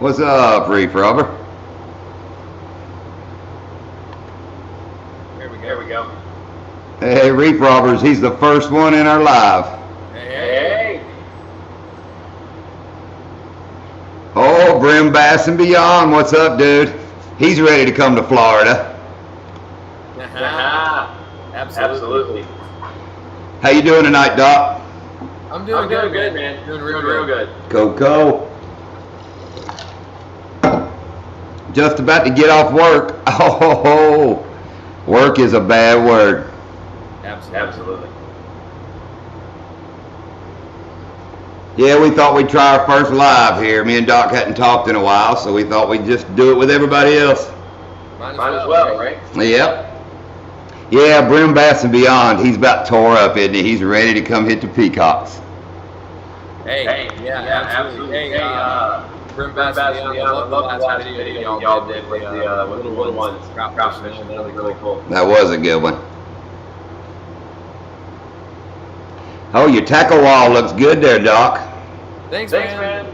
What's up, Reef Robber? There we go. Hey, Reef Robbers, he's the first one in our live. Hey. Oh, Brim Bass and Beyond, what's up, dude? He's ready to come to Florida. Absolutely. How you doing tonight, Doc? I'm doing good, man. Doing real good. Go. Just about to get off work. Oh, work is a bad word. Absolutely. Yeah, we thought we'd try our first live here. Me and Doc hadn't talked in a while, so we thought we'd just do it with everybody else. Might as well, right? Yep. Yeah, Brim Bass and Beyond, he's about tore up, isn't he? He's ready to come hit the Peacocks. Hey, absolutely. Hey, Brim Bass and Beyond, I love the last video y'all did with the little ones. Trout fishing, that was really cool. That was a good one. Oh, your tackle wall looks good there, Doc. Thanks, man.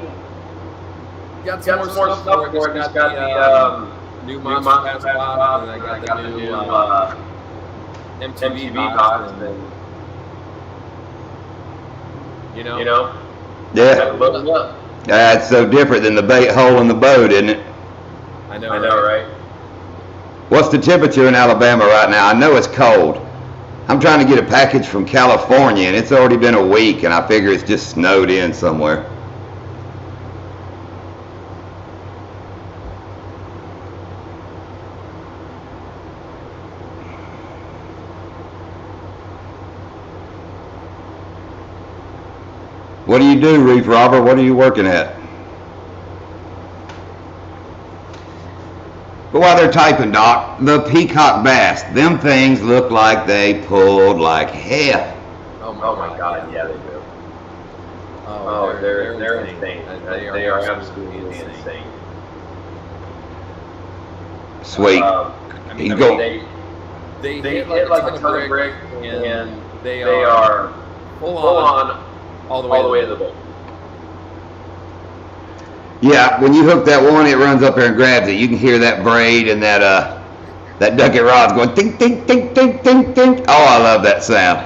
Got some more stuff for it. Just got the new Monster Bass box, and I got the new MTV box, and you know. Yeah. That's so different than the bait hole in the boat, isn't it? I know, right? What's the temperature in Alabama right now? I know it's cold. I'm trying to get a package from California, and it's already been a week, and I figure it's just snowed in somewhere. What do you do, Reef Robber? What are you working at? But while they're typing, Doc, the peacock bass, them things look like they pulled like hell. Oh my God, yeah, they do. Oh, they're insane. They are absolutely insane. Sweet. They hit like a ton of brick, and they are full on all the way to the boat. Yeah, when you hook that one, it runs up there and grabs it. You can hear that braid and that ducket rod's going ding, ding, ding, ding, ding, ding. Oh, I love that sound.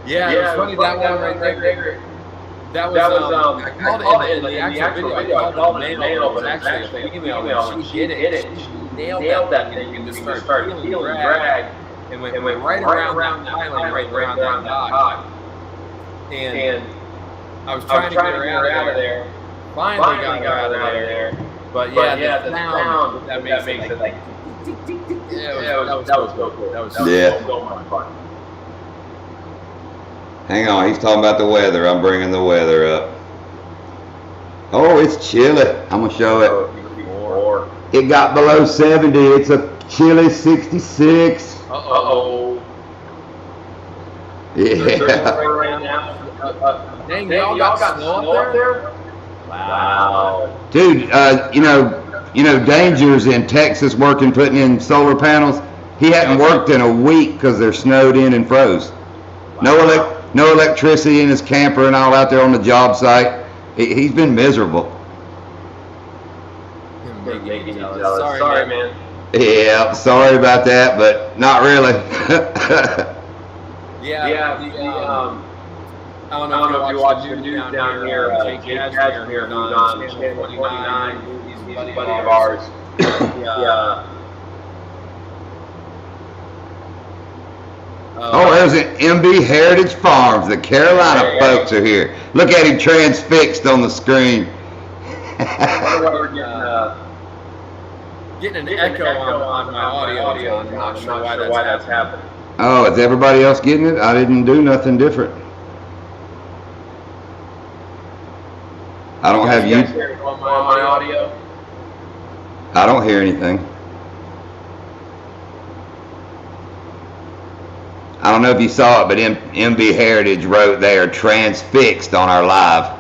Yeah, it was funny, that one right there. That was I called it in the actual video. I called it a nail, but actually a female, and she hit it. She nailed that thing and just started feeling drag. And went right around the island, right around that dock. And I was trying to get her out of there. Finally got her out of there. But yeah, the sound that makes it like. Yeah, that was so cool. That was so much fun. Hang on, he's talking about the weather. I'm bringing the weather up. Oh, it's chilly. I'm going to show it. It got below 70. It's a chilly 66. Uh-oh. Yeah. Right now. Dang, y'all got snow up there? Wow. Dude, you know, Danger's in Texas putting in solar panels. He hadn't worked in a week because they're snowed in and froze. No electricity in his camper and all out there on the job site. He's been miserable. Sorry, man. Yeah, sorry about that, but not really. I don't know if you watch the news down here. Jake Cashmere, who's on Channel 29. He's a buddy of ours. Oh, there's an MB Heritage Farms. The Carolina folks are here. Look at him transfixed on the screen. Getting an echo on my audio. I'm not sure why that's happening. Oh, is everybody else getting it? I didn't do nothing different. I don't have you. On my audio. I don't hear anything. I don't know if you saw it, but MB Heritage wrote there, transfixed on our live.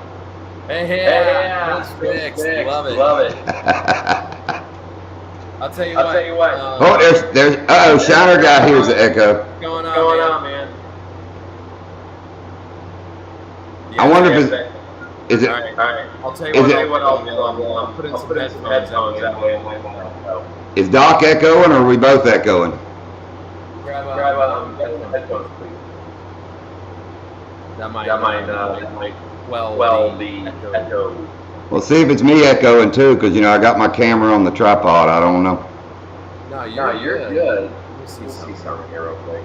Hey, transfixed. Love it. I'll tell you what. Oh, there's Shiner guy hears the echo. What's going on, man? I wonder if Is it? All right. I'll tell you what I'll do. I'll put in some headphones that way. Is Doc echoing or are we both echoing? Grab headphones, please. That might well the echo. Well, see if it's me echoing too, because, you know, I got my camera on the tripod. I don't know. No, you're good. Let me see something here real quick.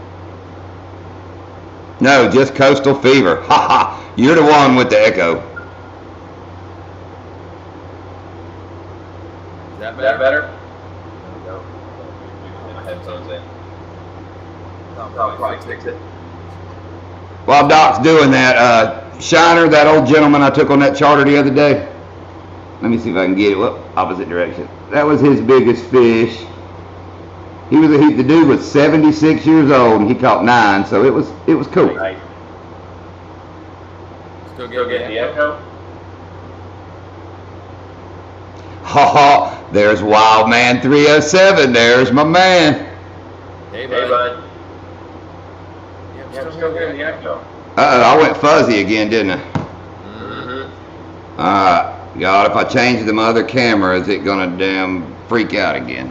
No, just Coastal Fever. Ha ha. You're the one with the echo. Is that better? There we go. Put my headphones in. I'll probably fix it. While Doc's doing that, Shiner, that old gentleman I took on that charter the other day. Let me see if I can get it. Whoop, opposite direction. That was his biggest fish. The dude was 76 years old and he caught 9, so it was cool. Right. Still getting the echo? Ha ha, there's Wild Man 307. There's my man. Hey, bud. Yeah, I'm still getting the echo. I went fuzzy again, didn't I? Mm-hmm. God, if I change the other camera, is it gonna damn freak out again?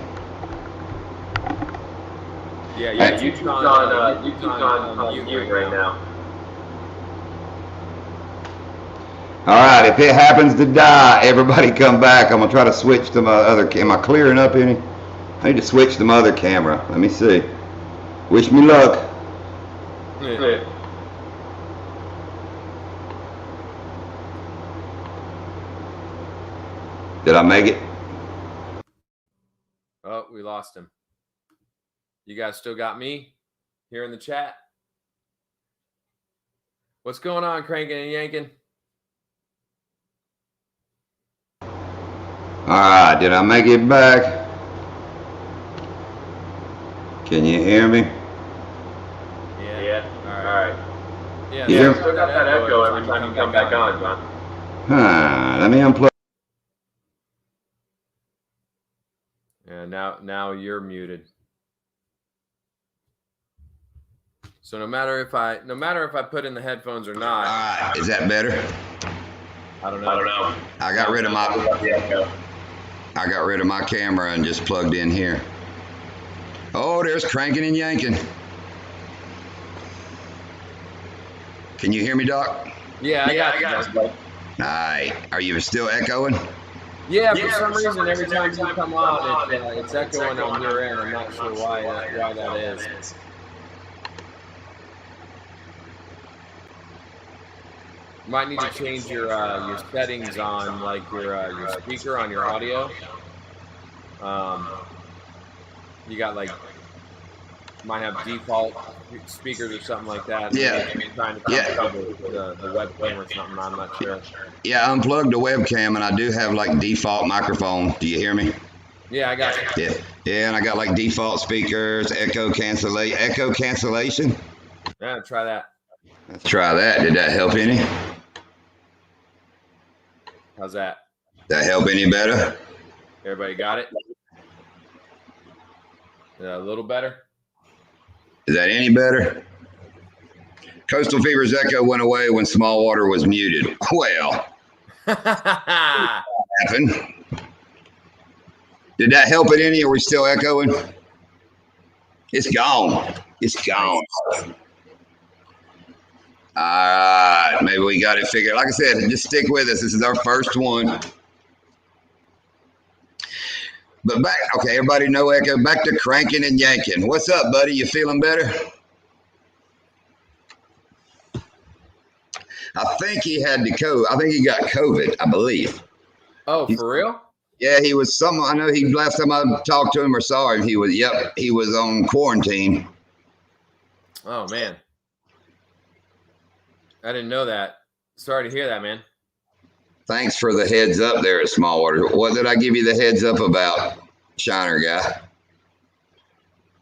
Yeah, YouTube's on mute right now. All right, if it happens to die, everybody come back. I'm gonna try to switch to my other. Am I clearing up any? I need to switch to my other camera. Let me see. Wish me luck. Yeah. Did I make it? Oh, we lost him. You guys still got me here in the chat? What's going on, cranking and yanking? All right, did I make it back? Can you hear me? Yeah. All right. Yeah, Yeah. still got that echo every time you come back on, John. Let me unplug. Yeah, now you're muted. So no matter if I put in the headphones or not. All right, is that better? I don't know. I got rid of my camera and just plugged in here. Oh, there's cranking and yanking. Can you hear me, Doc? Yeah, I got you. All right. Are you still echoing? Yeah, for some reason, every time you come on, it's echoing on your end. I'm not sure why that is. You might need to change your settings on like your speaker on your audio. You got like might have default speakers or something like that. Yeah. Maybe trying to cover the webcam or something. I'm not sure. Yeah, I unplugged the webcam and I do have like default microphone. Do you hear me? Yeah, I got you. Yeah, and I got like default speakers, echo cancellation. Yeah, try that. Let's try that. Did that help any? How's that? Did that help any better? Everybody got it? A little better? Is that any better? Coastal Fever's echo went away when Small Water was muted. Well, happened. Did that help it any? Are we still echoing? It's gone. It's gone. All right, maybe we got it figured. Like I said, just stick with us. This is our first one. But back, okay, everybody know echo. Back to cranking and yanking. What's up, buddy? You feeling better? I think he had I think he got COVID, I believe. Oh, for real? Yeah, he was I know last time I talked to him or saw him, he was on quarantine. Oh, man. I didn't know that. Sorry to hear that, man. Thanks for the heads up there at Small Water. What did I give you the heads up about, Shiner guy?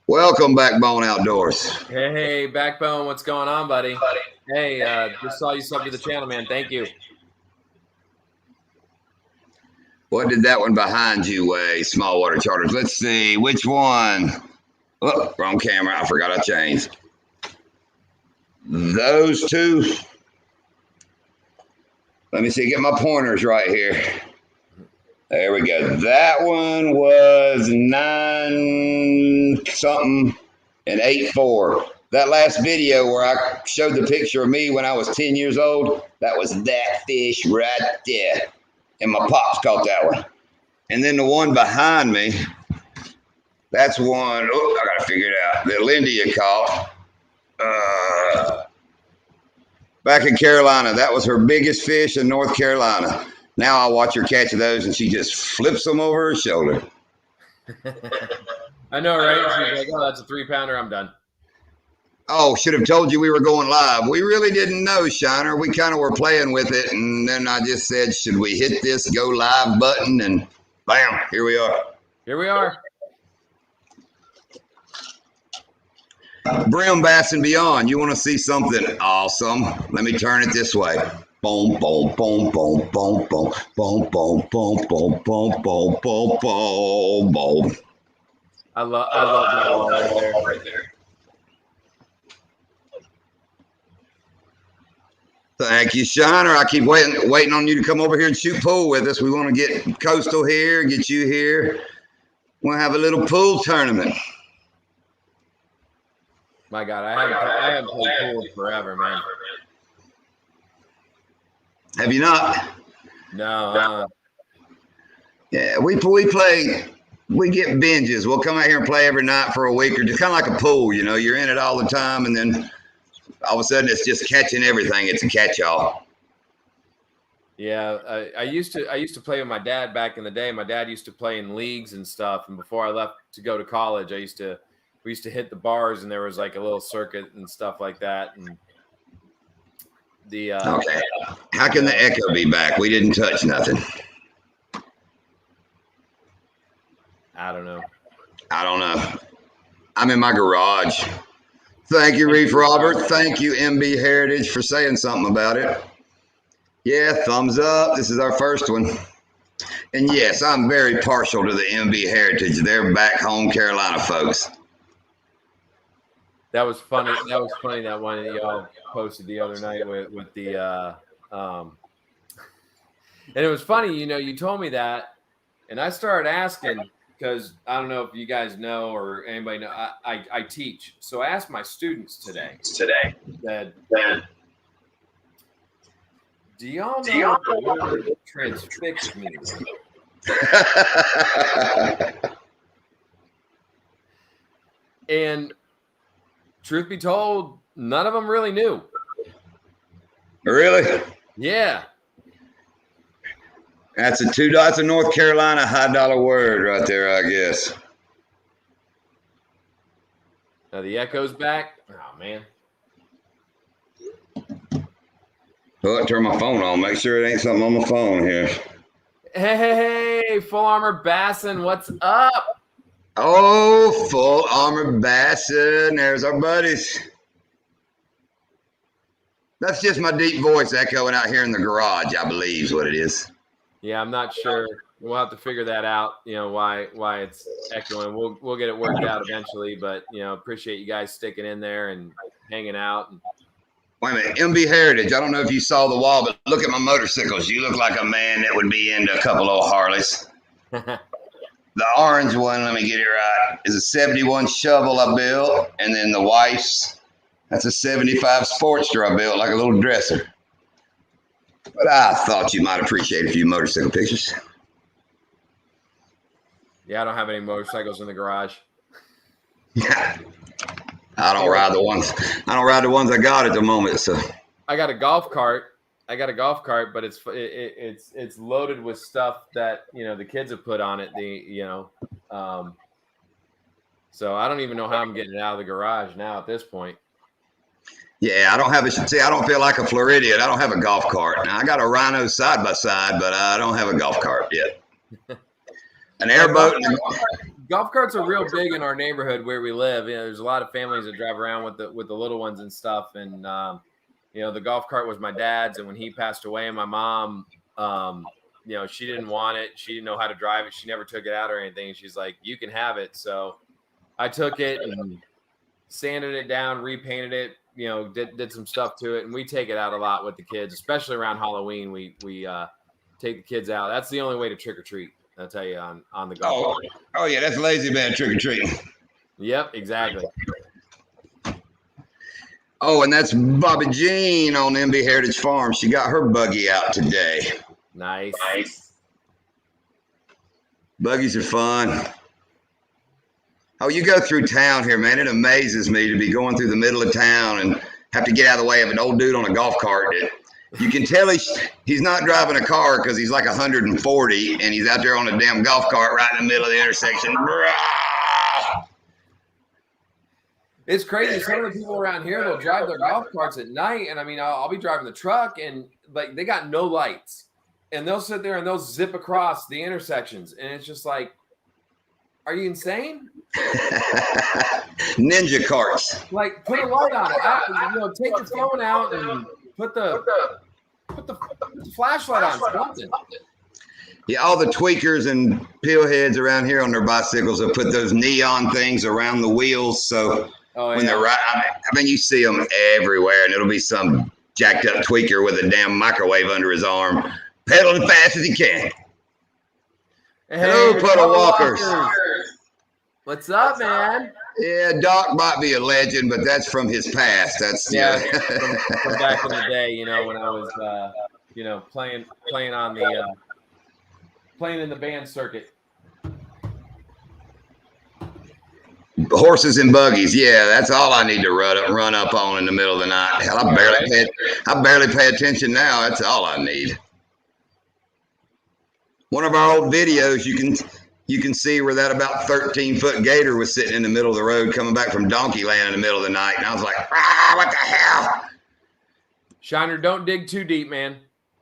Welcome, Backbone Outdoors. Hey, Backbone, what's going on, buddy? Hey, just saw you sub to the channel, man. Thank you. What did that one behind you weigh, Small Water Charters? Let's see, which one? Oh, wrong camera. I forgot I changed. Those two. Let me see, get my pointers right here. There we go. That one was 9 something and 8.4. That last video where I showed the picture of me when I was 10 years old, that was that fish right there. And my pops caught that one. And then the one behind me, that's one, I got to figure it out, that Lindia caught back in Carolina. That was her biggest fish in North Carolina. Now I watch her catch those, and she just flips them over her shoulder. I know, right? She's like, oh, that's a 3-pounder. I'm done. Oh, should have told you we were going live. We really didn't know, Shiner. We kind of were playing with it, and then I just said, should we hit this go live button? And bam, here we are. Here we are. Brim Bass and Beyond. You want to see something awesome? Let me turn it this way. Boom, boom, boom, boom, boom, boom, boom, boom, boom, boom, boom, boom, boom, boom, boom. I love that right there. Thank you, Shiner. I keep waiting on you to come over here and shoot pool with us. We want to get Coastal here, get you here. We'll have a little pool tournament. My God, I haven't played pool in forever, man. Have you not? No. Yeah, we play. We get binges. We'll come out here and play every night for a week, or just kind of like a pool. You know, you're in it all the time, and then all of a sudden it's just catching everything. It's a catch-all. Yeah, I used to play with my dad back in the day. My dad used to play in leagues and stuff, and before I left to go to college, we used to hit the bars, and there was like a little circuit and stuff like that. And okay, how can the echo be back? We didn't touch nothing. I don't know. I'm in my garage. Thank you, Reef Robert. Thank you, MB Heritage, for saying something about it. Yeah, thumbs up. This is our first one. And yes, I'm very partial to the MB Heritage. They're back home Carolina folks. That was funny. That one that y'all posted the other night with the and it was funny, you told me that, and I started asking, because I don't know if you guys know or anybody know, I teach. So I asked my students today that do y'all know what the word transfixed means? And truth be told, none of them really knew. Really? Yeah. That's a North Carolina high dollar word right there, I guess. Now the echo's back. Oh, man. Well, turn my phone on. Make sure it ain't something on my phone here. Hey, Full Armor Bassin, what's up? Oh, Full Armor Bassin. There's our buddies. That's just my deep voice echoing out here in the garage, I believe is what it is. Yeah, I'm not sure. We'll have to figure that out, why it's echoing. We'll get it worked out eventually, but, appreciate you guys sticking in there and hanging out. Wait a minute, MB Heritage. I don't know if you saw the wall, but look at my motorcycles. You look like a man that would be into a couple old Harleys. The orange one, let me get it right, is a 71 Shovel I built, and then the wife's, that's a 75 Sportster I built, like a little dresser. But I thought you might appreciate a few motorcycle pictures. Yeah, I don't have any motorcycles in the garage. I don't ride the ones I got at the moment. So I got a golf cart. But it's loaded with stuff that the kids have put on it. So I don't even know how I'm getting it out of the garage now at this point. Yeah, I don't feel like a Floridian. I don't have a golf cart. Now, I got a Rhino side by side, but I don't have a golf cart yet. An airboat. Golf carts are real big in our neighborhood where we live. There's a lot of families that drive around with the little ones and stuff. And the golf cart was my dad's, and when he passed away, my mom, she didn't want it. She didn't know how to drive it. She never took it out or anything. She's like, "You can have it." So I took it and sanded it down, repainted it, did some stuff to it, and we take it out a lot with the kids, especially around Halloween. We take the kids out. That's the only way to trick or treat. I'll tell you on the golf. Oh yeah, that's lazy man trick or treating. Yep, exactly. Oh, and that's Bobby Jean on MB Heritage Farm. She got her buggy out today. Nice. Buggies are fun. Oh, you go through town here, man. It amazes me to be going through the middle of town and have to get out of the way of an old dude on a golf cart. You can tell he's not driving a car because he's like 140 and he's out there on a damn golf cart right in the middle of the intersection. It's crazy. Some of the people around here, they'll drive their golf carts at night. And I mean, I'll be driving the truck and like they got no lights and they'll sit there and they'll zip across the intersections. And it's just like, are you insane? Ninja carts. Like put a light on it. Take your phone out and put the flashlight on something. Yeah, all the tweakers and pillheads around here on their bicycles have put those neon things around the wheels. So when they're I mean, you see them everywhere, and it'll be some jacked up tweaker with a damn microwave under his arm, pedaling fast as he can. Hey, hello, Puddle Walkers. What's up, man? Yeah, Doc might be a legend, but that's from his past. That's from back in the day, when I was, playing on the playing in the band circuit. Horses and buggies, yeah, that's all I need to run up on in the middle of the night. Hell, I barely pay attention now. That's all I need. One of our old videos, you can see where that about 13-foot gator was sitting in the middle of the road coming back from Donkey Land in the middle of the night, and I was like, what the hell? Shiner, don't dig too deep, man.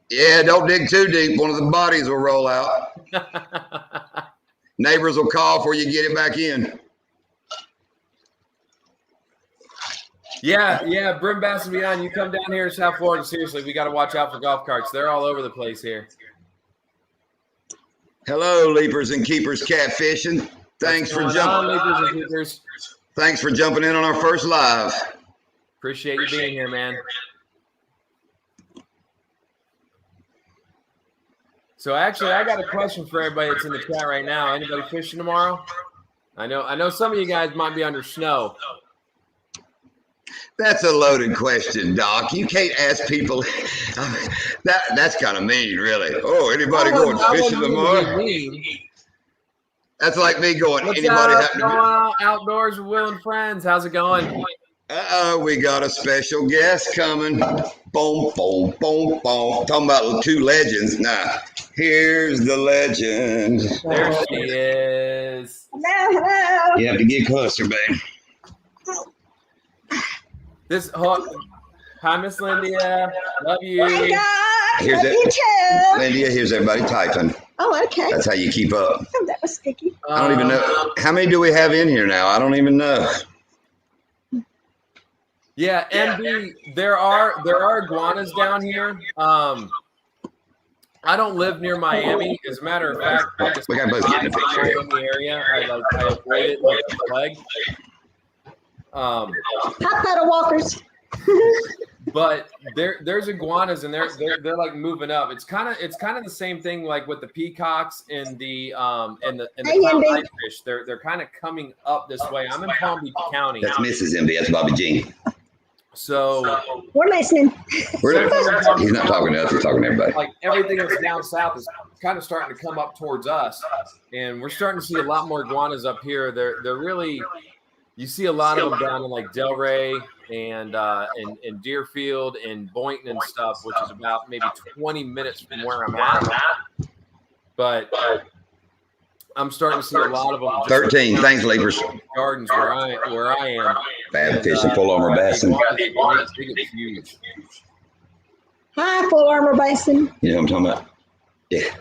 Yeah, don't dig too deep. One of the bodies will roll out. Neighbors will call before you get it back in. Yeah, Brim Bass and beyond. You come down here in South Florida, seriously, we got to watch out for golf carts. They're all over the place here. Hello, leapers and keepers catfishing. Thanks for jumping. Leapers and keepers. Thanks for jumping in on our first live. Appreciate you being here, man. So actually, I got a question for everybody that's in the chat right now. Anybody fishing tomorrow? I know some of you guys might be under snow. That's a loaded question, Doc. You can't ask people. That's kind of mean, really. Oh, anybody going fishing tomorrow? That's like me going. What's anybody up, going outdoors with Will and friends? How's it going? We got a special guest coming. Boom, boom, boom, boom. Talking about two legends. Nah, here's the legend. There she is. Hello. You have to get closer, babe. Hi, Miss Lindia. Love you. Hey, God. Here's Love you too. Lindia, here's everybody typing. Oh, okay. That's how you keep up. Oh, that was sticky. I don't even know. How many do we have in here now? I don't even know. Yeah, MB, there are iguanas down here. I don't live near Miami. As a matter of fact, We got both getting a picture here. in the area. I avoid it like the plague. Hot Puddle Walkers. But there's iguanas and they're like moving up. It's kind of the same thing like with the peacocks and the clown fish. They're kind of coming up this way. I'm in Palm Beach County. That's Mrs. MB. That's Bobby Jean. So We're listening. He's not talking to us. He's talking to everybody. like everything that's down south is kind of starting to come up towards us, and we're starting to see a lot more iguanas up here. They're really, you see a lot of them down in like Delray and Deerfield and Boynton and stuff, which is about maybe 20 minutes from where I'm at. But I'm starting to see a lot of them. 13. Thanks, Leapers. Gardens where I am. Bad fishing, full armor bassin. Huge. Hi, Full Armor Basin. You know what I'm talking about? Yeah.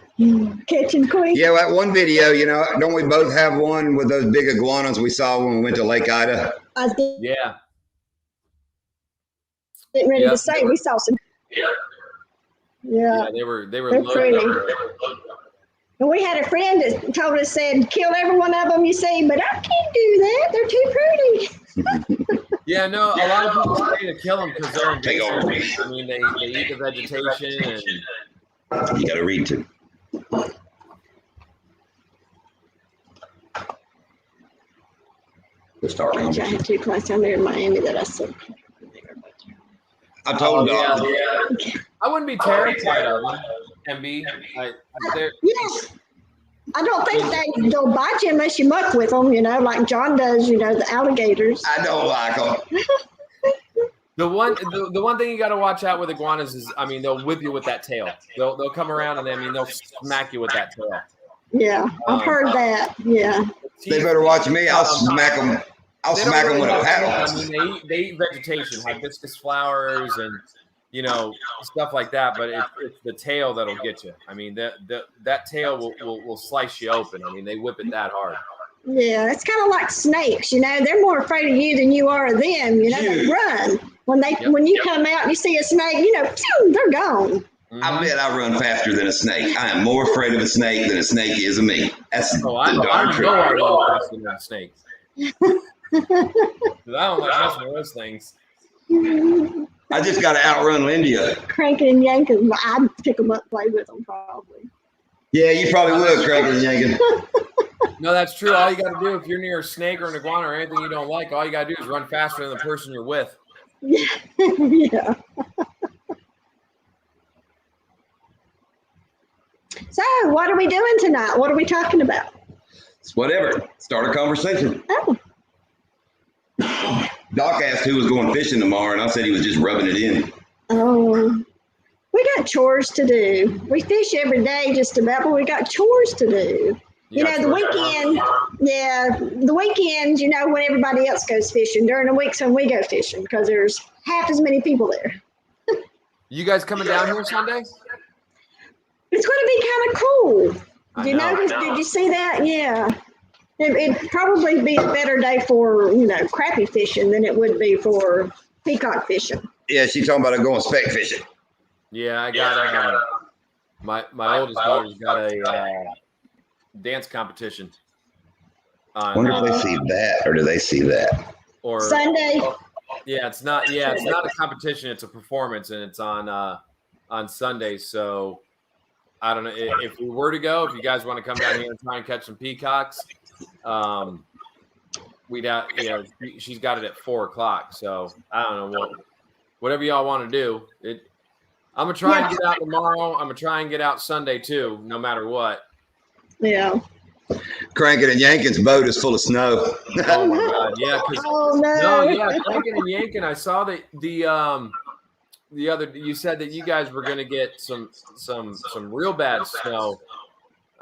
Catching quick. Yeah, that one video, don't we both have one with those big iguanas we saw when we went to Lake Ida? I was Yeah. getting ready to say we saw some. Yeah. They were They're loaded pretty. up. And we had a friend that told us, said, kill every one of them you see, but I can't do that. They're too pretty. Yeah, no, a lot of people say to kill them because they're Take over. invasive. I mean, they eat the vegetation and You got to read too. The start I had 2 clients down there in Miami that I said. I told yeah, Doc. yeah. I wouldn't be terrified of them. MB, Yes. I don't think they'll bite you unless you muck with them, like John does, the alligators. I don't like them. the one thing you got to watch out with iguanas is, I mean, they'll whip you with that tail. They'll come around and they'll smack you with that tail. Yeah, I've heard that. Yeah. They better watch me. I'll smack them. I'll They smack don't them with a really paddle. have- I mean, they eat vegetation, hibiscus flowers, and stuff like that. But it's the tail that'll get you. I mean, that tail will slice you open. I mean, they whip it that hard. Yeah, it's kind of like snakes. They're more afraid of you than you are of them. They run when you come out and you see a snake. Phew, they're gone. I bet I run faster than a snake. I am more afraid of a snake than a snake is of me. That's Oh, I the know darn I truth. run faster than that snake. 'Cause I don't like messing with those things. I just got to outrun Lindia. Cranking and yanking. I'd pick them up, play with them probably. Yeah, you probably would, Craig and Yankin. No, that's true. All you got to do if you're near a snake or an iguana or anything you don't like, all you got to do is run faster than the person you're with. Yeah. Yeah. So, what are we doing tonight? What are we talking about? It's whatever. Start a conversation. Oh, Doc asked who was going fishing tomorrow, and I said he was just rubbing it in. We got chores to do. We fish every day just about, but we got chores to do. The weekend, the weekends, when everybody else goes fishing. During the weeks when we go fishing, because there's half as many people there. You guys coming down here Sunday? It's going to be kind of cool. I Did you know. notice? Did you see that? Yeah. It'd probably be a better day for, crappie fishing than it would be for peacock fishing. Yeah, she's talking about going speck fishing. Yeah, I got my oldest daughter's got a dance competition. I wonder if they see that, or do they see that? Or Sunday. yeah, it's not a competition. It's a performance, and it's on Sundays. So I don't know if we were to go. If you guys want to come down here and try and catch some peacocks, we'd have. She's got it at 4:00. So I don't know whatever y'all want to do. I'm gonna try and get out tomorrow. I'm gonna try and get out Sunday too, no matter what. Yeah. Cranking and Yankin's boat is full of snow. Oh my god, yeah. Oh no. No, yeah, cranking and yanking. I saw that the other. You said that you guys were gonna get some real bad snow.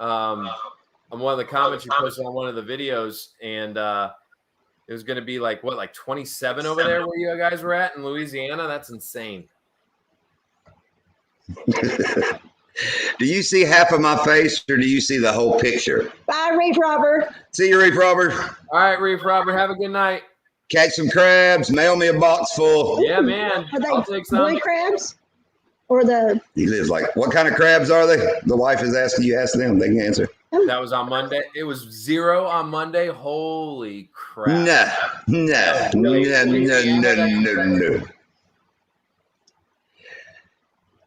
On one of the comments you posted on one of the videos, and it was gonna be like 27 over there where you guys were at in Louisiana. That's insane. Do you see half of my face, or do you see the whole picture? Bye, Reef Robber. See you, Reef Robert. All right, Reef Robert, have a good night. Catch some crabs. Mail me a box full. Yeah, man. Are I'll they take some. boy crabs? Or the He lives like, what kind of crabs are they? The wife is asking you. Ask them. They can answer. That was on Monday. It was 0 on Monday. Holy crap. No.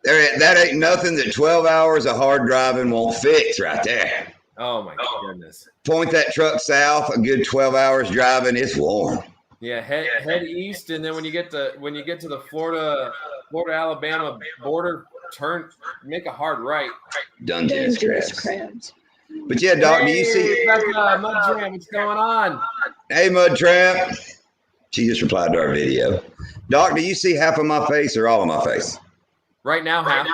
That ain't nothing that 12 hours of hard driving won't fix right there. Oh my goodness. Point that truck south, a good 12 hours driving, it's warm. Yeah, head east, and then when you get to the Florida Alabama border, make a hard right. Dungeness dangerous crabs. crabs. But yeah, Doc, do you see? Mud Jam, what's going on? Hey, Mud Tramp. She just replied to our video. Doc, do you see half of my face or all of my face? Right now, half.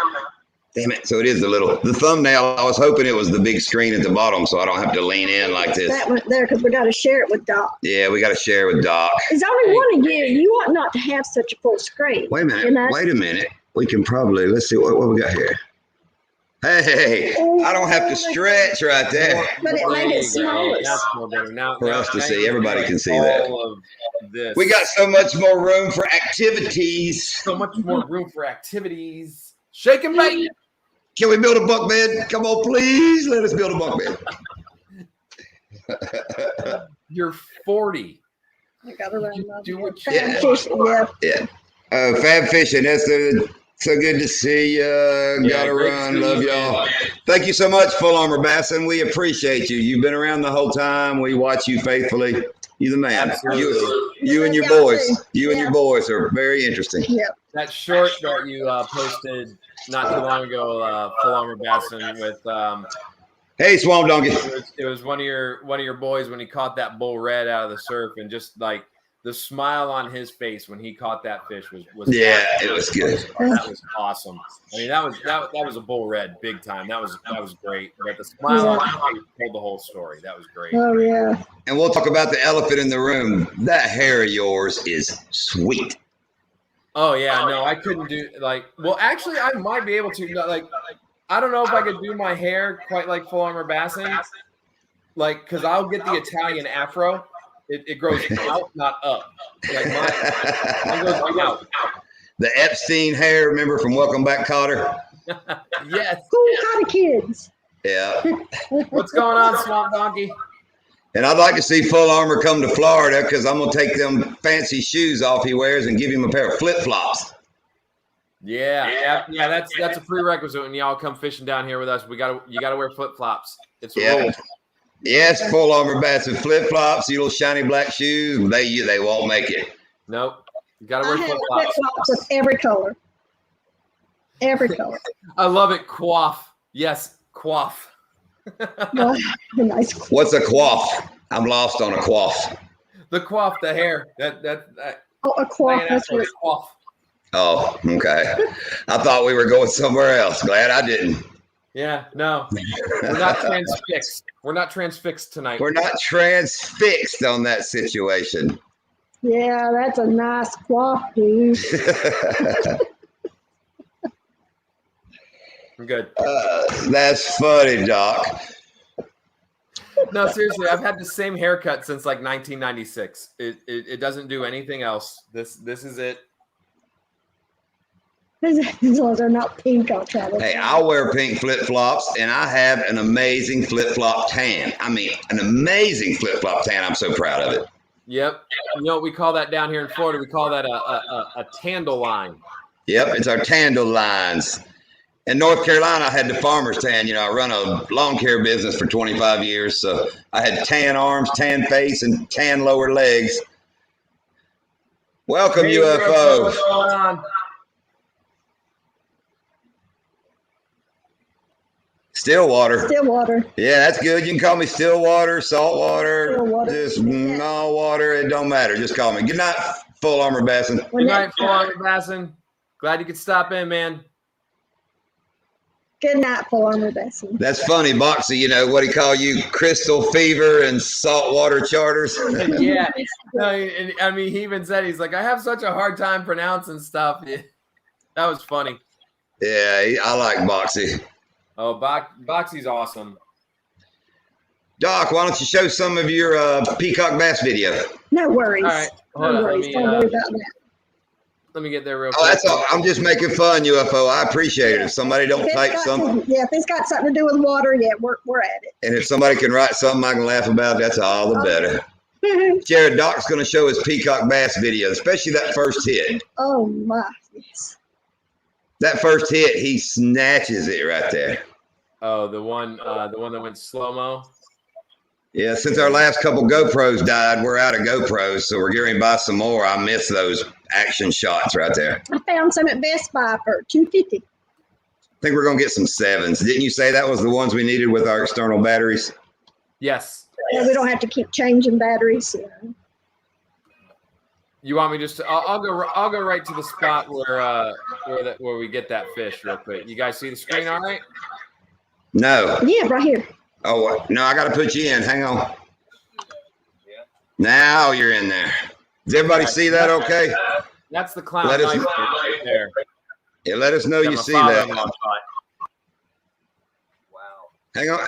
Damn it. So it is the thumbnail. I was hoping it was the big screen at the bottom so I don't have to lean in like this. That went there because we got to share it with Doc. Yeah, we got to share with Doc. There's only one of you. You ought not to have such a full screen. Wait a minute. Wait a minute. We can probably, let's see what we got here. Hey, I don't have to stretch right there. But it made it There you go. smallest. That's more better. Now, For us to now see, you everybody see can see that. all of this. We got so much more room for activities. so much more room for activities. Shake and bake. Can we build a bunk bed? Come on, please. Let us build a bunk bed. You're 40. I got to run. Do what Fab Yeah. fishing, yeah. Yeah. Fab Fishing, that's so good to see you. Yeah, Gotta great to run. see Love you, y'all. man. Thank you so much, Full Armor Bassin. We appreciate you. You've been around the whole time. We watch you faithfully. You're the man. Absolutely. You and your Y'all boys. too. You and Yeah. your boys are very interesting. Yeah. That short that you posted not too long ago, Full Armor Bassin, with Hey, Swamp Donkey. it was one of your boys when he caught that bull red out of the surf, and just like the smile on his face when he caught that fish was Yeah, it was good. That was awesome. I mean, that was a bull red big time. That was great. But the smile on his face told the whole story. That was great. Oh, yeah. And we'll talk about the elephant in the room. That hair of yours is sweet. Oh yeah, no, I couldn't do well, actually I might be able to, I don't know if I could do my hair quite like Full Armor Bassin, because I'll get the Italian afro. It grows out, not up. Like mine goes out. The Epstein hair, remember from Welcome Back, Cotter? Yes. Cool kind of kids. Yeah. What's going on, Swamp Donkey? And I'd like to see Full Armor come to Florida because I'm going to take them fancy shoes off he wears and give him a pair of flip-flops. Yeah. That's a prerequisite when y'all come fishing down here with us. You gotta wear flip-flops. It's a Yeah. rule. Yes, Full Armor Bassin flip-flops, you little shiny black shoes, they won't make it. Nope. You gotta I wear have flip-flops. flip-flops of every color. Every color. I love it. Quaff. Yes, quaff. Well, nice. What's a quaff? I'm lost on a quaff. The quaff, the hair. That Oh, a quaff. That's what it's quaff. Oh, okay. I thought we were going somewhere else. Glad I didn't. Yeah, no. We're not transfixed. We're not transfixed tonight. We're not transfixed on that situation. Yeah, that's a nice quaff, dude. I'm good. That's funny, Doc. No, seriously, I've had the same haircut since like 1996. It doesn't do anything else. This is it. As long as they're not pink, I'll try to. Hey, I'll wear pink flip-flops, and I have an amazing flip-flop tan. I mean, an amazing flip-flop tan. I'm so proud of it. Yep. You know what we call that down here in Florida? We call that a tandle line. Yep, it's our Tandle lines. In North Carolina, I had the farmer's tan. You know, I run a lawn care business for 25 years, so I had tan arms, tan face, and tan lower legs. Welcome, Hey, UFO. what's going on? Stillwater. Stillwater. Yeah, that's good. You can call me Stillwater, Saltwater, Stillwater. just all water. It don't matter. Just call me. Good night, Full Armor Bassin. Good night, Full Armor Bassin. Glad you could stop in, man. Good night, Full Armor Bassin. That's funny, Boxy. You know what he call you? Crystal Fever and Saltwater Charters. Yeah. No, and, I mean, he even said, he's like, I have such a hard time pronouncing stuff. That was funny. Yeah, I like Boxy. Oh, Boxy's awesome. Doc, why don't you show some of your peacock bass video? No worries. All right. Hold No on. worries. Don't worry about that. Let me get there real Oh, quick. that's all. I'm just making fun, UFO. I appreciate it. If somebody don't If type it's something, if it's got something to do with water, yeah, we're at and if somebody can write something I can laugh about, that's all the better. it. Jared, Doc's going to show his peacock bass video, especially that first hit. Oh my, yes. That first hit, he snatches it right there. Oh, the one that went slow-mo. Yeah, since our last couple GoPros died, we're out of GoPros, so we're getting to buy some more. I miss those action shots right there. I found some at Best Buy for $250. I think we're going to get some 7s. Didn't you say that was the ones we needed with our external batteries? Yes. Yeah, we don't have to keep changing batteries. You want me just to? I'll go right to the spot where we get that fish real quick. You guys see the screen all right? No. Yeah, right here. Oh, no, I got to put you in. Hang on. Now you're in there. Does everybody see that okay? That's the clown Let us knife know. right there. Yeah, let us know Got you my see that. father-in-law shot.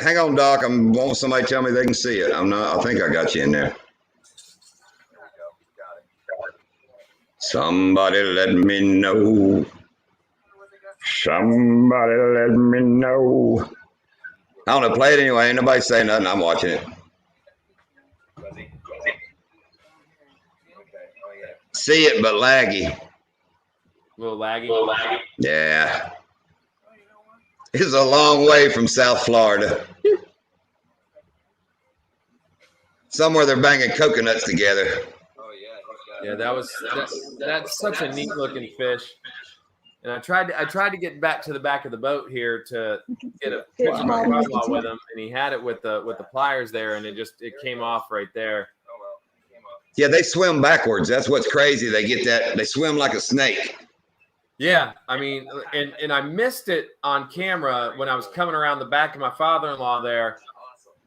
Hang on, Doc. I'm wanting somebody to tell me they can see it. I think I got you in there. Somebody let me know. Somebody let me know. I don't know. Play it anyway. Ain't nobody saying nothing. I'm watching it. See it, but laggy. A little laggy. Yeah. It's a long way from South Florida. Somewhere they're banging coconuts together. Yeah, that's such a neat looking fish. And I tried to get back to the back of the boat here to get a picture of my brother-in-law with him, and he had it with the pliers there, and it came off right there. Yeah, they swim backwards. That's what's crazy. They get that. They swim like a snake. Yeah, I mean, and I missed it on camera when I was coming around the back of my father-in-law there.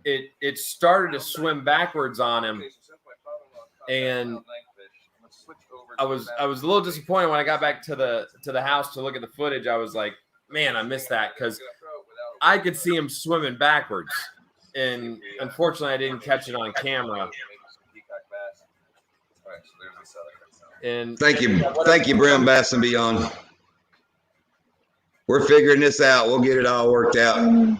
It started to swim backwards on him, and I was a little disappointed when I got back to the house to look at the footage. I was like, man, I missed that because I could see him swimming backwards, and unfortunately, I didn't catch it on camera. And thank you, Brown Bass and Beyond. We're figuring this out. We'll get it all worked out. MB,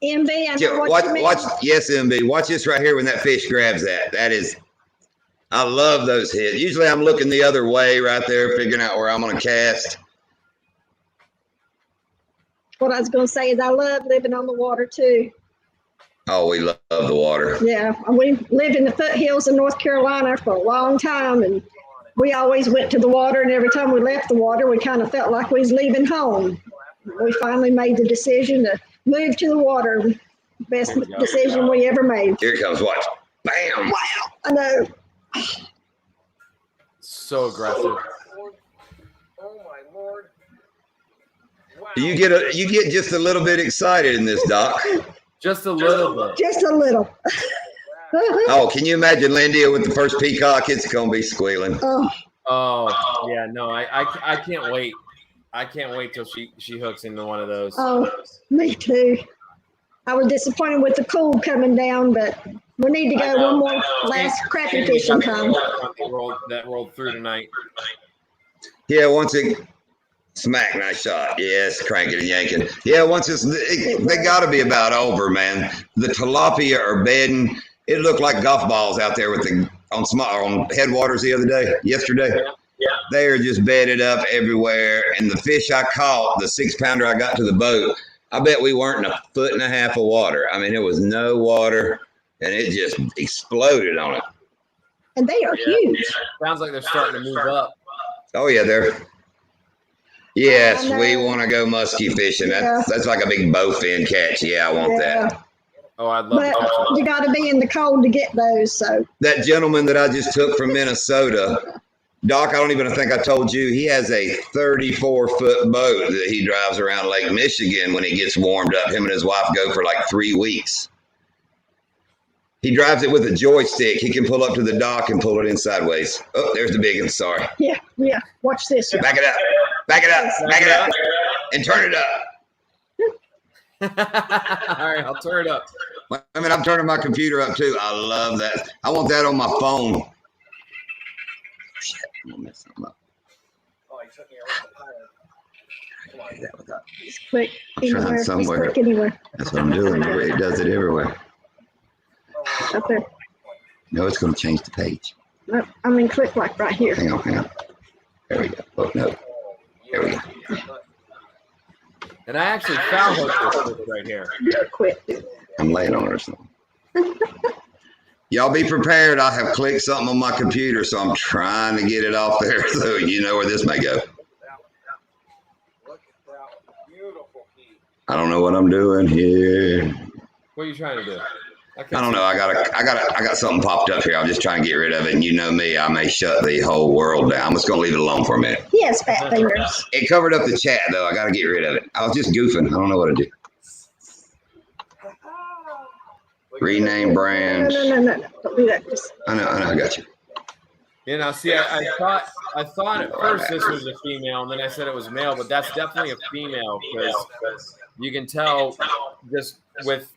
I know what you mean. Yes, MB. Watch this right here when that fish grabs that. That is, I love those hits. Usually I'm looking the other way right there, figuring out where I'm going to cast. What I was going to say is I love living on the water too. Oh, we love the water. Yeah, we lived in the foothills of North Carolina for a long time, and we always went to the water, and every time we left the water, we kind of felt like we was leaving home. We finally made the decision to move to the water. Best decision we ever made. Here it comes. Watch. Bam. Wow. I know. So aggressive. Oh my Lord. Wow. You get just a little bit excited in this, Doc. Just a little bit. Just a little. Oh, can you imagine Lindia with the first peacock? It's going to be squealing. Oh, yeah, no, I can't wait. I can't wait till she hooks into one of those. Oh, me too. I was disappointed with the cold coming down, but we need to go one more last crappie fishing time. That rolled through tonight. Yeah, once it smack, nice shot. Yes, cranking and yanking. Yeah, once they got to be about over, man. The tilapia are bedding. It looked like golf balls out there on headwaters yesterday. Yeah. They are just bedded up everywhere. And the fish I caught, the 6-pounder I got to the boat, I bet we weren't in 1.5 feet of water. I mean, there was no water, and it just exploded on it. And they are huge. Sounds like they're starting to move up. Oh, yeah, yes, we want to go muskie fishing. That's like a big bowfin catch. Yeah, I want that. Oh, I'd love that. You got to be in the cold to get those. So that gentleman that I just took from Minnesota, Doc, I don't even think I told you, he has a 34-foot boat that he drives around Lake Michigan when he gets warmed up. Him and his wife go for like 3 weeks. He drives it with a joystick. He can pull up to the dock and pull it in sideways. Oh, there's the big one. Sorry. Yeah. Watch this. Back it up. Back it up. And turn it up. All right, I'll turn it up. I mean, I'm turning my computer up too. I love that. I want that on my phone. Shit, I'm gonna mess something up. Oh, he took me around the pilot. He's quick anywhere. Somewhere. He's quick anywhere. That's what I'm doing. It does it everywhere. Up there. No, it's going to change the page. No, I mean, quick like right here. Hang on. There we go. Oh, no. There we go. And I actually foul hooked this right here. Quick. I'm laying on it or something. Y'all be prepared. I have clicked something on my computer, so I'm trying to get it off there so you know where this may go. Look at that beautiful key. I don't know what I'm doing here. What are you trying to do? I don't know. I got something popped up here. I'm just trying to get rid of it. And you know me, I may shut the whole world down. I'm just going to leave it alone for a minute. He has fat fingers. It covered up the chat, though. I got to get rid of it. I was just goofing. I don't know what to do. Rename brand. No. Don't do that. I know. I got you. You know, see, I thought at first this was a female, and then I said it was male, but that's definitely a female because you can tell just with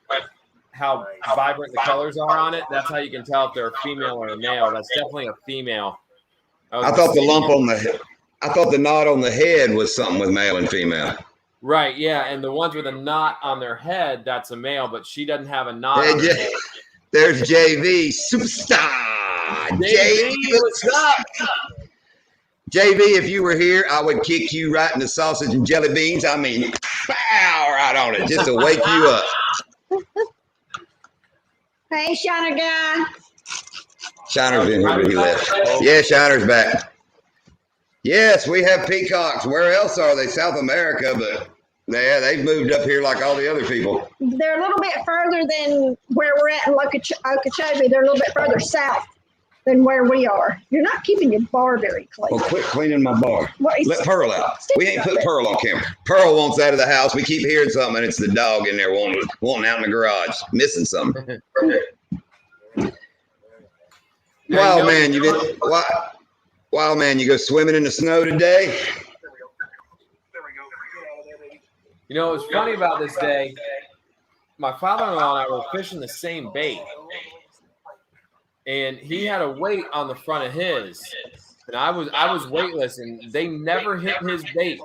how vibrant the colors are on it. That's how you can tell if they're a female or a male. That's definitely a female. I thought the knot on the head was something with male and female. Right, yeah, and the ones with a knot on their head, that's a male, but she doesn't have a knot on her head. There's JV, superstar. JV, what's up? JV, if you were here, I would kick you right in the sausage and jelly beans. I mean, pow, right on it, just to wake you up. Hey, Shiner guy. Shiner's in here, but he left. Yeah, Shiner's back. Yes, we have peacocks. Where else are they? South America, but yeah, they've moved up here like all the other people. They're a little bit further than where we're at in Okeechobee. They're a little bit further south than where we are. You're not keeping your bar very clean. Well, quit cleaning my bar. What is- Let Pearl out. We ain't put Pearl on camera. Pearl wants out of the house. We keep hearing something, and it's the dog in there wanting out in the garage, missing something. Wow, man, you did. Wow, man, you go swimming in the snow today? You know, what's funny about this day, my father-in-law and I were fishing the same bait. And he had a weight on the front of his. And I was weightless, and they never hit his bait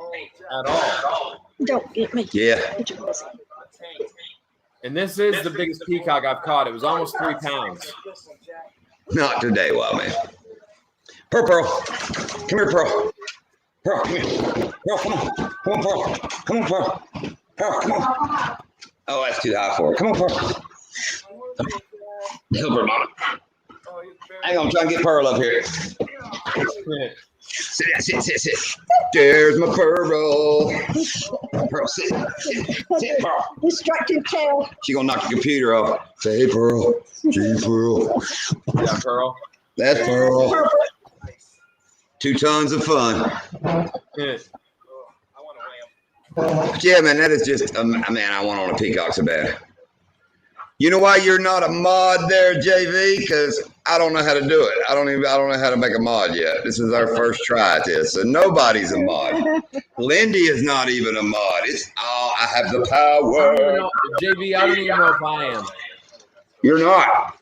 at all. Don't get me. Yeah. And this is the biggest peacock I've caught. It was almost 3 pounds. Not today, wild man. Pearl. Come here, Pearl. Pearl, come here. Pearl, come on. Come on, Pearl. Come on, Pearl. Pearl, come on. Oh, that's too high for her. Come on, Pearl. Help her, mama. Hang on, I'm trying to get Pearl up here. Sit down, sit. There's my Pearl. Pearl, sit, Pearl. Destructive tail. She gonna knock the computer off. Say, hey, Pearl. Gee, Pearl. Yeah, Pearl. That's Pearl. 2 tons of fun. Yeah. Yeah, man, that is just, man, I want on a peacock so bad. You know why you're not a mod there, JV? Because I don't know how to do it. I don't know how to make a mod yet. This is our first try at this, so nobody's a mod. Lindy is not even a mod. It's I have the power. JV, I don't even know if I am. You're not.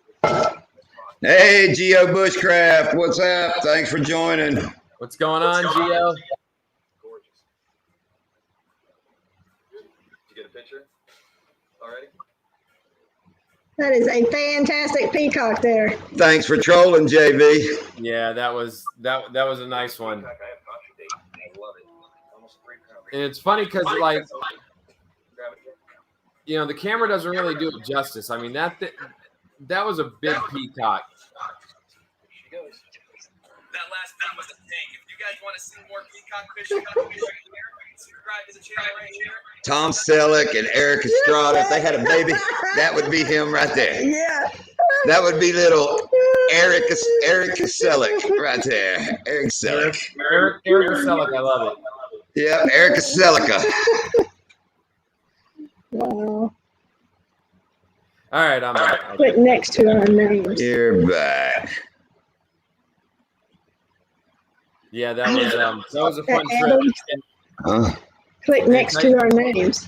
Hey, Geo Bushcraft, what's up? Thanks for joining. What's going on, Geo? Did you get a picture already? That is a fantastic peacock there. Thanks for trolling, JV. Yeah, that was a nice one. And it's funny because, like, you know, the camera doesn't really do it justice. I mean, that was a big peacock. That last thing was a tank. If you guys want to see more peacock fishing, right here, subscribe to the channel right here. Tom Selleck and Eric Estrada, if they had a baby, that would be him right there. Yeah. That would be little Eric Selleck right there. Eric Selleck. Eric Selleck, I love it. Yeah, Eric Selleck. Wow. All right, I'm back. Click next to our names. You're back. Yeah, that was a fun trip. And Click next to our names.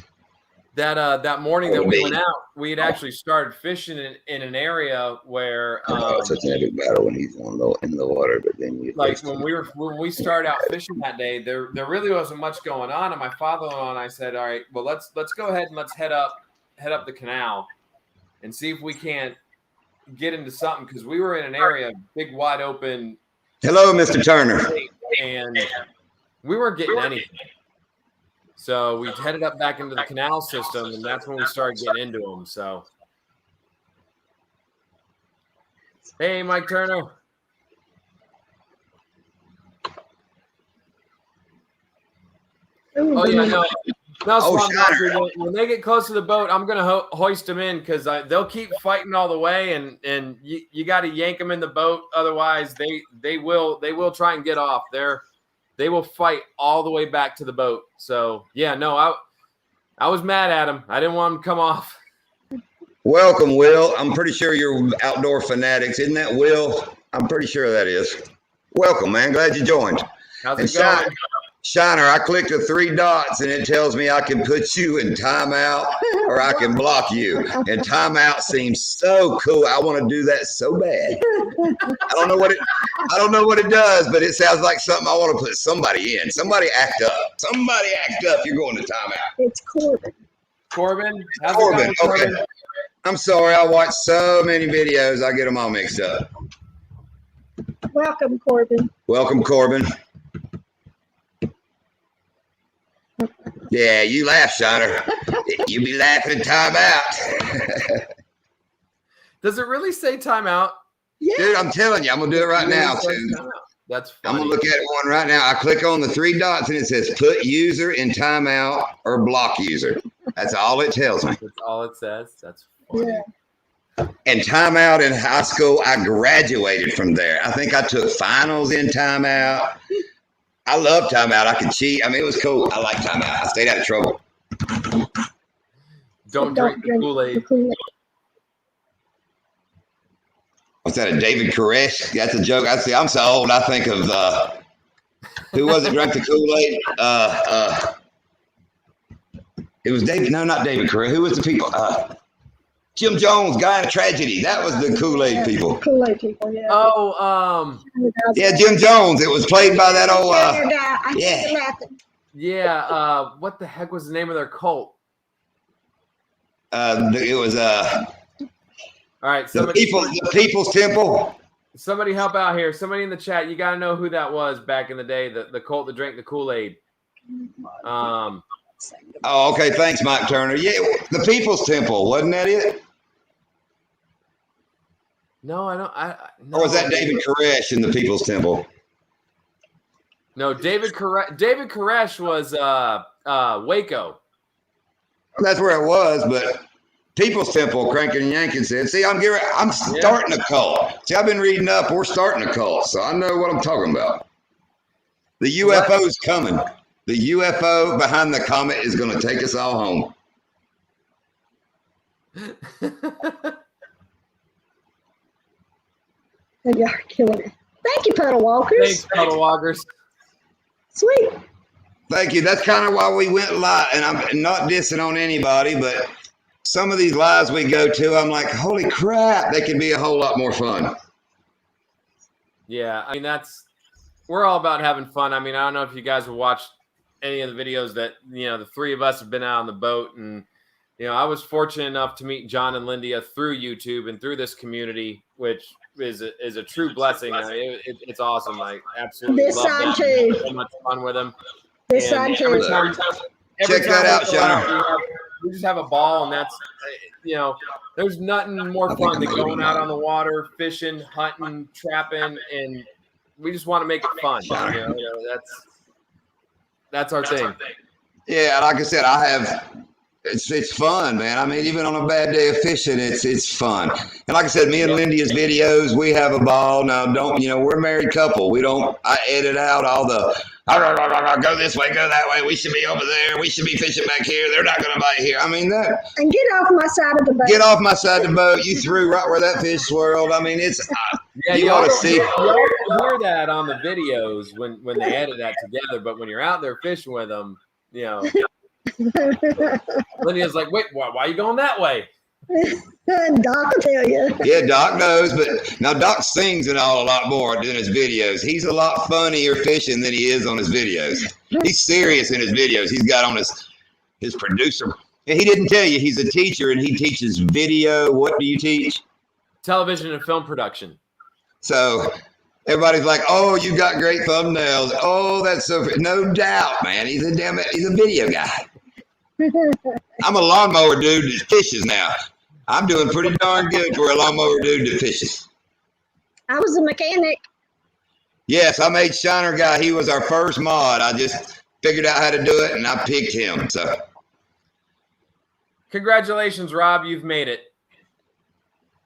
that morning that we went out, we had actually started fishing in an area where it's such an epic battle when he's in the water, but then you like when we started out fishing that day, there really wasn't much going on, and my father-in-law and I said, all right, well let's go ahead and let's head up the canal and see if we can't get into something, because we were in an area, big wide open. Hello, Mr. Turner. And we weren't getting anything. So we headed up back into the canal system, and that's when we started getting into them. So, hey, Mike Turner. Oh, yeah, no. When they get close to the boat, I'm going to hoist them in, because they'll keep fighting all the way, and you got to yank them in the boat. Otherwise, they will try and get off. They will fight all the way back to the boat. So, yeah, no, I was mad at them. I didn't want them to come off. Welcome, Will. I'm pretty sure you're outdoor fanatics. Isn't that Will? I'm pretty sure that is. Welcome, man. Glad you joined. How's it going? Shiner, I clicked the 3 dots and it tells me I can put you in timeout or I can block you. And timeout seems so cool. I want to do that so bad. I don't know what it does, but it sounds like something I want to put somebody in. Somebody act up. Somebody act up. You're going to timeout. It's Corbin. Corbin? How's Corbin. it going, Corbin? Okay. I'm sorry. I watch so many videos. I get them all mixed up. Welcome, Corbin. Welcome, Corbin. Yeah, you laugh, Shiner. You be laughing time out. Does it really say timeout? Yeah. Dude, I'm telling you, I'm going to do it right now, too. That's I'm funny. going to look at one right now. I click on the 3 dots and it says put user in timeout or block user. That's all it tells me. That's all it says. That's funny. Yeah. And timeout in high school, I graduated from there. I think I took finals in timeout. I love timeout. I could cheat. I mean, it was cool. I like timeout. I stayed out of trouble. Don't drink the Kool-Aid. What's that, a David Koresh? That's a joke. I see. I'm so old. I think of who was it drank the Kool-Aid? It was David. No, not David Koresh. Who was the people? Jim Jones, Guy in a Tragedy. That was the Kool-Aid people. Kool-Aid people, yeah. Oh, Yeah, Jim Jones. It was played by that old. yeah. What the heck was the name of their cult? It was All right, the People's Temple. Somebody help out here. Somebody in the chat. You got to know who that was back in the day. The cult that drank the Kool-Aid. Oh, okay. Thanks, Mike Turner. Yeah, the People's Temple, wasn't that it? No, I don't. No. Or was that David Koresh in the People's Temple? No, David Koresh was Waco. That's where it was, but People's Temple, Crankin' and Yankin said, see, I'm starting a cult. See, I've been reading up. We're starting a cult, so I know what I'm talking about. The UFO's coming. The UFO behind the comet is going to take us all home. You are killing it. Thank you, Puddle Walkers. Thanks, Puddle Walkers. Sweet. Thank you. That's kind of why we went live, and I'm not dissing on anybody, but some of these lives we go to, I'm like, holy crap, they could be a whole lot more fun. Yeah, I mean, we're all about having fun. I mean, I don't know if you guys have watched any of the videos that, the 3 of us have been out on the boat, and, I was fortunate enough to meet John and Lindia through YouTube and through this community, which is a true blessing. I mean, it's awesome. I absolutely This love side them. too. So much fun with them. This side too. Check that out, Shiner. We just have a ball, and that's, there's nothing more fun than going out on the water, fishing, hunting, trapping, and we just want to make it fun. That's our thing. Yeah, like I said, it's fun, man. I mean, even on a bad day of fishing, it's fun. And like I said, me and Lindia's videos, we have a ball. Now, we're a married couple. I edit out all the go this way, go that way. We should be over there. We should be fishing back here. They're not going to bite here. I mean, that. And get off my side of the boat. Get off my side of the boat. You threw right where that fish swirled. I mean, it's you ought to see. You hear that on the videos when they edit that together, but when you're out there fishing with them, Lindia's like, wait, why are you going that way? Doc will tell you. Yeah, Doc knows, but now Doc sings and all a lot more than his videos. He's a lot funnier fishing than he is on his videos. He's serious in his videos. He's got on his producer. And he didn't tell you he's a teacher and he teaches video. What do you teach? Television and film production. So everybody's like, oh, you got great thumbnails. Oh, that's so no doubt, man. He's a video guy. I'm a lawnmower dude that fishes now. I'm doing pretty darn good for a lawnmower dude that fishes. I was a mechanic. Yes, I made Shiner Guy. He was our first mod. I just figured out how to do it, and I picked him. So, congratulations, Rob. You've made it.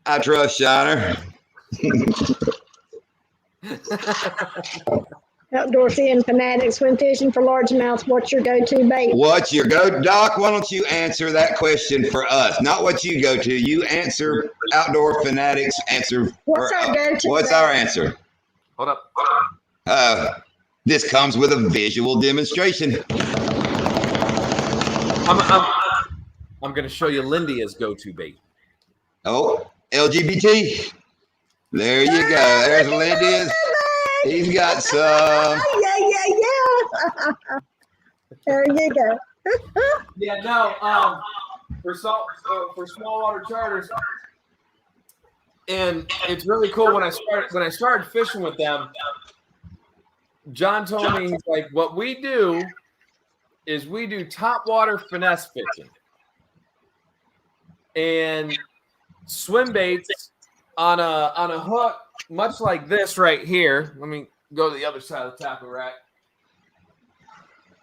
I trust Shiner. Outdoor Fin Fanatics, when fishing for largemouths, what's your go-to bait? What's your Doc, why don't you answer that question for us? Not what you go to. You answer Outdoor Fanatics. What's our go-to? What's our answer? Hold up. This comes with a visual demonstration. I'm going to show you Lindia's go-to bait. Oh, LGBT. There you go. There's Lindia's. He's got some. Yeah. There you go. Yeah, no. For small water charters, and it's really cool. When I started fishing with them, John told me, he's like, what we do is we do top water finesse fishing and swim baits on a hook, much like this right here. Let me go to the other side of the tackle rack.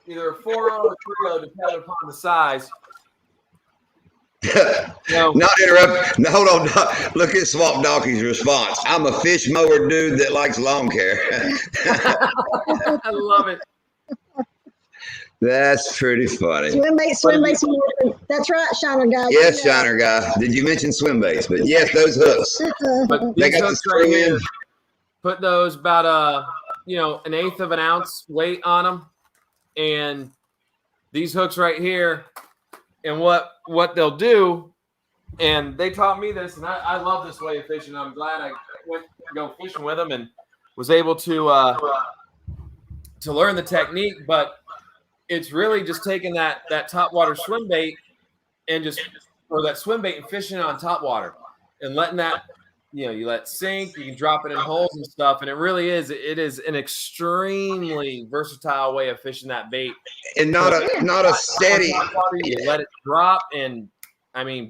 Either a 4-0 or 3-0, depending upon the size. No. Not interrupt. No, hold on. Look at Swamp Donkey's response. I'm a fish mower dude that likes lawn care. I love it. That's pretty funny. Swim baits. That's right, Shiner guy. Yes, Shiner guy. Did you mention swim baits? But yes, those hooks. But They these got the hooks right screw here, in. put those about 1/8 of an ounce weight on them, and these hooks right here, and what they'll do, and they taught me this, and I love this way of fishing. I'm glad I went to go fishing with them and was able to learn the technique. But it's really just taking that top water swim bait and that swim bait and fishing it on top water and letting that, you let it sink, you can drop it in holes and stuff. And it is an extremely versatile way of fishing that bait. And not a steady. You let it drop and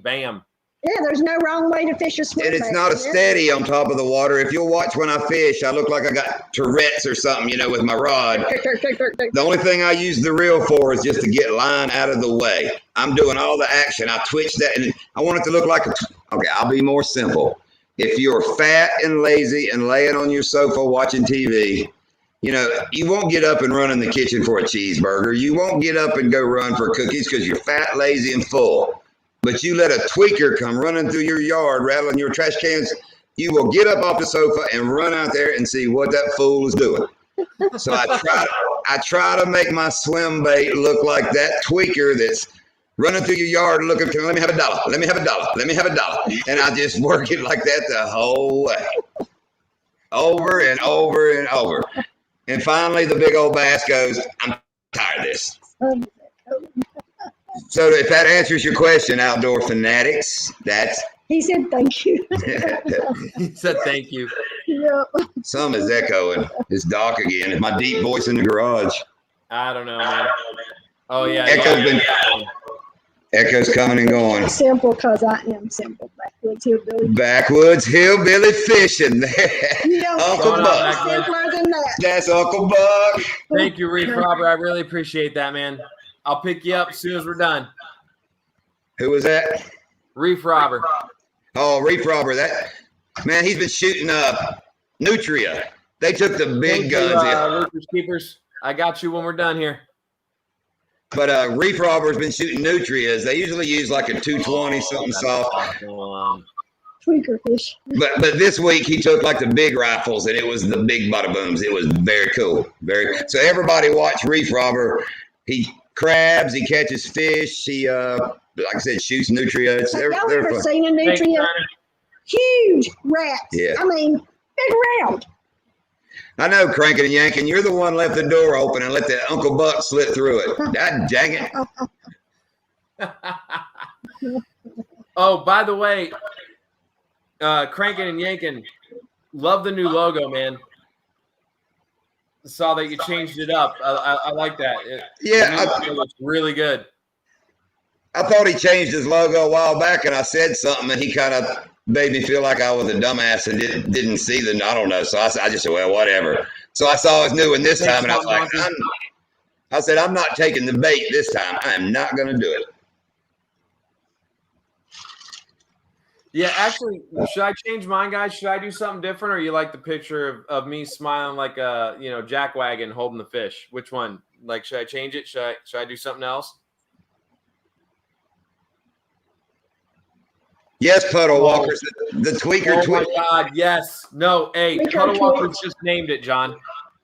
bam. Yeah, there's no wrong way to fish a swim And it's bait. not a steady on top of the water. If you'll watch when I fish, I look like I got Tourette's or something, with my rod. The only thing I use the reel for is just to get line out of the way. I'm doing all the action. I twitch that, and I want it to look like okay, I'll be more simple. If you're fat and lazy and laying on your sofa watching TV, you won't get up and run in the kitchen for a cheeseburger. You won't get up and go run for cookies because you're fat, lazy, and full. But you let a tweaker come running through your yard, rattling your trash cans, you will get up off the sofa and run out there and see what that fool is doing. So I try to make my swim bait look like that tweaker that's running through your yard looking, let me have $1, let me have $1, let me have $1. And I just work it like that the whole way. Over and over and over. And finally the big old bass goes, I'm tired of this. So if that answers your question, outdoor fanatics, He said thank you. He said thank you. Yeah. Some is echoing. It's dark again. It's my deep voice in the garage. I don't know, man. Oh yeah. Echo's coming and going. Simple, because I am simple. Backwoods hillbilly fishing. Uncle Buck. Simpler than that. That's Uncle Buck. Thank you, Reef Robber. I really appreciate that, man. I'll pick you up as soon as we're done. Who was that? Reef Robber. Oh, Reef Robber. That man, he's been shooting Nutria. They took the big guns. Lucas Keepers. I got you when we're done here. But Reef Robber's been shooting Nutrias. They usually use like a 220 something soft. Tweaker fish. But this week he took like the big rifles, and it was the big bada booms. It was very cool. So everybody watch Reef Robber. He crabs, he catches fish, he like I said, shoots nutria. Have y'all ever seen a nutria? Huge rats. Yeah. Big round. I know, cranking and yanking. You're the one left the door open and let the Uncle Buck slip through it. God dang it. Oh, by the way, cranking and yanking, love the new logo, man. Saw that you changed it up. I like that. It looks really good. I thought he changed his logo a while back, and I said something, and he kind of made me feel like I was a dumbass and didn't see the. I don't know. So I just said, well, whatever. So I saw his new one this time, and I was like, I said, I'm not taking the bait this time. I am not going to do it. Yeah, actually, should I change mine, guys? Should I do something different, or you like the picture of me smiling like a jackwagon holding the fish? Which one? Like, should I change it? Should I do something else? Yes, Puddle Walkers, the tweaker. Oh my God, yes. No, hey, Puddle Walkers just named it, John.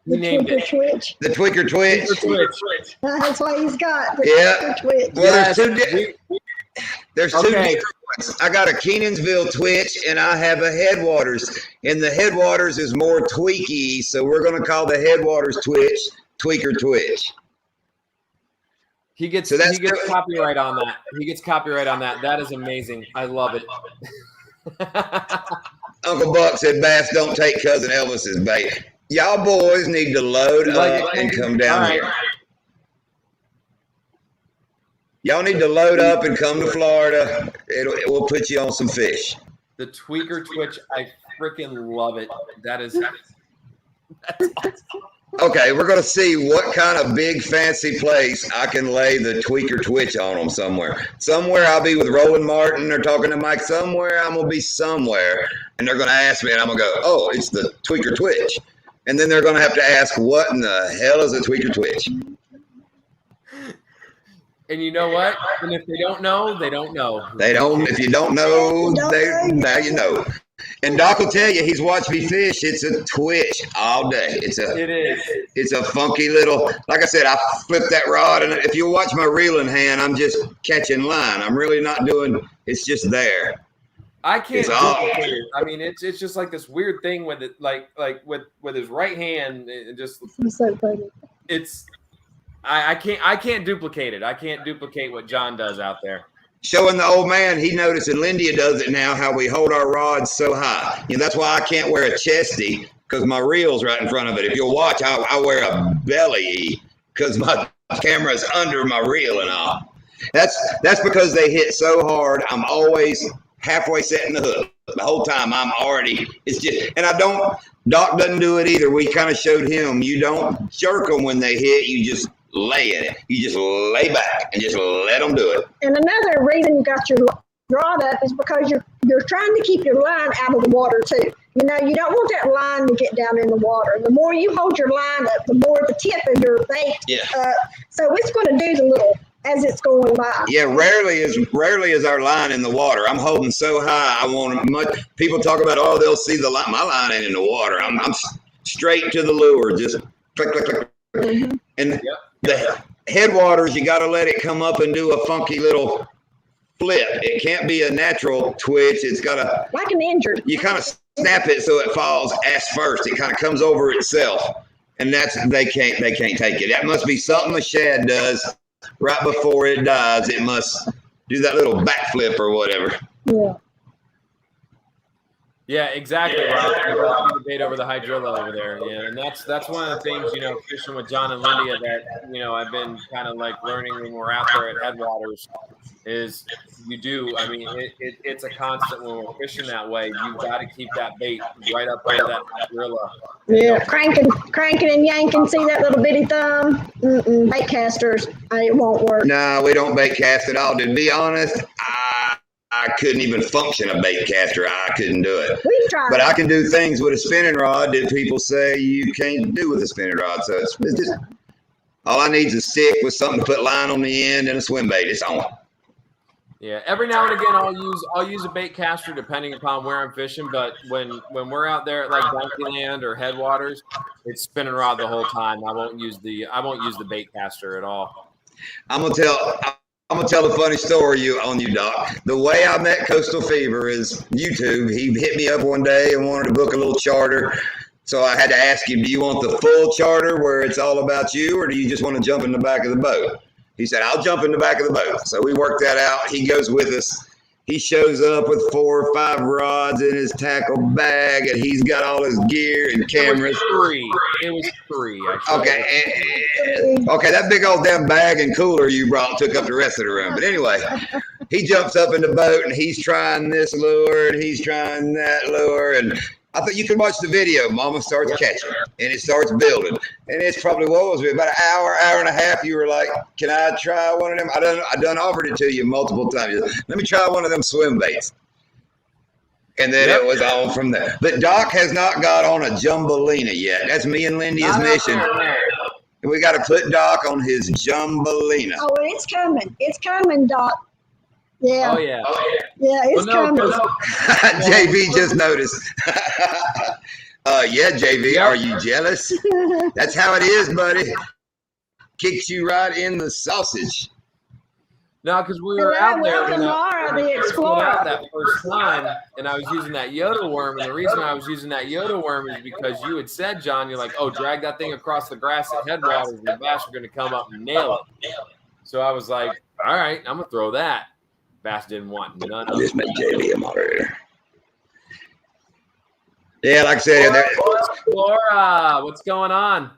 He named it. Twitch. The tweaker twitch. Twitch. That's what he's got. Yeah. Twitch. Well, there's two different ones. I got a Kenansville twitch, and I have a Headwaters. And the Headwaters is more tweaky, so we're going to call the Headwaters twitch tweaker twitch. He gets copyright on that. He gets copyright on that. That is amazing. I love it. Uncle Buck said Bass don't take Cousin Elvis's bait. Y'all boys need to load up and come down here. Y'all need to load up and come to Florida. We'll put you on some fish. The Tweaker Twitch, I freaking love it. That's awesome. Okay, we're going to see what kind of big fancy place I can lay the Tweaker Twitch on them somewhere. Somewhere I'll be with Roland Martin or talking to Mike. Somewhere I'm going to be somewhere. And they're going to ask me and I'm going to go, oh, it's the Tweaker Twitch. And then they're going to have to ask, what in the hell is a Tweaker Twitch? And you know what? And if they don't know, they don't know. They don't. If you don't know, now you know. And Doc will tell you he's watched me fish. It's a twitch all day. It is. It's a funky little. Like I said, I flip that rod, and if you watch my reeling hand, I'm just catching line. I'm really not doing. It's just there. I can't. I mean, it's just like this weird thing with it, like with his right hand. It just. It's so funny. It's. I can't duplicate it. I can't duplicate what John does out there. Showing the old man, he noticed, and Lindia does it now, how we hold our rods so high. You know, that's why I can't wear a chesty, because my reel's right in front of it. If you'll watch, I wear a belly because my camera's under my reel and all. That's because they hit so hard. I'm always halfway setting the hook. The whole time I'm already, it's just, and Doc doesn't do it either. We kind of showed him, you don't jerk them when they hit, you just lay in it. You just lay back and just let them do it. And another reason you got your rod up is because you're trying to keep your line out of the water too. You know, you don't want that line to get down in the water. The more you hold your line up, the more the tip of your bait. Yeah. So it's going to do the little as it's going by. Yeah, rarely is our line in the water. I'm holding so high. I want much. People talk about, oh, they'll see the line. My line ain't in the water. I'm straight to the lure, just click, click, click. Mm-hmm. And the headwaters, you got to let it come up and do a funky little flip. It can't be a natural twitch. It's got to like an injured. You kind of snap it so it falls ass first. It kind of comes over itself, and they can't take it. That must be something a shad does right before it dies. It must do that little backflip or whatever. Yeah. Yeah, exactly. Rob. The bait over the hydrilla over there. Yeah, and that's one of the things, you know, fishing with John and Lindia that, you know, I've been kind of like learning when we're out there at headwaters is you do. I mean, it's a constant when we're fishing that way. You've got to keep that bait right up over that hydrilla. Yeah, cranking and yanking. See that little bitty thumb? Bait casters, it won't work. No, we don't bait cast at all. To be honest, I couldn't even function a bait caster. I couldn't do it. We've tried. But I can do things with a spinning rod that people say you can't do with a spinning rod. So it's just all I need is a stick with something to put line on the end and a swim bait. It's on. Yeah, every now and again I'll use a bait caster depending upon where I'm fishing. But when we're out there at like Donkeyland or headwaters, it's spinning rod the whole time. I won't use the bait caster at all. I'm gonna tell a funny story on you, Doc. The way I met Coastal Fever is YouTube. He hit me up one day and wanted to book a little charter. So I had to ask him, do you want the full charter where it's all about you, or do you just want to jump in the back of the boat? He said, I'll jump in the back of the boat. So we worked that out. He goes with us. He shows up with 4 or 5 rods in his tackle bag, and he's got all his gear and cameras. It was 3. Okay. Okay, that big old damn bag and cooler you brought took up the rest of the room. But anyway, he jumps up in the boat, and he's trying this lure, and he's trying that lure. And I thought you can watch the video. Mama starts catching, and it starts building. And it's probably, what was it, about an hour and a half, you were like, can I try one of them? I done offered it to you multiple times. Let me try one of them swim baits. And then it was on from there. But Doc has not got on a Jumbolina yet. That's me and Lindy's mission. And we got to put Doc on his Jumbolina. Oh, it's coming. It's coming, Doc. Yeah. Oh, yeah. Yeah, it's coming. JV just noticed. Yeah, JV, are you jealous? That's how it is, buddy. Kicks you right in the sausage. No, because we were out there the Explorer that first time, and I was using that Yoda worm. And the reason I was using that Yoda worm is because you had said, John, you're like, oh, drag that thing across the grass at headwaters, and the bass are going to come up and nail it. So I was like, all right, I'm going to throw that. Bass didn't want none of it. Just make JV a moderator. Yeah, like I said, Laura, what's going on?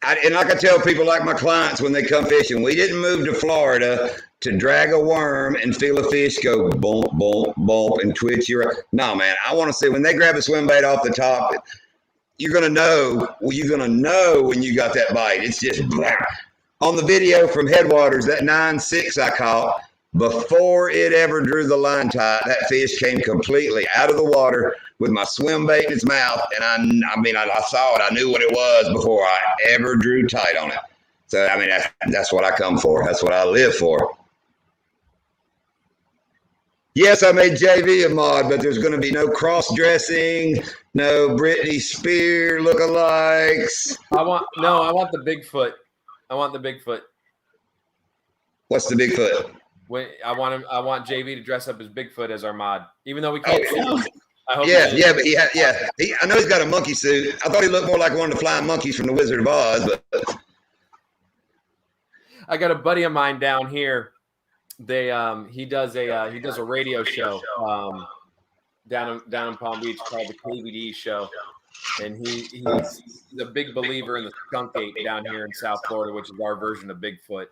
And like I tell people, like my clients, when they come fishing, we didn't move to Florida to drag a worm and feel a fish go bump, bump, bump, and twitch your. No, man, I want to see when they grab a swim bait off the top. You're gonna know. Well, you're gonna know when you got that bite. It's just blah. On the video from Headwaters, that 9.6 I caught. Before it ever drew the line tight, that fish came completely out of the water with my swim bait in its mouth. And I saw it. I knew what it was before I ever drew tight on it. So, I mean, that's what I come for. That's what I live for. Yes, I made JV a mod, but there's going to be no cross-dressing, no Britney Spears lookalikes. I want the Bigfoot. I want the Bigfoot. What's the Bigfoot? When I want JV to dress up as Bigfoot as our mod, even though we can't see him. I hope I know he's got a monkey suit. I thought he looked more like one of the flying monkeys from the Wizard of Oz, but I got a buddy of mine down here. He does a radio show down in Palm Beach called the KVD Show, and he's a big believer in the skunk ape down here in South Florida, which is our version of Bigfoot.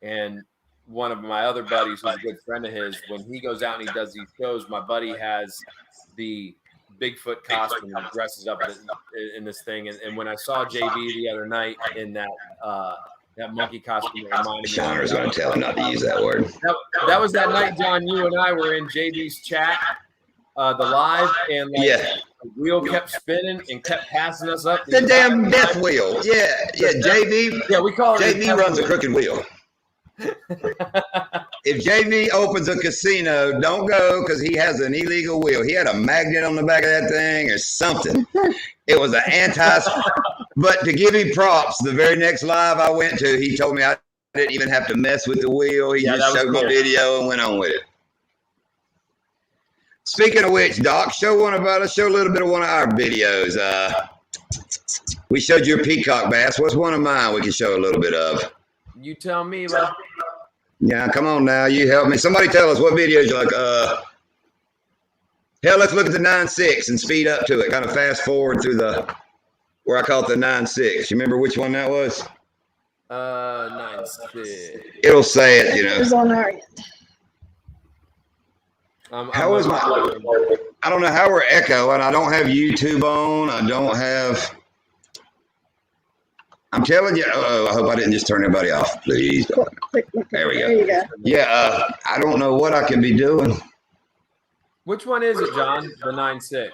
And one of my other buddies, who's a good friend of his, when he goes out and he does these shows, my buddy has the Bigfoot costume and dresses up in this thing. And when I saw JV the other night in that monkey costume, it reminded me. Sean's going to tell him not to use that word. That was that night, John, you and I were in JV's chat, the live, and the wheel kept spinning and kept passing us up. The damn death wheel. Yeah, JV. Yeah, we call it. JV runs a crooked wheel. If JV opens a casino, don't go because he has an illegal wheel. He had a magnet on the back of that thing or something. It was an but to give him props, the very next live I went to, he told me I didn't even have to mess with the wheel. He just showed me video and went on with it. Speaking of which, Doc, show a little bit of one of our videos. We showed you a peacock bass. What's one of mine we can show a little bit of? You tell me, bro. Yeah, come on now. You help me. Somebody tell us what videos you like. Hell, let's look at the 9.6 and speed up to it. Kind of fast forward through where I call it the 9.6. You remember which one that was? 9.6. It'll say it, It was on our end. How is my? I don't know how we're echoing. I don't have YouTube on. I don't have. I'm telling you. I hope I didn't just turn everybody off. Please. There we go. There you go. Yeah. I don't know what I could be doing. Which one is it, John? The 9.6.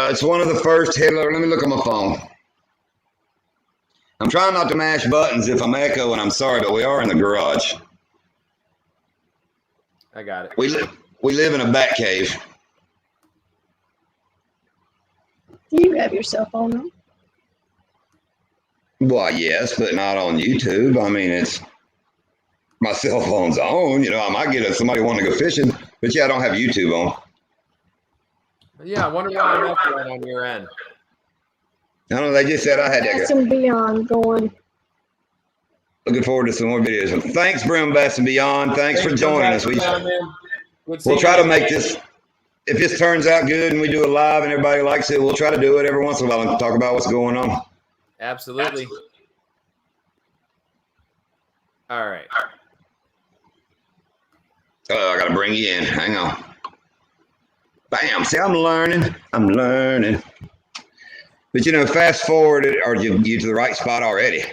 It's one of the first Hitler. Let me look on my phone. I'm trying not to mash buttons if I'm echoing. I'm sorry, but we are in the garage. I got it. We live in a bat cave. Do you have your cell phone on? Well, yes, but not on YouTube. I mean, it's my cell phone's on. I might get somebody wanting to go fishing, but yeah, I don't have YouTube on. Yeah, I wonder why I'm echoing on your end. I don't know. They just said I had Bass that. and Beyond going. Looking forward to some more videos. Thanks, Brim Bass and Beyond. Thanks for joining us. We'll try to make this. If this turns out good and we do it live and everybody likes it, we'll try to do it every once in a while and talk about what's going on. Absolutely. All right. Oh, I got to bring you in. Hang on. Bam. See, I'm learning. But, fast forward, or you to the right spot already.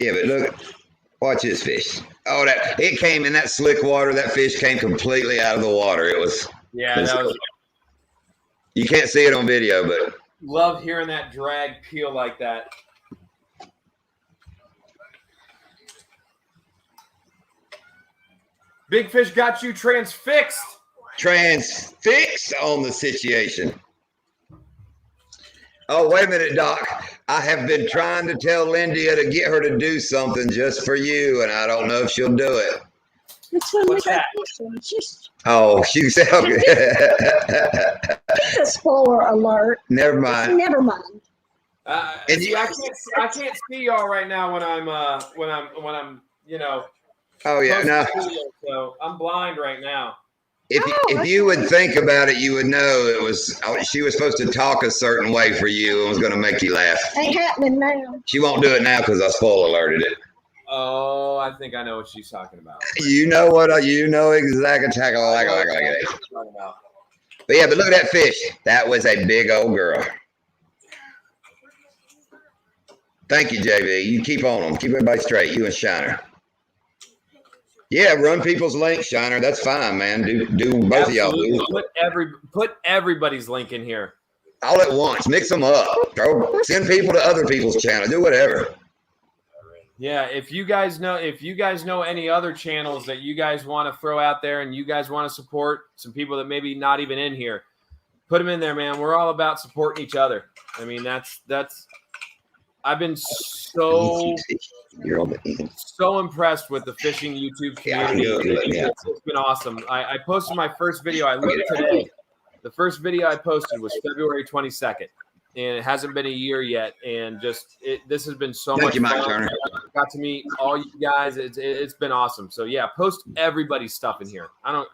Yeah, but look, watch this fish. Oh, it came in that slick water. That fish came completely out of the water. It was. Yeah, that was. You can't see it on video, but. Love hearing that drag peel like that. Big fish got you transfixed. Transfixed on the situation. Oh, wait a minute, Doc. I have been trying to tell Lindia to get her to do something just for you, and I don't know if she'll do it. What's that? Oh, she said, okay. It's a spoiler alert. Never mind. Never mind. And I can't see y'all right now when I'm Oh yeah, no. So I'm blind right now. If you would think about it, you would know it was she was supposed to talk a certain way for you and was going to make you laugh. Ain't happening now. She won't do it now because I spoiler alerted it. Oh, I think I know what she's talking about. You know what? You know exactly like it. But yeah, but look at that fish. That was a big old girl. Thank you, JV. You keep on them. Keep everybody straight. You and Shiner. Yeah, run people's links, Shiner. That's fine, man. Do both Absolutely. of y'all. Put everybody's link in here. All at once. Mix them up. Send people to other people's channel. Do whatever. Yeah, if you guys know any other channels that you guys want to throw out there and you guys want to support some people that maybe not even in here, put them in there, man. We're all about supporting each other. I mean, that's I've been so impressed with the fishing YouTube community. It's been awesome. I posted my first video. I looked today. The first video I posted was February 22nd. And it hasn't been a year yet, and this has been so much fun. Got to meet all you guys. It's been awesome. So yeah, post everybody's stuff in here. I don't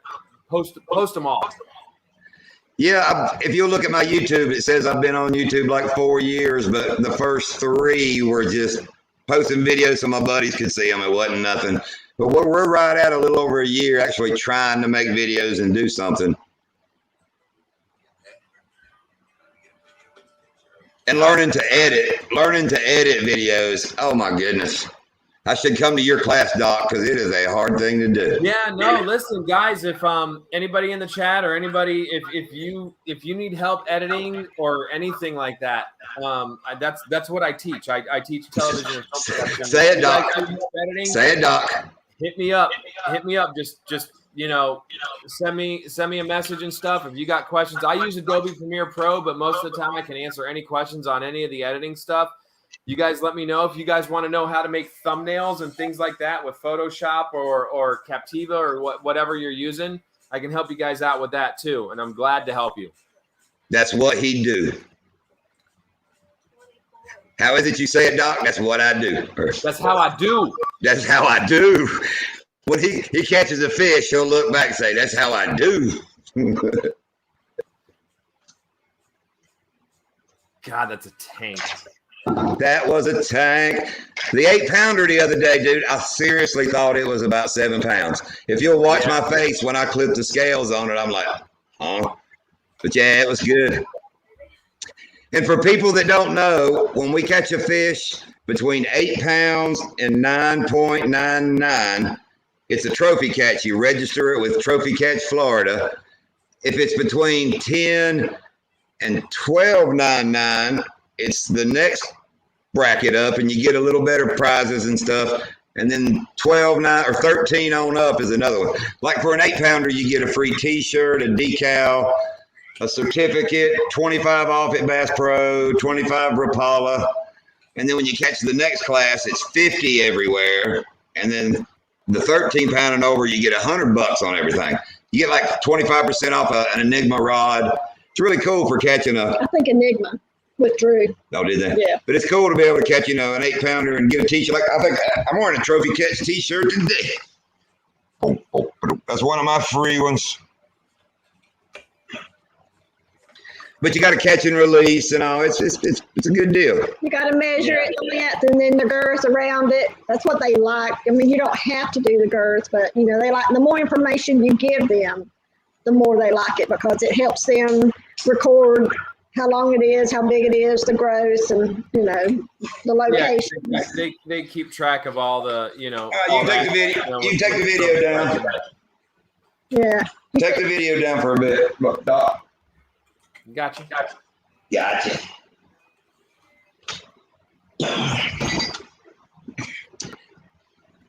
post them all. Yeah, if you look at my YouTube, it says I've been on YouTube like 4 years, but the first 3 were just posting videos so my buddies could see them. It wasn't nothing. But we're right at a little over a year actually trying to make videos and do something. And learning to edit videos. Oh my goodness. I should come to your class, Doc, because it is a hard thing to do. Yeah, no, listen, guys, if anybody in the chat or anybody, if you need help editing or anything like that, that's what I teach. I teach television and film production. Say it, Doc. Say it, Doc. Hit me up. Just send me a message and stuff. If you got questions, I use Adobe Premiere Pro, but most of the time I can answer any questions on any of the editing stuff. You guys let me know if you guys want to know how to make thumbnails and things like that with Photoshop or Captiva or whatever you're using. I can help you guys out with that too, and I'm glad to help you. That's what he do. How is it you say it, Doc? That's what I do. That's how I do. That's how I do. When he catches a fish, he'll look back and say, that's how I do. God, that's a tank. That was a tank. The 8-pounder the other day, dude, I seriously thought it was about 7 pounds. If you'll watch my face when I clip the scales on it, I'm like, huh? But yeah, it was good. And for people that don't know, when we catch a fish between 8 pounds and 9.99, it's a trophy catch. You register it with Trophy Catch Florida. If it's between 10 and 12.99, it's the next bracket up, and you get a little better prizes and stuff. And then 12.9 or 13 on up is another one. Like for an 8-pounder, you get a free T-shirt, a decal, a certificate, 25 off at Bass Pro, 25 Rapala. And then when you catch the next class, it's 50 everywhere. And then the 13-pound and over, you get $100 on everything. You get like 25% off an Enigma rod. It's really cool for catching I think Enigma withdrew. Oh, did they? Yeah. But it's cool to be able to catch, an 8-pounder and get a T-shirt. Like I think I'm wearing a Trophy Catch T-shirt today. That's one of my free ones. But you got to catch and release and all. It's a good deal. You got to measure it, the length, and then the girth around it. That's what they like. I mean, you don't have to do the girth, but they like the more information you give them, the more they like it because it helps them record how long it is, how big it is, the growth, and the location. Yeah, they keep track of all the you take the video. You take the video down. Yeah. Take the video down for a bit. Look, Doc. Gotcha.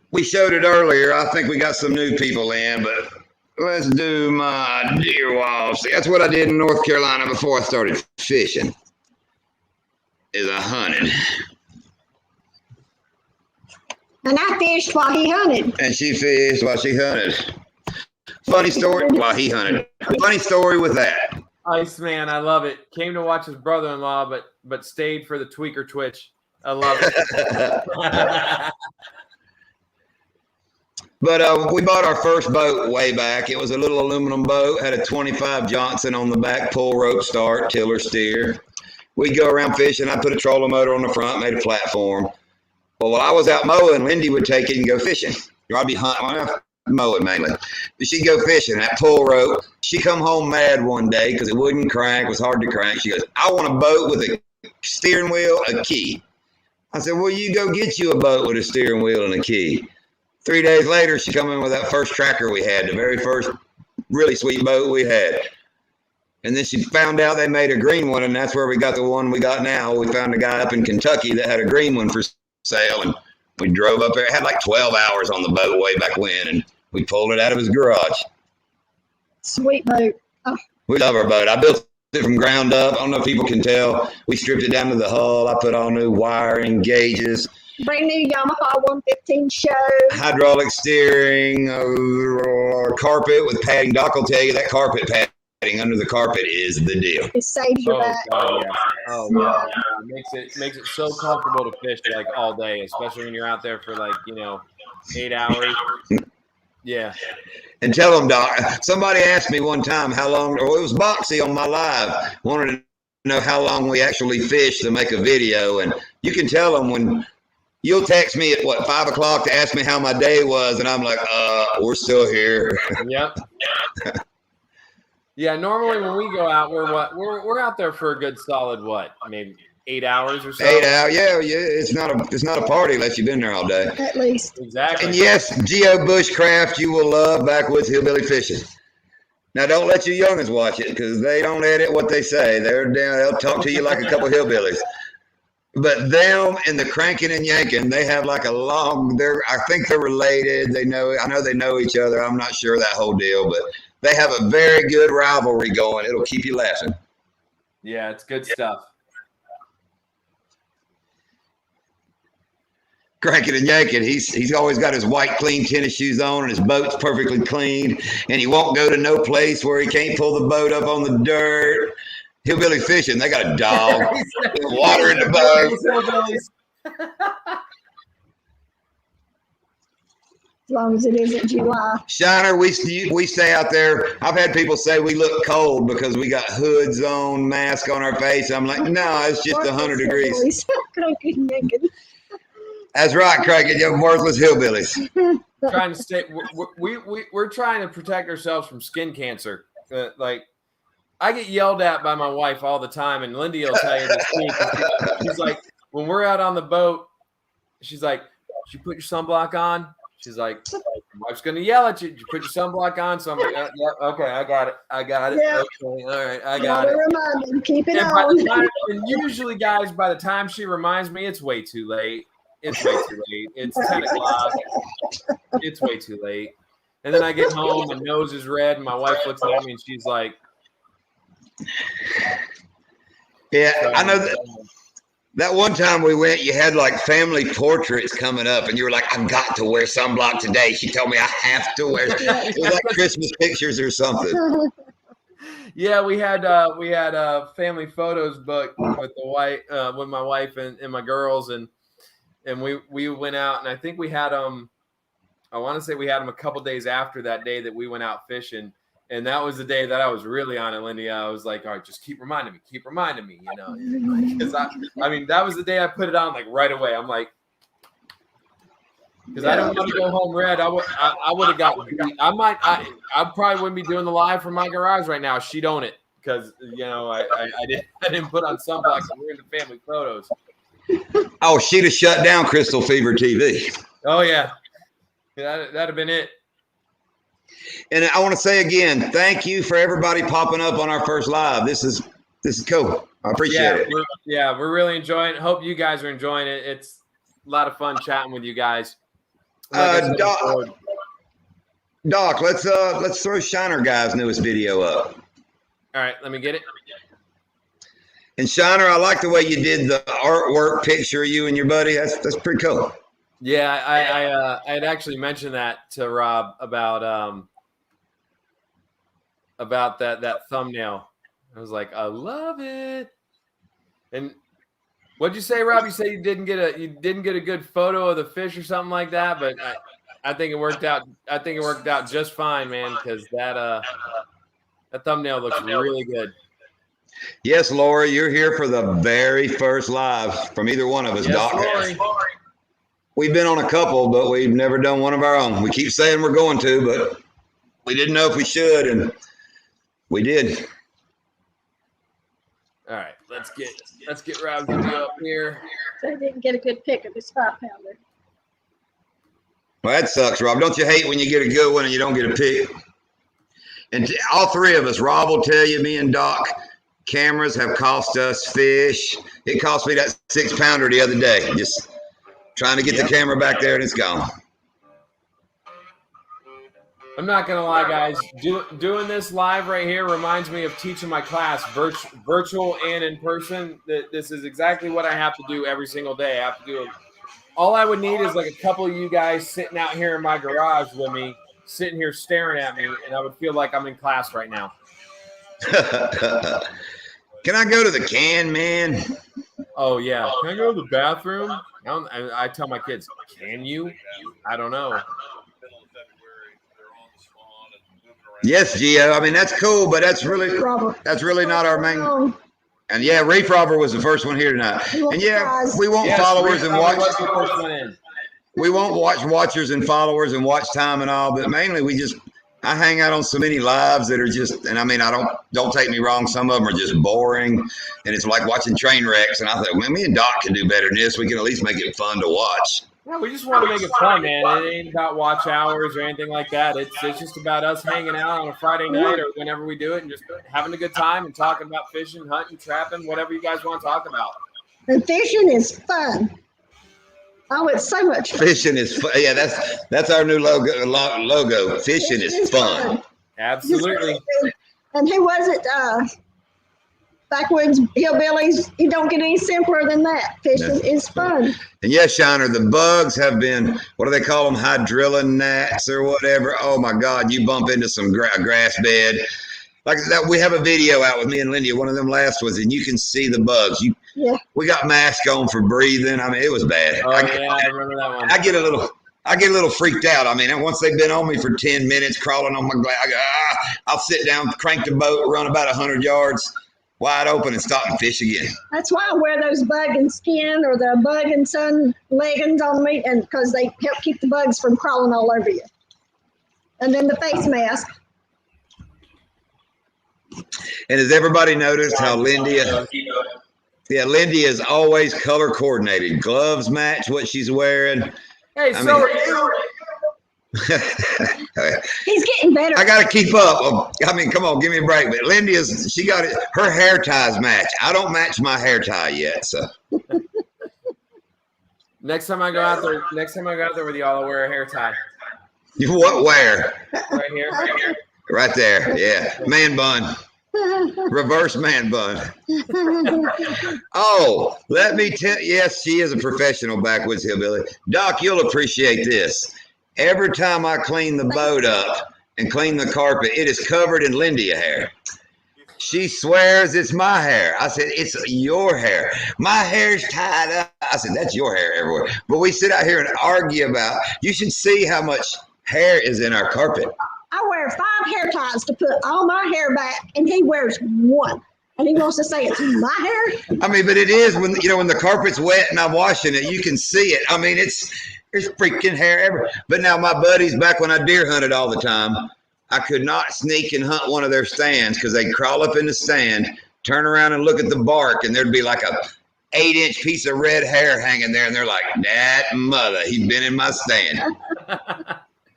We showed it earlier. I think we got some new people in, but let's do my deer walls. See, that's what I did in North Carolina before I started fishing. Is I hunted. And I fished while he hunted. And she fished while she hunted. Funny story while he hunted. Funny story with that. Iceman, I love it. Came to watch his brother-in-law, but stayed for the tweaker twitch. I love it. But we bought our first boat way back. It was a little aluminum boat, had a 25 Johnson on the back, pull rope start, tiller steer. We'd go around fishing. I put a trolling motor on the front, made a platform. Well, while I was out mowing, Lindy would take it and go fishing. I'd be hunting, mowing mainly. But she'd go fishing, that pull rope. She come home mad one day because it wouldn't crank, it was hard to crank. She goes, I want a boat with a steering wheel, a key. I said, well, you go get you a boat with a steering wheel and a key. 3 days later, she come in with that first tracker we had, the very first really sweet boat we had. And then she found out they made a green one, and that's where we got the one we got now. We found a guy up in Kentucky that had a green one for sale, and we drove up there. It had like 12 hours on the boat way back when, and we pulled it out of his garage. Sweet boat. Oh. We love our boat. I built it from ground up. I don't know if people can tell. We stripped it down to the hull. I put all new wiring, gauges. Brand new Yamaha 115 show. Hydraulic steering, carpet with padding. Doc will tell you that carpet padding under the carpet is the deal. It saves your back. God, yeah. Oh, yeah. It makes it so comfortable to fish like all day, especially when you're out there for 8 hours. Yeah. And tell them, Doc, somebody asked me one time how long, or it was Boxy on my live, wanted to know how long we actually fished to make a video. And you can tell them when you'll text me at 5 o'clock to ask me how my day was. And I'm like, we're still here. Yep. Yeah. Normally when we go out, we're out there for a good solid, maybe 8 hours or so. 8 hours. Yeah. It's not a party unless you've been there all day. At least. Exactly. And yes, Geo Bushcraft, you will love Backwoods Hillbilly Fishing. Now, don't let your youngins watch it because they don't edit what they say. They'll talk to you like a couple hillbillies. But them and the Cranking and Yanking, they have like I think they're related. I know they know each other. I'm not sure that whole deal, but they have a very good rivalry going. It'll keep you laughing. Yeah, it's good stuff. Cranking and Yanking, he's always got his white clean tennis shoes on and his boat's perfectly clean, and he won't go to no place where he can't pull the boat up on the dirt. Hillbilly fishing, they got a dog, water in the boat. As long as it isn't July. Shiner, we stay out there. I've had people say we look cold because we got hoods on, mask on our face. I'm like, no, it's just 100 degrees. That's right, Craig. You're worthless hillbillies. Trying to stay. We're trying to protect ourselves from skin cancer. I get yelled at by my wife all the time, and Lindy will tell you this too. She's like, when we're out on the boat, she's like, "Did you put your sunblock on?" She's like, "My wife's gonna yell at you. Did you put your sunblock on?" So I'm like, "Yeah, okay, I got it. Yeah. Okay, all right, I got it." Remind them, keep it on. And usually, guys, by the time she reminds me, it's way too late. It's way too late. It's 10 o'clock. It's way too late. And then I get home, my nose is red, and my wife looks at me, and she's like, "Yeah, I know that one time we went, you had like family portraits coming up, and you were like, I've got to wear sunblock today." She told me I have to wear. It was like Christmas pictures or something. Yeah, we had family photos booked with my wife and my girls, and we went out, and I think we had them. I want to say we had them a couple days after that day that we went out fishing, and that was the day that I was really on it, Lindy. I was like, all right, just keep reminding me, because I mean that was the day I put it on like right away. I'm like, because I don't want to go home red. I would have got. I probably wouldn't be doing the live from my garage right now. She'd own it because I didn't put on sunblock and we're in the family photos. Oh, she'd have shut down Crystal Fever TV. Oh yeah, that'd have been it. And I want to say again, thank you for everybody popping up on our first live. This is cool. I appreciate it. We're really enjoying it. Hope you guys are enjoying it. It's a lot of fun chatting with you guys. Doc, let's throw Shiner Guy's newest video up. All right, let me get it. And Shiner, I like the way you did the artwork picture of you and your buddy. That's pretty cool. Yeah, I had actually mentioned that to Rob about that thumbnail. I was like, I love it. And what'd you say, Rob? You said you didn't get a good photo of the fish or something like that, but I think it worked out. I think it worked out just fine, man. Because that thumbnail looks really good. Yes, Laura, you're here for the very first live from either one of us, Yes, Doc. Lori. We've been on a couple, but we've never done one of our own. We keep saying we're going to, but we didn't know if we should, and we did. All right, let's get Rob up here. I didn't get a good pick of his 5-pounder. Well, that sucks, Rob. Don't you hate when you get a good one and you don't get a pick? And all three of us, Rob will tell you, me and Doc, cameras have cost us fish. It cost me that 6-pounder the other day. Just trying to get the camera back there and it's gone. I'm not gonna lie, guys. Doing this live right here reminds me of teaching my class, virtual and in person. This is exactly what I have to do every single day. I have to do it. All I would need is like a couple of you guys sitting out here in my garage with me, sitting here staring at me, and I would feel like I'm in class right now. Can I go to the can, man? Oh yeah. Can I go to the bathroom? I tell my kids, can you? I don't know. Yes, Gio. I mean, that's cool, but that's really not our main. And yeah, Reef Robber was the first one here tonight. And yeah, we want followers and watch. We won't watch watchers and followers and watch time and all, but mainly I hang out on so many lives that are just, and I mean, don't take me wrong, some of them are just boring, and it's like watching train wrecks. And I thought, well, me and Doc can do better than this. We can at least make it fun to watch. Yeah, we just want to make it fun, man. It ain't about watch hours or anything like that. It's just about us hanging out on a Friday night or whenever we do it and just having a good time and talking about fishing, hunting, trapping, whatever you guys want to talk about. And fishing is fun. Oh, it's so much fun. Fishing is fun. Yeah, that's our new logo. Fishing is fun. Absolutely. And who was it? Backwoods hillbillies. You don't get any simpler than that. Fishing is fun. And yes, Shiner, the bugs have been, what do they call them? Hydrilla gnats or whatever. Oh my God, you bump into some grass bed. Like that, we have a video out with me and Lindy. One of them last was, and you can see the bugs. We got masks on for breathing. I mean, it was bad. Oh, I remember that one. I get a little freaked out. I mean, once they've been on me for 10 minutes, crawling on my glass, I'll sit down, crank the boat, run about 100 yards, wide open, and stop and fish again. That's why I wear those bug and skin or the bug and sun leggings on me, and because they help keep the bugs from crawling all over you. And then the face mask. And has everybody noticed how Lindy is always color coordinated? Gloves match what she's wearing. Hey, He's getting better. I got to keep up. I mean, come on, give me a break. But Lindy she got it. Her hair ties match. I don't match my hair tie yet. So next time I go out there with y'all, I'll wear a hair tie. You what? Where? Right here. Right there. Yeah. Man bun. Reverse man bun. Oh, let me tell you. Yes, she is a professional backwoods hillbilly. Doc, you'll appreciate this. Every time I clean the boat up and clean the carpet, it is covered in Lindia hair. She swears it's my hair. I said, it's your hair. My hair's tied up. I said, that's your hair everywhere. But we sit out here and argue about, you should see how much hair is in our carpet. I wear 5 hair ties to put all my hair back, and he wears 1. And he wants to say it's my hair. I mean, but it is when the carpet's wet and I'm washing it, you can see it. I mean, there's freaking hair everywhere. But now my buddies, back when I deer hunted all the time, I could not sneak and hunt one of their stands because they'd crawl up in the stand, turn around and look at the bark, and there'd be like a 8-inch piece of red hair hanging there, and they're like, "That mother, he's been in my stand."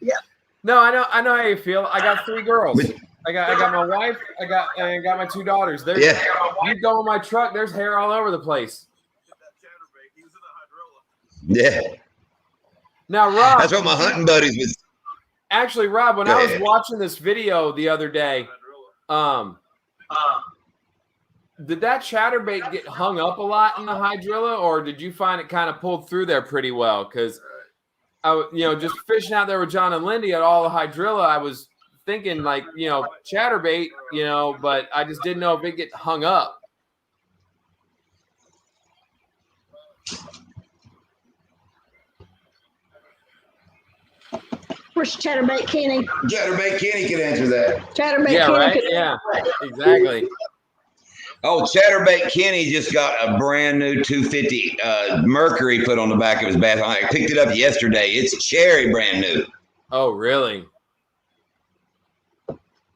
Yeah. No, I know how you feel. I got 3 girls. I got my wife. I got my 2 daughters. You go in my truck. There's hair all over the place. Yeah. Now, Rob. That's what my hunting buddies would. Actually, Rob, when I was watching this video the other day, did that chatterbait get hung up a lot in the hydrilla, or did you find it kind of pulled through there pretty well? Because just fishing out there with John and Lindy at all the hydrilla, I was thinking like, chatterbait, but I just didn't know if it get hung up. wish Chatterbait Kenny could answer that. Yeah, Kenny right. could Yeah, exactly. Oh, Chatterbait Kenny just got a brand new 250 Mercury put on the back of his bathroom. I picked it up yesterday. It's cherry brand new. Oh, really?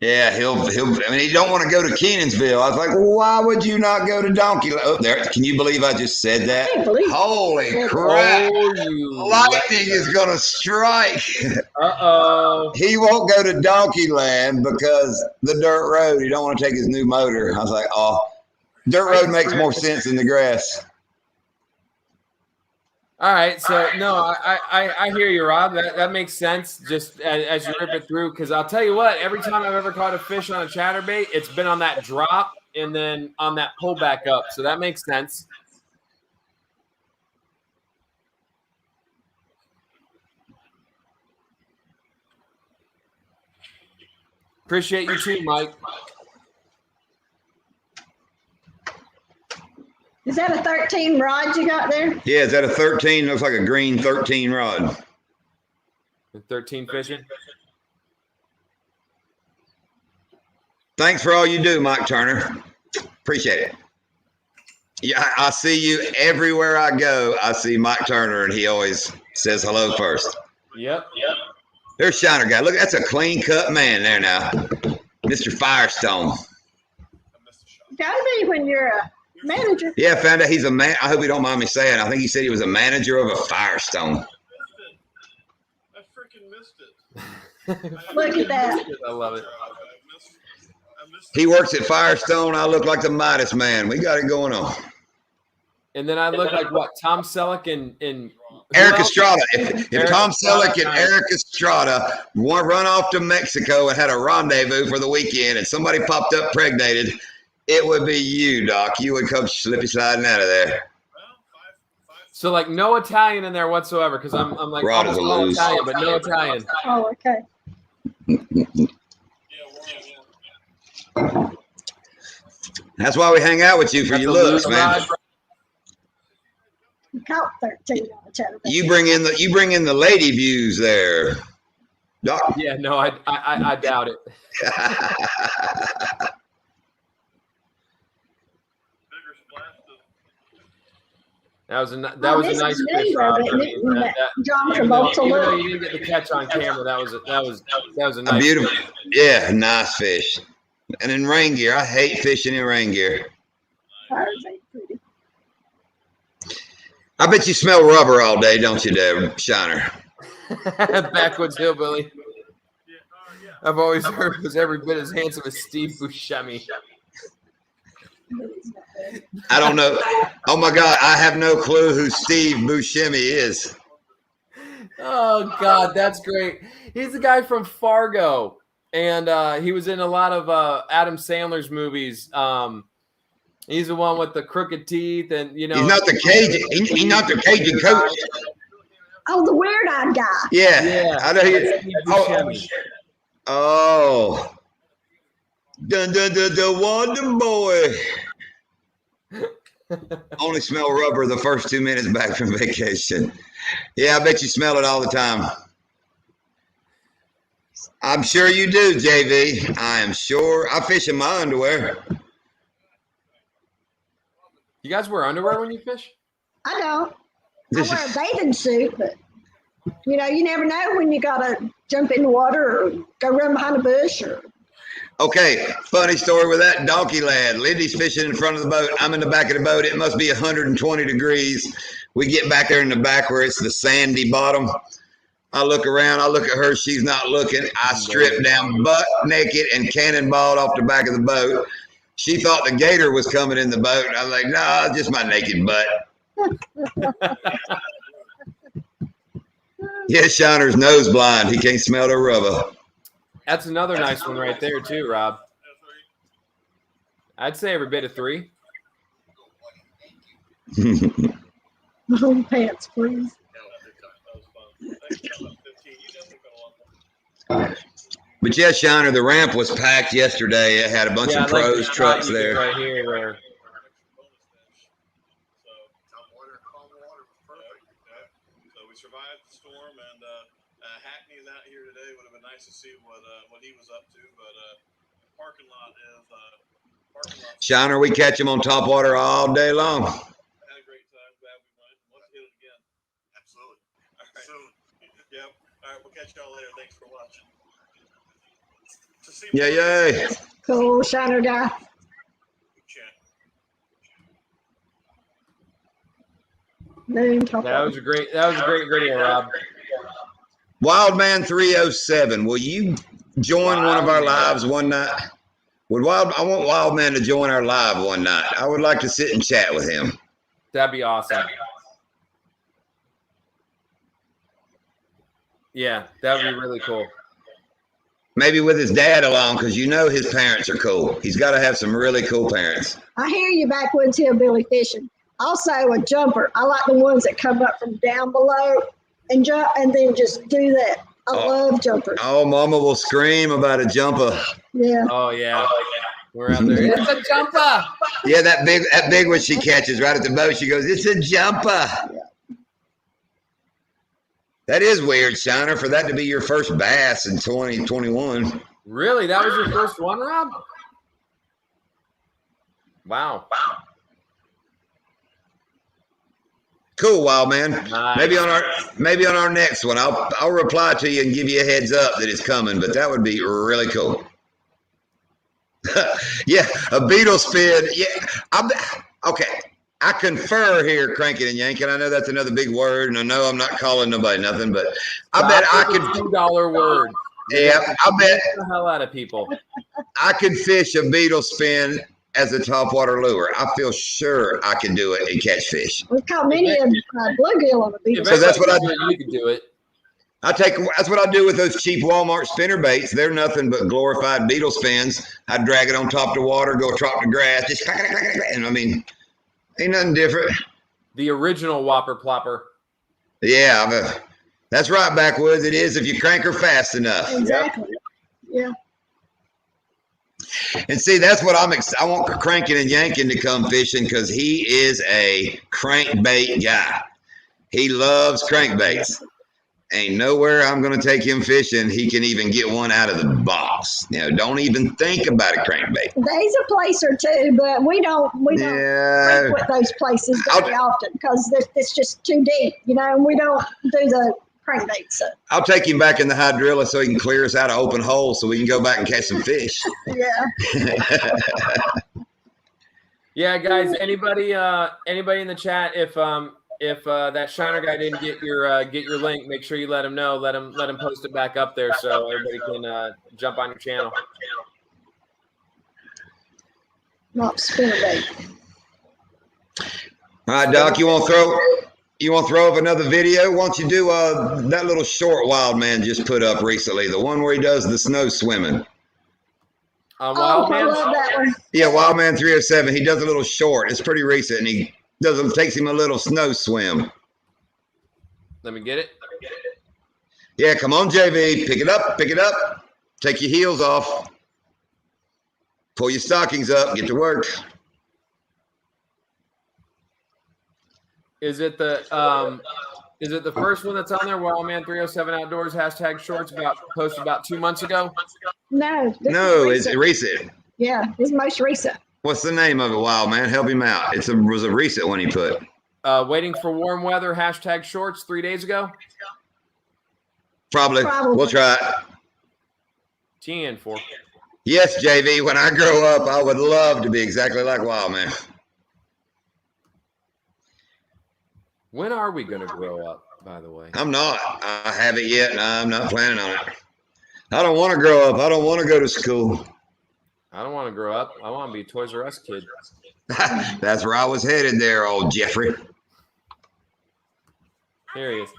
Yeah, he'll. I mean, he don't want to go to Kenansville. I was like, well, why would you not go to Donkey? Oh, there. Can you believe I just said that? Holy crap! Lightning is gonna strike. He won't go to Donkeyland because the dirt road. He don't want to take his new motor. I was like, oh, dirt road makes more sense than the grass. All right, so no, I hear you, Rob. That makes sense. Just as you rip it through, because I'll tell you what, every time I've ever caught a fish on a chatterbait, it's been on that drop and then on that pull back up. So that makes sense. Appreciate you too, Mike. Is that a 13 rod you got there? Yeah, is that a 13? Looks like a green 13 rod. 13 fishing. Thanks for all you do, Mike Turner. Appreciate it. Yeah, I see you everywhere I go. I see Mike Turner, and he always says hello first. Yep. There's Shiner guy. Look, that's a clean cut man there now, Mr. Firestone. Gotta be when you're a manager. Yeah, I found out he's a man. I hope you don't mind me saying. I think he said he was a manager of a Firestone. I freaking missed it. Look at that. I love it. He works at Firestone. I look like the Midas man. We got it going on. And then I look like what? Tom Selleck and Eric Estrada. If Eric Tom Estrada, Selleck and Eric Estrada run off to Mexico and had a rendezvous for the weekend and somebody popped up pregnated, it would be you, Doc. You would come slippy sliding out of there. So like no Italian in there whatsoever, because I'm like Rod is a all lose. Italian, but no Italian. Oh, okay. That's why we hang out with you for That's your a looks, lose, man. Rod. You caught 13 on a chatterbait. You bring in the lady views there, Doc. Yeah, no, I doubt it. That was a nice fish, Rob. I mean, John even though Travolta. you didn't get the catch on camera, that was a A nice beautiful, fish. yeah, nice fish. And in rain gear, I hate fishing in rain gear. I bet you smell rubber all day, don't you, there, Shiner? Backwoods hillbilly. I've always heard he was every bit as handsome as Steve Buscemi. I don't know. Oh my God, I have no clue who Steve Buscemi is. Oh God, that's great. He's the guy from Fargo, and he was in a lot of Adam Sandler's movies. He's the one with the crooked teeth, and you know. He's not the Cajun. He's not the Cajun coach. Oh, the weird-eyed guy. Yeah, I know. Steve Buscemi. Oh, the Wonder Boy. Only smell rubber the first 2 minutes back from vacation. Yeah, I bet you smell it all the time. I'm sure you do, JV. I am sure. I fish in my underwear. You guys wear underwear when you fish? I don't. I wear a bathing suit, but you know, you never know when you gotta jump in the water or go run behind a bush or. Okay, funny story with that donkey lad. Lindy's fishing in front of the boat. I'm in the back of the boat. It must be 120 degrees. We get back there in the back where it's the sandy bottom. I look around. I look at her. She's not looking. I strip down butt naked and cannonballed off the back of the boat. She thought the gator was coming in the boat. I was like, nah, just my naked butt. Yeah, Shiner's nose blind. He can't smell the rubber. That's another nice one right there too, Rob. I'd say every bit of 3. Home pants, please. But yeah, Shiner, the ramp was packed yesterday. It had a bunch of pros trucks there. Right here, where So we survived the storm, and Hackney's out here today. Would have been nice to see what he was up to, but parking lot. Shiner, we catch him on top water all day long. Had a great time. Glad we went. Let's hit it again. Absolutely. All right. Soon. Yep. All right. We'll catch y'all later. Thanks for watching. Yay. Cool, Shiner guy. That was a great video, Rob. Wildman 307, will you join one of our lives one night? I want Wildman to join our live one night. I would like to sit and chat with him. That'd be awesome. Yeah, that would be really cool. Maybe with his dad along, because you know his parents are cool. He's got to have some really cool parents. I hear you, Backwoods Hillbilly fishing. Also, a jumper. I like the ones that come up from down below and jump, and then just do that. I love jumpers. Oh, Mama will scream about a jumper. Yeah. Oh yeah. We're out there. It's a jumper. Yeah, that big one she catches right at the boat. She goes, "It's a jumper." Yeah. That is weird, Shiner, for that to be your first bass in 2021. Really? That was your first one, Rob? Wow. Cool, Wildman. Nice. Maybe on our next one, I'll reply to you and give you a heads up that it's coming. But that would be really cool. Yeah, a beetle spin. Yeah, okay. I confer here, cranking and yanking. I know that's another big word, and I know I'm not calling nobody nothing, but I bet I could. $2 word. Yeah, I bet the hell out of people. I could fish a beetle spin as a topwater lure. I feel sure I can do it and catch fish. We've caught many of bluegill on the beach. So that's what I do. You can do it. That's what I do with those cheap Walmart spinner baits. They're nothing but glorified beetle spins. I drag it on top of the water, go drop the grass, just clack, clack, clack, clack, and I mean, ain't nothing different. The original Whopper Plopper. Yeah, that's right, Backwoods. It is if you crank her fast enough. Exactly. Yeah. And see, that's what I want Cranking and Yanking to come fishing because he is a crankbait guy. He loves crankbaits. Ain't nowhere I'm going to take him fishing he can even get one out of the box. Don't even think about a crankbait. There's a place or two, but we don't frequent those places very often because it's just too deep, and we don't do the crankbait stuff. I'll take him back in the hydrilla so he can clear us out an open hole so we can go back and catch some fish. Yeah. Yeah, guys. Anybody in the chat, if that Shiner guy didn't get your link, make sure you let him know. Let him post it back up there so everybody can jump on your channel. Not spinnerbait. All right, Doc. You want to throw up another video? Why don't you do that little short Wildman just put up recently, the one where he does the snow swimming? I love that one. Yeah, Wildman 307. He does a little short. It's pretty recent, and he takes him a little snow swim. Let me get it. Yeah, come on, JV. Pick it up. Take your heels off. Pull your stockings up. Get to work. Is it the first one that's on there? Wildman 307 Outdoors #shorts posted about 2 months ago? No, it's recent. Yeah, it's most recent. What's the name of it, Wildman? Help him out. It was a recent one he put. Waiting for warm weather #shorts 3 days ago. Probably. We'll try it. TN4. Yes, JV. When I grow up, I would love to be exactly like Wildman. When are we going to grow up, by the way? I'm not. I haven't yet, and I'm not planning on it. I don't want to grow up. I don't want to go to school. I don't want to grow up. I want to be a Toys R Us kid. That's where I was headed there, old Jeffrey. Here he is.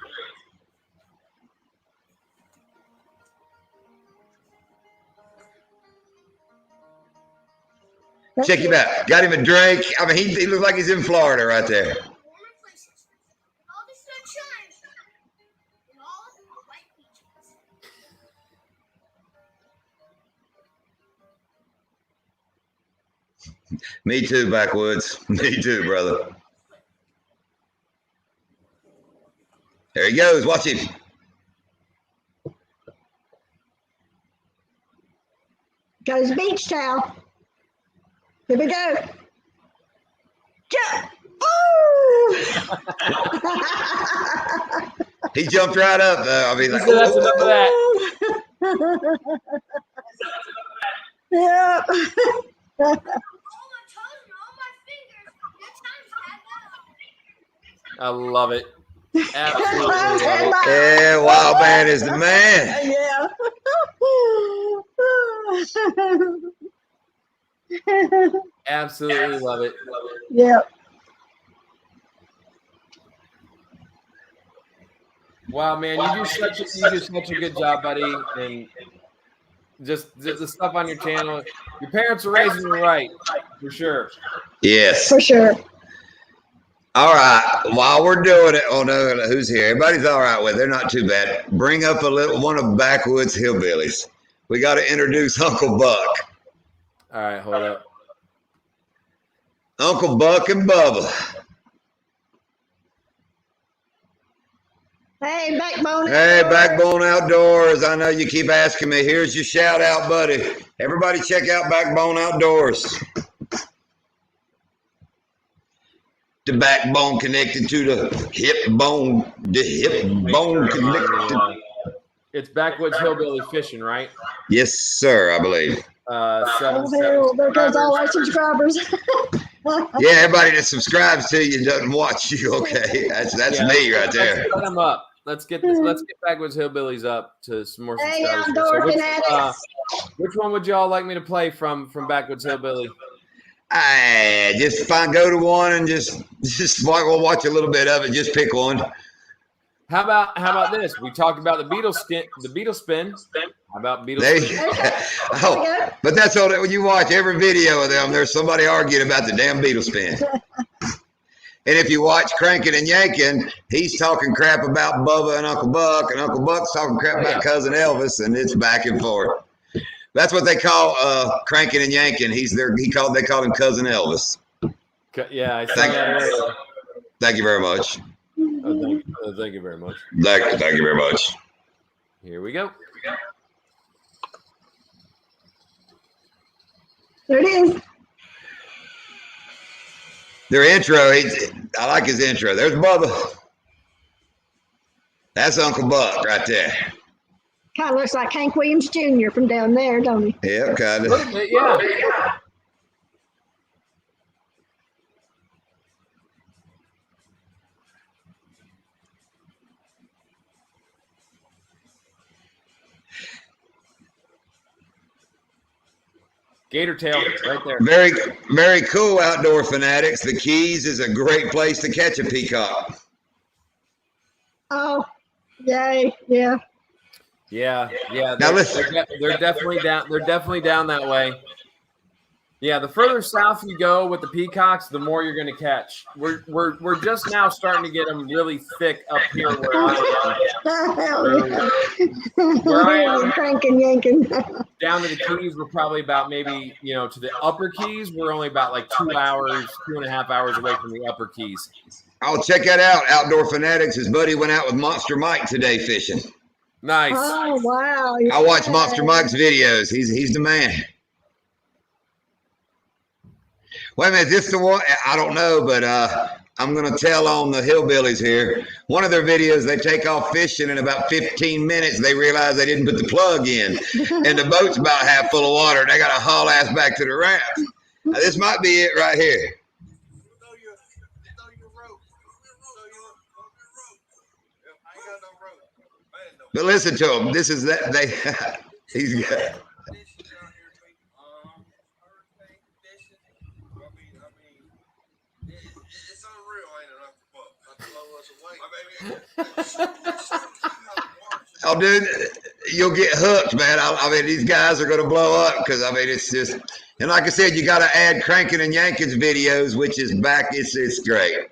Check him out. Got him a drink. I mean, he looks like he's in Florida right there. Me too, Backwoods. Me too, brother. There he goes. Watch him. Got his beach towel. Here we go. Jump. Oh! He jumped right up, though. I mean, like, So that's enough of that. Yeah. I love it. Absolutely love it. yeah, Wild Man is the man. Yeah. Absolutely love it. Yeah. Wow, man, you do such a good job, buddy, and just the stuff on your channel. Your parents are raising you right, for sure. Yes. For sure. All right. While we're doing it, oh no, who's here? Everybody's all right with it. They're not too bad. Bring up one of Backwoods Hillbillies. We got to introduce Uncle Buck. All right, hold up. Uncle Buck and Bubba. Hey, Backbone. Hey, Backbone Outdoors. I know you keep asking me. Here's your shout out, buddy. Everybody check out Backbone Outdoors. The backbone connected to the hip bone. The hip bone connected. It's Backwoods Hillbilly Fishing, right? Yes, sir, I believe. There goes all our subscribers. Yeah, everybody that subscribes to you doesn't watch you. Okay, that's me right there. Let's set them up. Let's get Backwoods Hillbillies up to some more Hey, subscribers. Outdoor Fanatics. Which one would y'all like me to play from Backwoods Hillbilly? Just go to one and just we'll watch a little bit of it. Just pick one. How about this? We talked about the Beetle spin. How about Beetle spin? Oh, but that's all that when you watch every video of them, there's somebody arguing about the damn Beetle spin. And if you watch Cranking and Yanking, he's talking crap about Bubba and Uncle Buck, and Uncle Buck's talking crap about Cousin Elvis, and it's back and forth. That's what they call Cranking and Yanking. They call him Cousin Elvis. Yeah, I saw that earlier. Thank you very much. Thank you very much. Thank you very much. Here we go. There it is. Their intro, I like his intro. There's Bubba. That's Uncle Buck right there. Kind of looks like Hank Williams Jr. from down there, don't he? Yeah, kind of. Yeah. Gator tail right there. Very, very cool, Outdoor Fanatics. The Keys is a great place to catch a peacock. Oh, yay, yeah. Yeah. Now listen. They're definitely down. They're definitely down that way. Yeah, the further south you go with the peacocks, the more you're going to catch. We're just now starting to get them really thick up here where I am. Where I am, Cranking, yanking. down to the Keys, we're probably about maybe to the Upper Keys. We're only about like 2.5 hours away from the Upper Keys. Oh, check that out, Outdoor Fanatics. His buddy went out with Monster Mike today fishing. Nice. Oh wow! I watch Monster Mike's videos. He's the man. Wait a minute, is this the one? I don't know, but I'm going to tell on the hillbillies here. One of their videos, they take off fishing. In about 15 minutes, they realize they didn't put the plug in. And the boat's about half full of water. They got to haul ass back to the raft. Now, this might be it right here. But listen to him. This is that. He's got. Oh, dude, you'll get hooked, man. I mean, these guys are going to blow up because, I mean, it's just, and like I said, you got to add Cranking and Yanking's videos, which is back. It's great.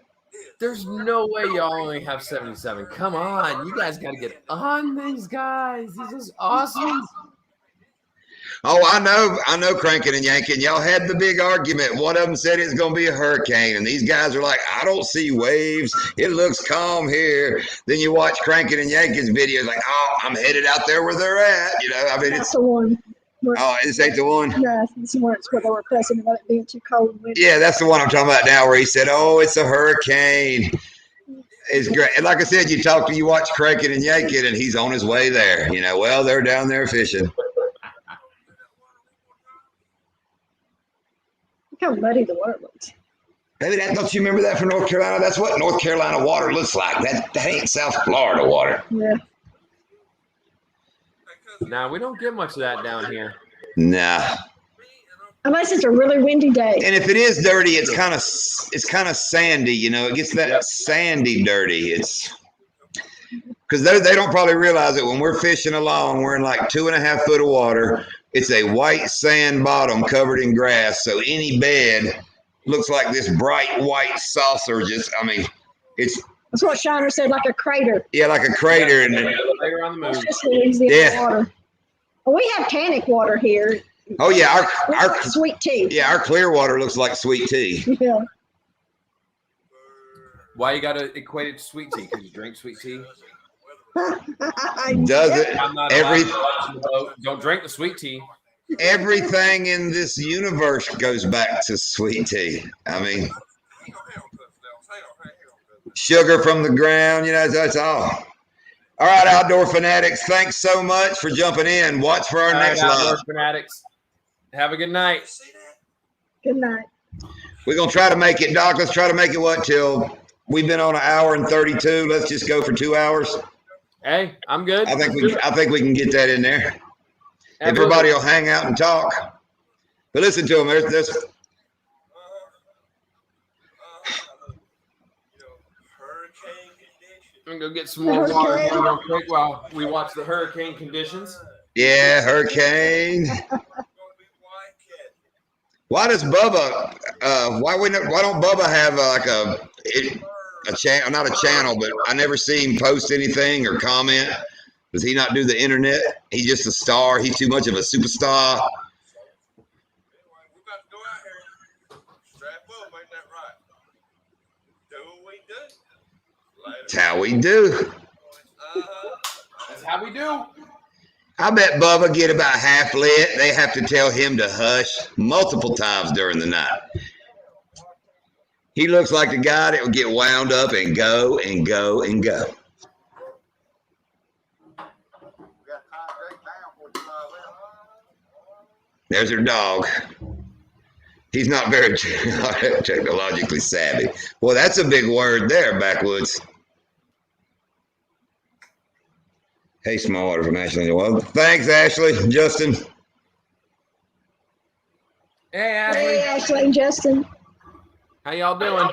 There's no way y'all only have 77. Come on. You guys got to get on these guys. This is awesome. Oh, I know Cranking and Yanking. Y'all had the big argument. One of them said it's going to be a hurricane, and these guys are like, I don't see waves. It looks calm here. Then you watch Cranking and Yanking's videos, like, oh, I'm headed out there where they're at. I mean, That's the one. Oh, this ain't the one? No, this is where they were fussing about it being too cold and windy. Yeah, that's the one I'm talking about now where he said, oh, it's a hurricane. It's great. And like I said, you watch Cranking and Yanking, and he's on his way there. Well, they're down there fishing. Look how muddy the water looks. Baby, don't you remember that from North Carolina? That's what North Carolina water looks like. That ain't South Florida water. Yeah. Now, we don't get much of that down here. Nah. Unless it's a really windy day. And if it is dirty, it's kind of sandy. It gets that sandy dirty. It's because they don't probably realize it when we're fishing along. We're in like 2.5 foot of water. It's a white sand bottom covered in grass. So any bed looks like this bright white saucer. That's what Shiner said, like a crater. Yeah, like a crater. And Later on the It's move. just Louisiana Yeah. water. Well, we have tannic water here. oh yeah, It's like sweet tea. our clear water looks like sweet tea. Yeah. Why you got to equate it to sweet tea? Because you drink sweet tea? Does it? I'm not Every allowed to vote. Don't drink the sweet tea. everything in this universe goes back to sweet tea. Sugar from the ground, that's all. All right, Outdoor Fanatics, thanks so much for jumping in. Watch for our All right, next Outdoor live. Fanatics. Have a good night. Good night. We're gonna try to make it, Doc. Let's try to make it till we've been on 1 hour and 32. Let's just go for 2 hours. Hey, I'm good. I think we can get that in there. If Absolutely. everybody will hang out and talk. But listen to them. There's I'm going to go get some more water here real quick while we watch the hurricane conditions. yeah, hurricane. Why does Bubba? Why don't Bubba have a channel? Not a channel, but I never see him post anything or comment. Does he not do the internet? He's just a star. He's too much of a superstar. That's how we do. That's how we do. I bet Bubba get about half lit. They have to tell him to hush multiple times during the night. He looks like the guy that would get wound up and go and go and go. There's her dog. He's not very technologically savvy. Well, that's a big word there, Backwoods. Hey, Smallwater from Ashley. Well, thanks, Ashley. Justin. Hey, Ashley. Hey, Ashley and Justin. How y'all doing?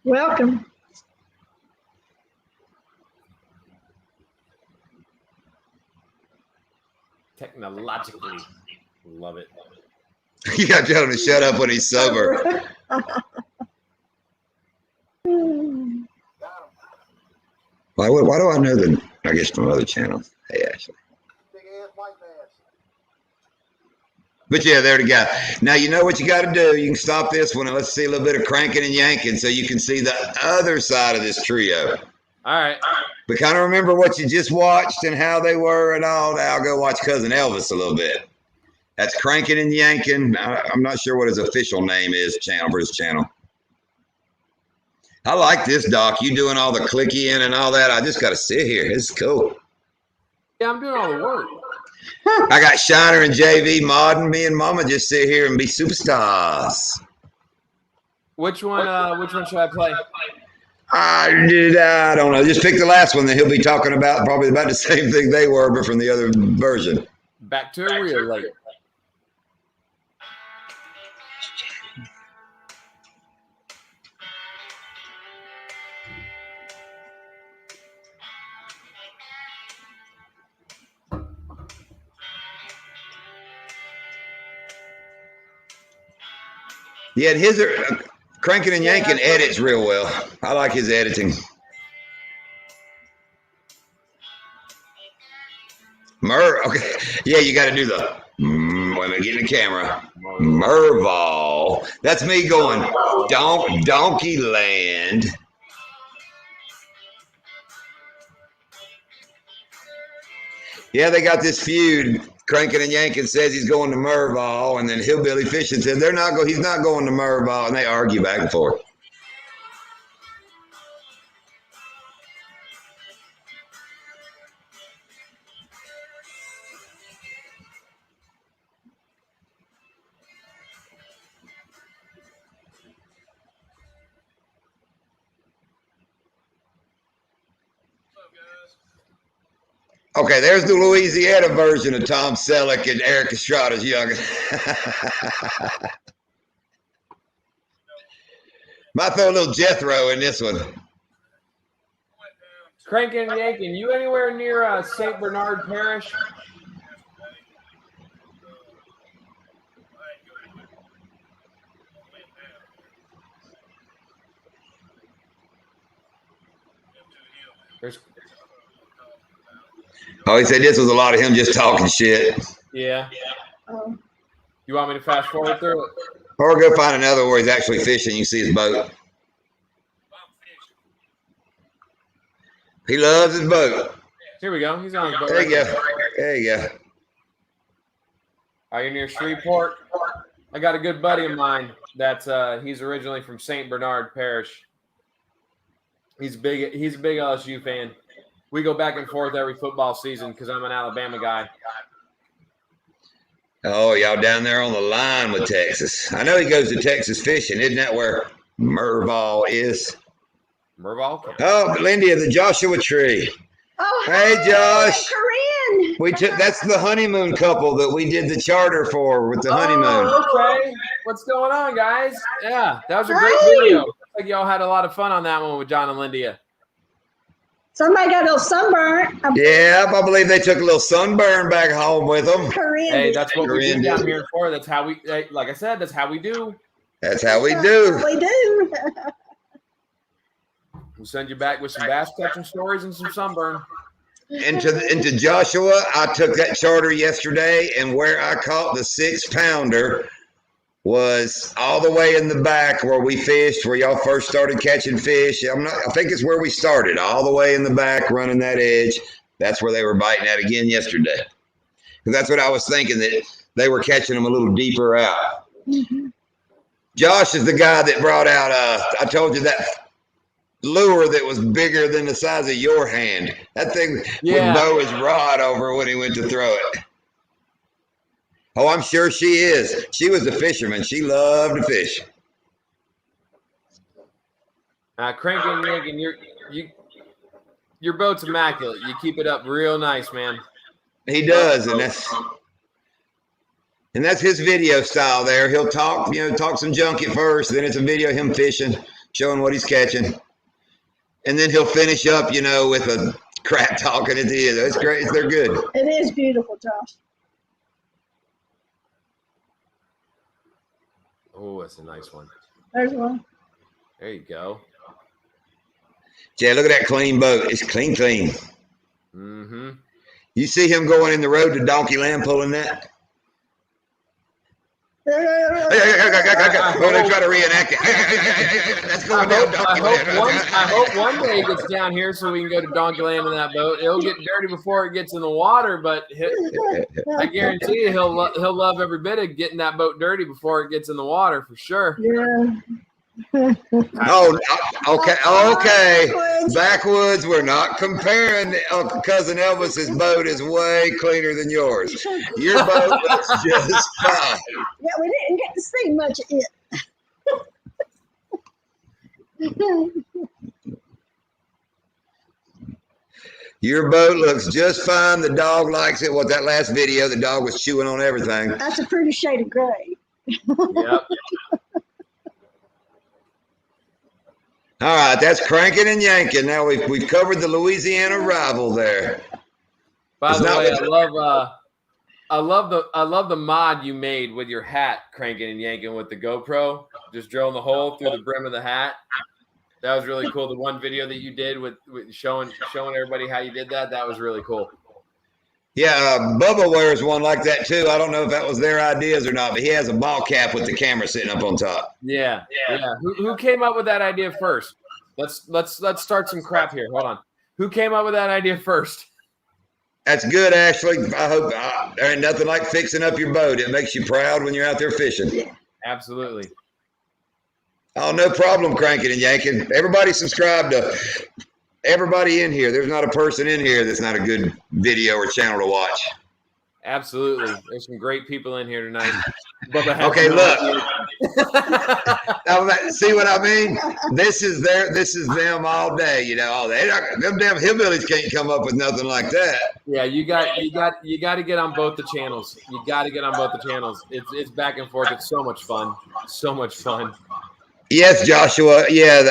Welcome. Technologically. Love it. You got to tell him to shut up when he's sober. Why do I know the, I guess from other channels? Hey, Ashley. But yeah, there we go. Now, you know what you got to do. You can stop this one and let's see a little bit of cranking and yanking so you can see the other side of this trio. All right. But kind of remember what you just watched and how they were and all. Now I'll go watch Cousin Elvis a little bit. That's Cranking and Yanking. I'm not sure what his official name is, for his channel. I like this, Doc. You doing all the clicky in and all that. I just got to sit here. This is cool. Yeah, I'm doing all the work. I got Shiner and JV modding. Me and Mama just sit here and be superstars. Which one should I play? I don't know. Just pick the last one that he'll be talking about. Probably about the same thing they were, but from the other version. Back to a real late. Yeah, his Cranking and Yanking edits real well. I like his editing. Okay. Yeah, you got to do the, wait a minute, get in the camera. Merval. That's me going, Donkey Land. Yeah, they got this feud. Cranking and Yanking says he's going to Merval, and then Hillbilly Fishing said he's not going to Merval, and they argue back and forth. Okay, there's the Louisiana version of Tom Selleck and Eric Estrada's youngest. Might throw a little Jethro in this one. Cranking and Yanking, you anywhere near St. Bernard Parish? Oh, he said this was a lot of him just talking shit. Yeah. You want me to fast forward through it? Or go find another where he's actually fishing. You see his boat. He loves his boat. Here we go. He's on his boat. There you go. There you go. Are you near Shreveport? I got a good buddy of mine that's he's originally from St. Bernard Parish. He's a big LSU fan. We go back and forth every football season because I'm an Alabama guy. Oh, y'all down there on the line with Texas. I know he goes to Texas fishing. Isn't that where Merval is? Merval? Oh, Lindy, the Joshua Tree. Oh, hey, Josh. Corinne. That's the honeymoon couple that we did the charter for with the honeymoon. Oh, okay. What's going on, guys? Yeah, that was a great video. Looks like y'all had a lot of fun on that one with John and Lindia. Somebody got a little sunburn. Yeah, I believe they took a little sunburn back home with them. Corinne. Hey, that's what we do down here for. That's how we, like I said, that's how we do. That's how we do. We do. We'll send you back with some bass catching stories and some sunburn. Into Joshua, I took that charter yesterday, and where I caught the 6-pounder was all the way in the back where we fished, where y'all first started catching fish. I think it's where we started, all the way in the back, running that edge. That's where they were biting at again yesterday. Because that's what I was thinking, that they were catching them a little deeper out. Mm-hmm. Josh is the guy that brought out, I told you that lure that was bigger than the size of your hand. That thing would bow his rod over when he went to throw it. Oh, I'm sure she is. She was a fisherman. She loved to fish. Cranking, Yanking, your boat's immaculate. You keep it up real nice, man. He does, and that's his video style there. He'll talk some junk at first, then it's a video of him fishing, showing what he's catching. And then he'll finish up, with a crap talking at the end. That's great. They're good. It is beautiful, Josh. Oh, that's a nice one. There's one. There you go. Jay, look at that clean boat. It's clean. Mm-hmm. You see him going in the road to Donkey Land pulling that? They're trying to reenact it. That's going down Donkey Land. I hope one day it gets down here so we can go to Donkey Land in that boat. It'll get dirty before it gets in the water, but I guarantee you he'll love every bit of getting that boat dirty before it gets in the water for sure. Yeah. Oh, okay. Backwoods, we're not comparing. Cousin Elvis's boat is way cleaner than yours. Your boat looks just fine. Yeah, we didn't get to see much of it. Your boat looks just fine. The dog likes it. What, that last video, the dog was chewing on everything. That's a pretty shade of gray. Yep. All right, that's cranking and yanking. Now we've covered the Louisiana rival there. By the way, I love the mod you made with your hat, cranking and yanking with the GoPro, just drilling the hole through the brim of the hat. That was really cool. The one video that you did with showing everybody how you did that was really cool. Yeah, Bubba wears one like that too. I don't know if that was their ideas or not, but he has a ball cap with the camera sitting up on top. Yeah. Who came up with that idea first? Let's start some crap here. Hold on. Who came up with that idea first? That's good, Ashley. I hope there ain't nothing like fixing up your boat. It makes you proud when you're out there fishing. Absolutely. Oh, no problem, cranking and yanking. Everybody subscribe to everybody in here. There's not a person in here that's not a good video or channel to watch. Absolutely. There's some great people in here tonight. Okay, look. See what I mean? This is them all day. You know, them damn hillbillies can't come up with nothing like that. Yeah, you got to get on both the channels. You got to get on both the channels. It's back and forth. It's so much fun. So much fun. Yes, Joshua. Yeah,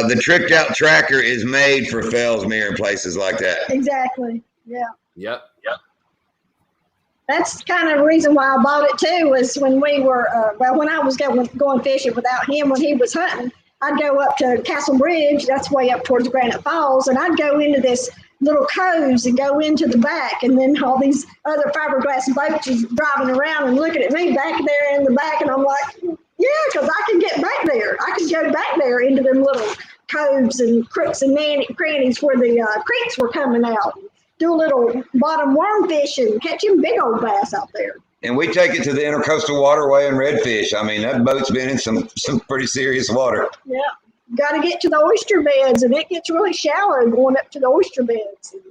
the tricked out tracker is made for Fellsmere and places like that. Exactly. Yeah. Yep. That's kind of the reason why I bought it too, was when we were, when I was going fishing without him when he was hunting, I'd go up to Castle Bridge, that's way up towards Granite Falls, and I'd go into this little coves and go into the back, and then all these other fiberglass boats just driving around and looking at me back there in the back, and I'm like, yeah, because I can get back there. I could go back there into them little coves and crooks and crannies where the creeks were coming out. Do a little bottom worm fishing, catching big old bass out there. And we take it to the Intercoastal Waterway and redfish. I mean, that boat's been in some pretty serious water. Yeah, got to get to the oyster beds, and it gets really shallow going up to the oyster beds. And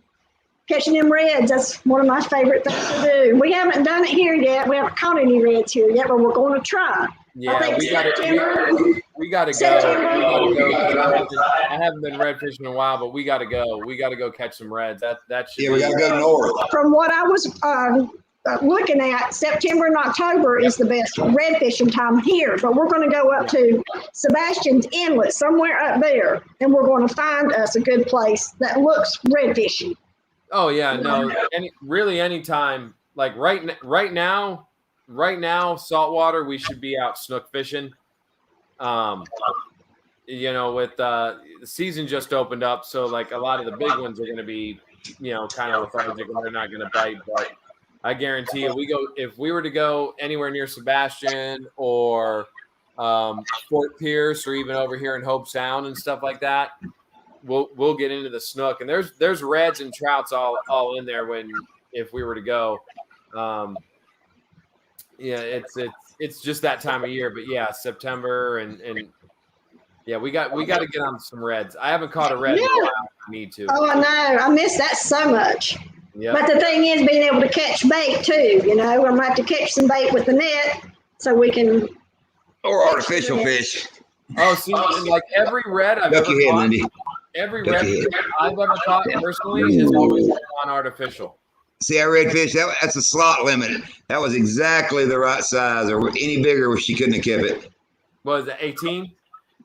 catching them reds, that's one of my favorite things to do. We haven't done it here yet. We haven't caught any reds here yet, but we're going to try. Yeah, we got to go. We got to go. I haven't been red fishing in a while, but we got to go. We got to go catch some reds. That should we got to go north. From what I was looking at, September and October is the best red fishing time here. But we're going to go up to Sebastian's Inlet, somewhere up there, and we're going to find us a good place that looks red fishing. Oh yeah, no, any time. Like right now, saltwater, we should be out snook fishing. You know, with the season just opened up, so like a lot of the big ones are going to be, you know, kind of lethargic and they're not going to bite. But I guarantee you, if we were to go anywhere near Sebastian or Fort Pierce or even over here in Hope Sound and stuff like that, we'll get into the snook. And there's reds and trouts all in there if we were to go. Yeah, it's just that time of year. But yeah, September and yeah, we got to get on some reds. I haven't caught a red in a while. I need to. Oh, I know. I miss that so much. Yeah. But the thing is being able to catch bait too, you know. I'm going to have to catch some bait with the net so we can. Or artificial fish. Oh, see, like every red I've ever caught, every red I've ever caught personally has always been on artificial. See, our redfish, that's a slot limit. That was exactly the right size, or any bigger, she couldn't have kept it. What is it, 18?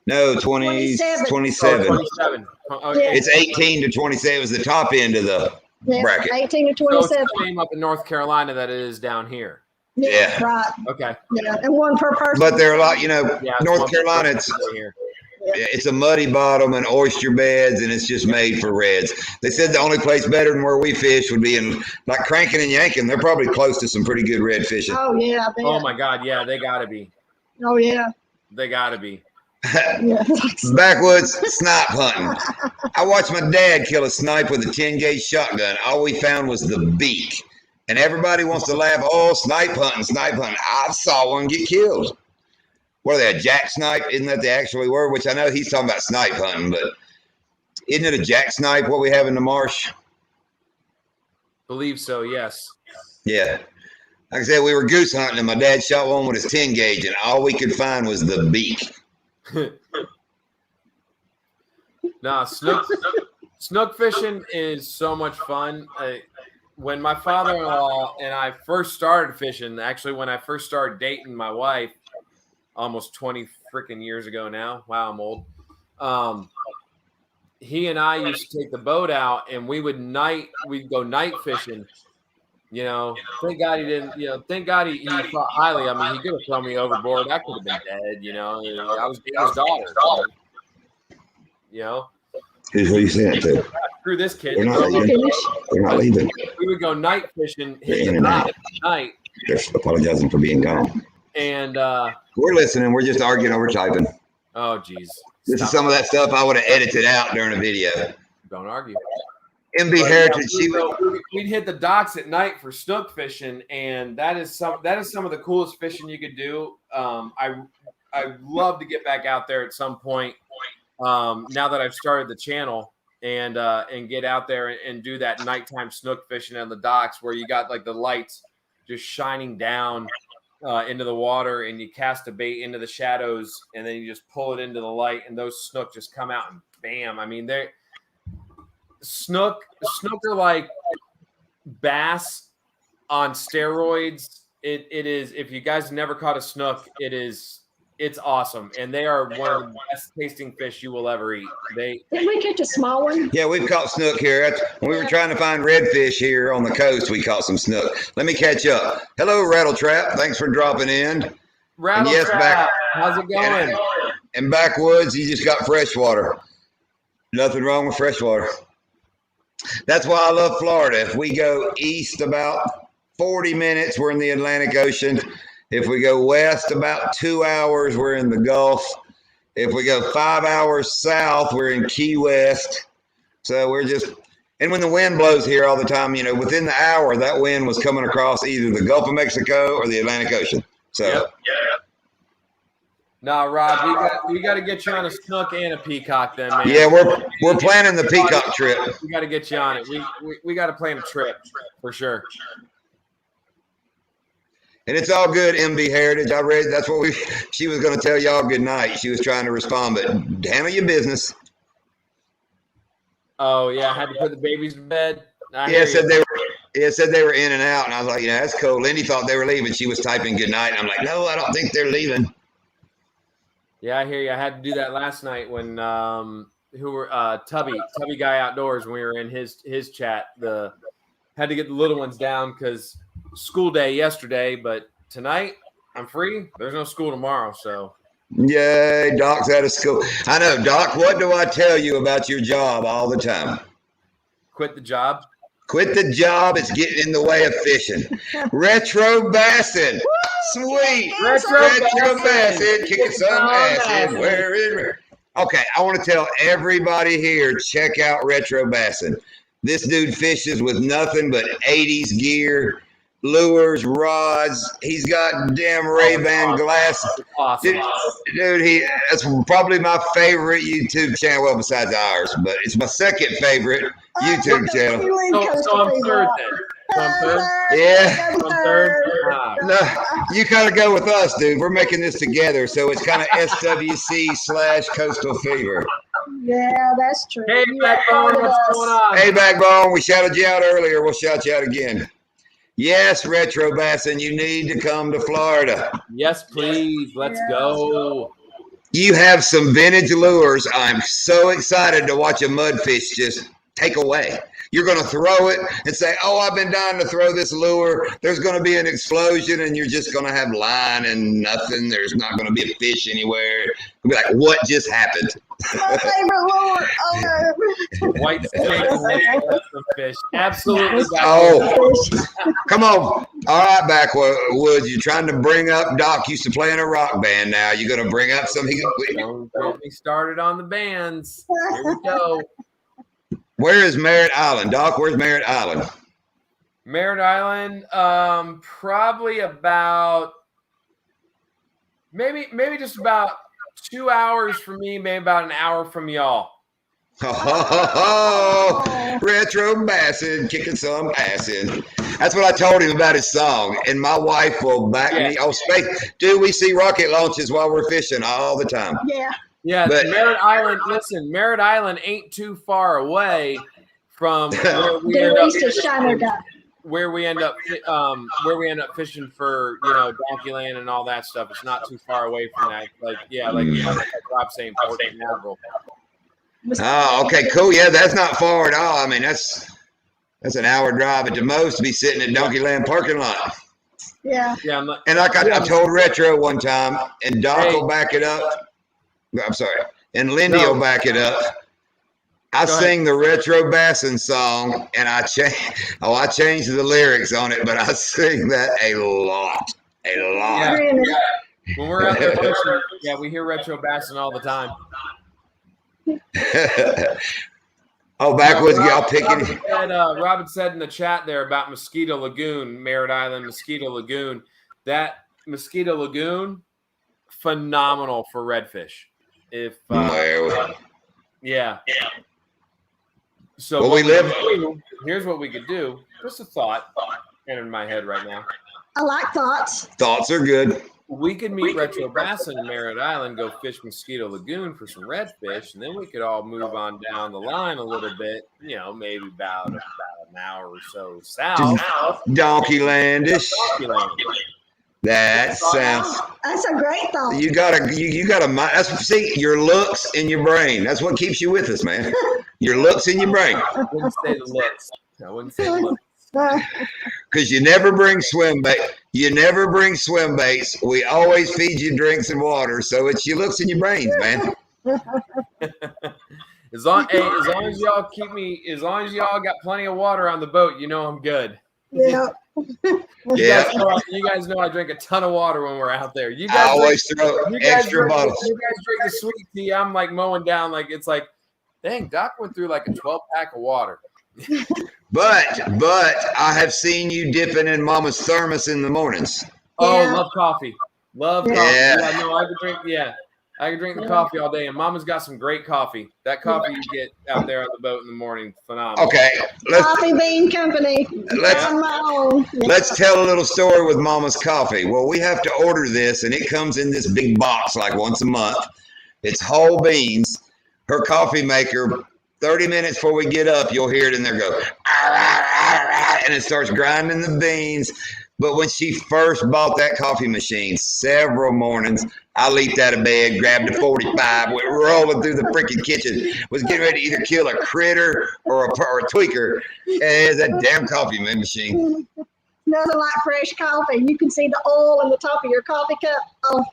No, 27. 27. Okay. It's 18 to 27 is the top end of the bracket. 18 to 27. So it's the same up in North Carolina that it is down here. Yeah. Right. Okay. Yeah, and one per person. But there are a lot, you know, North Carolina, it's a muddy bottom and oyster beds, and it's just made for reds. They said the only place better than where we fish would be in, like, Cranking and Yanking. They're probably close to some pretty good red fishing. Oh, yeah. Oh, my God. Yeah, they got to be. Oh, yeah. They got to be. Backwoods snipe hunting. I watched my dad kill a snipe with a 10-gauge shotgun. All we found was the beak. And everybody wants to laugh, oh, snipe hunting. I saw one get killed. What are they, a jack snipe? Isn't that the actual word? Which I know he's talking about snipe hunting, but isn't it a jack snipe, what we have in the marsh? Believe so, yes. Yeah. Like I said, we were goose hunting, and my dad shot one with his 10-gauge, and all we could find was the beak. No, snook fishing is so much fun. When my father-in-law and I first started fishing, actually when I first started dating my wife, almost 20 freaking years ago now. Wow, I'm old. He and I used to take the boat out, and we'd go night fishing. You know, thank God he didn't. You know, thank God he thought highly. I mean, he could have thrown me overboard. I could have been dead. You know, I was his daughter. You know. Here's what you saying to. Screw this kid. We're not leaving. We would go night fishing. Hit the night. They're apologizing for being gone. And we're listening. We're just arguing over typing. Oh, geez. This is some of that stuff I would have edited out during a video. Don't argue. MB But, Heritage. we'd hit the docks at night for snook fishing, and that is some of the coolest fishing you could do. I'd love to get back out there at some point. Now that I've started the channel and get out there and do that nighttime snook fishing on the docks where you got like the lights just shining down into the water, and you cast a bait into the shadows, and then you just pull it into the light, and those snook just come out and bam. I mean, snook are like bass on steroids. It is, if you guys never caught a snook, it's awesome, and they are one of the best tasting fish you will ever eat. Did we catch a small one? Yeah, we've caught snook here. When we were trying to find redfish here on the coast, we caught some snook. Let me catch up. Hello, Rattle Trap. Thanks for dropping in. Rattle yes, Trap, how's it going? And backwoods, you just got freshwater. Nothing wrong with freshwater. That's why I love Florida. If we go east about 40 minutes, we're in the Atlantic Ocean. If we go west about 2 hours, we're in the Gulf. If we go 5 hours south, we're in Key West. So and when the wind blows here all the time, within the hour, that wind was coming across either the Gulf of Mexico or the Atlantic Ocean. So, yep. Now, Rob, we got to get you on a snook and a peacock then, man. Yeah, we're planning the peacock trip. We got to get you on it. We got to plan a trip for sure. And it's all good, MB Heritage. I read that's what she was going to tell y'all good night. She was trying to respond, but handle your business. Oh yeah, I had to put the babies to bed. It said they were in and out, and I was like, that's cool. Lindy thought they were leaving. She was typing good night, and I'm like, no, I don't think they're leaving. Yeah, I hear you. I had to do that last night when Tubby Guy Outdoors, when we were in his chat. Had to get the little ones down because school day yesterday, but tonight I'm free. There's no school tomorrow, so. Yay, Doc's out of school. I know, Doc, what do I tell you about your job all the time? Quit the job. Quit the job. It's getting in the way of fishing. Retro Bassin. Sweet. Retro Bassin. Kicking some acid. Okay, I want to tell everybody here, check out Retro Bassin. This dude fishes with nothing but 80s gear, lures, rods. He's got damn Ray-Ban glasses. Awesome. Dude, that's probably my favorite YouTube channel, well, besides ours, but it's my second favorite YouTube channel. So I'm third then. Yeah. I'm third. No, you kind of go with us, dude. We're making this together, so it's kind of SWC/Coastal Fever. Yeah, that's true. Hey, Backbone, what's going on? Hey, Backbone, we shouted you out earlier. We'll shout you out again. Yes, Retro Bassin, you need to come to Florida. Yes, please. Let's go. You have some vintage lures. I'm so excited to watch a mudfish just take away. You're going to throw it and say, oh, I've been dying to throw this lure. There's going to be an explosion, and you're just going to have line and nothing. There's not going to be a fish anywhere. You'll be like, what just happened? My favorite lure. Oh, White snake fish. Absolutely. Oh, come on. All right, Backwoods, you're trying to bring up Doc used to play in a rock band now. You're going to bring up something. Don't get me started on the bands. Here we go. Where is Merritt Island? Doc, where's Merritt Island? Merritt Island, probably about maybe just about 2 hours from me, maybe about an hour from y'all. Oh, Retro Bassin, kicking some acid. That's what I told him about his song, and my wife will back me. Oh, space, dude, we see rocket launches while we're fishing all the time. Yeah. Yeah, but Merritt Island. Listen, Merritt Island ain't too far away from where we end up fishing for Donkey Land and all that stuff. It's not too far away from that. Like Rob saying, Port Canaveral. Oh, okay, cool. Yeah, that's not far at all. I mean, that's an hour drive at the most to be sitting at Donkey Land parking lot. Yeah. Yeah. And like I told Retro one time, and Doc will back it up. I'm sorry. And Lindy will back it up. I sing the Retro Bassin song, and I changed the lyrics on it, but I sing that a lot. Yeah. When we're out there fishing, we hear Retro Bassin all the time. Oh, backwoods, y'all picking. Robin said in the chat there about Mosquito Lagoon, Merritt Island, Mosquito Lagoon. That Mosquito Lagoon, phenomenal for redfish. If yeah. So well, here's what we could do. Just a thought entered my head right now. I like thoughts. Thoughts are good. We could meet Retro Bassin in Merritt Island, go fish Mosquito Lagoon for some redfish, and then we could all move on down the line a little bit, maybe about an hour or so south. Donkey Landish. That sounds. That's a great thought. You gotta. See your looks in your brain. That's what keeps you with us, man. Your looks in your brain. I wouldn't say the looks. Because you never bring swim bait. You never bring swim baits. We always feed you drinks and water. So it's your looks in your brains, man. As long as y'all got plenty of water on the boat, I'm good. Yeah. You guys know I drink a ton of water when we're out there. I always throw extra bottles. You guys drink the sweet tea. I'm like mowing down it's like, dang, Doc went through like a 12-pack of water. But I have seen you dipping in Mama's thermos in the mornings. Oh, love coffee. Love coffee. Yeah. No, I could drink the coffee all day, and Mama's got some great coffee. That coffee you get out there on the boat in the morning, phenomenal. Okay. Coffee Bean Company. Let's tell a little story with Mama's coffee. Well, we have to order this, and it comes in this big box like once a month. It's whole beans. Her coffee maker, 30 minutes before we get up, you'll hear it in there go, and it starts grinding the beans. But when she first bought that coffee machine, several mornings, I leaped out of bed, grabbed a 45, went rolling through the freaking kitchen, was getting ready to either kill a critter or a tweaker. And that damn coffee machine. Nothing like fresh coffee. You can see the oil in the top of your coffee cup. Oh,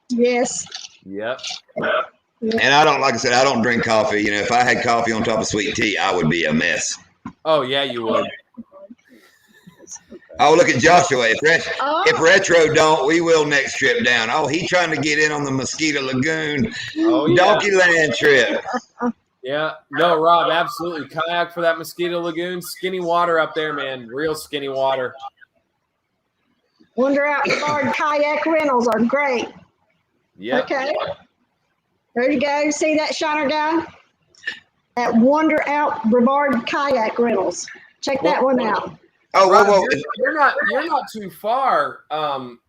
yes. Yep. And I don't drink coffee. If I had coffee on top of sweet tea, I would be a mess. Oh, yeah, you would. Oh, look at Joshua. If Retro don't, we will next trip down. Oh, he trying to get in on the Mosquito Lagoon Donkey Land trip. Yeah. No, Rob, absolutely. Kayak for that Mosquito Lagoon. Skinny water up there, man. Real skinny water. Wonder Out Brevard Kayak Rentals are great. Yeah. Okay. There you go. See that shiner guy? At Wonder Out Brevard Kayak Rentals. Check that one out. Oh, whoa. You're not too far from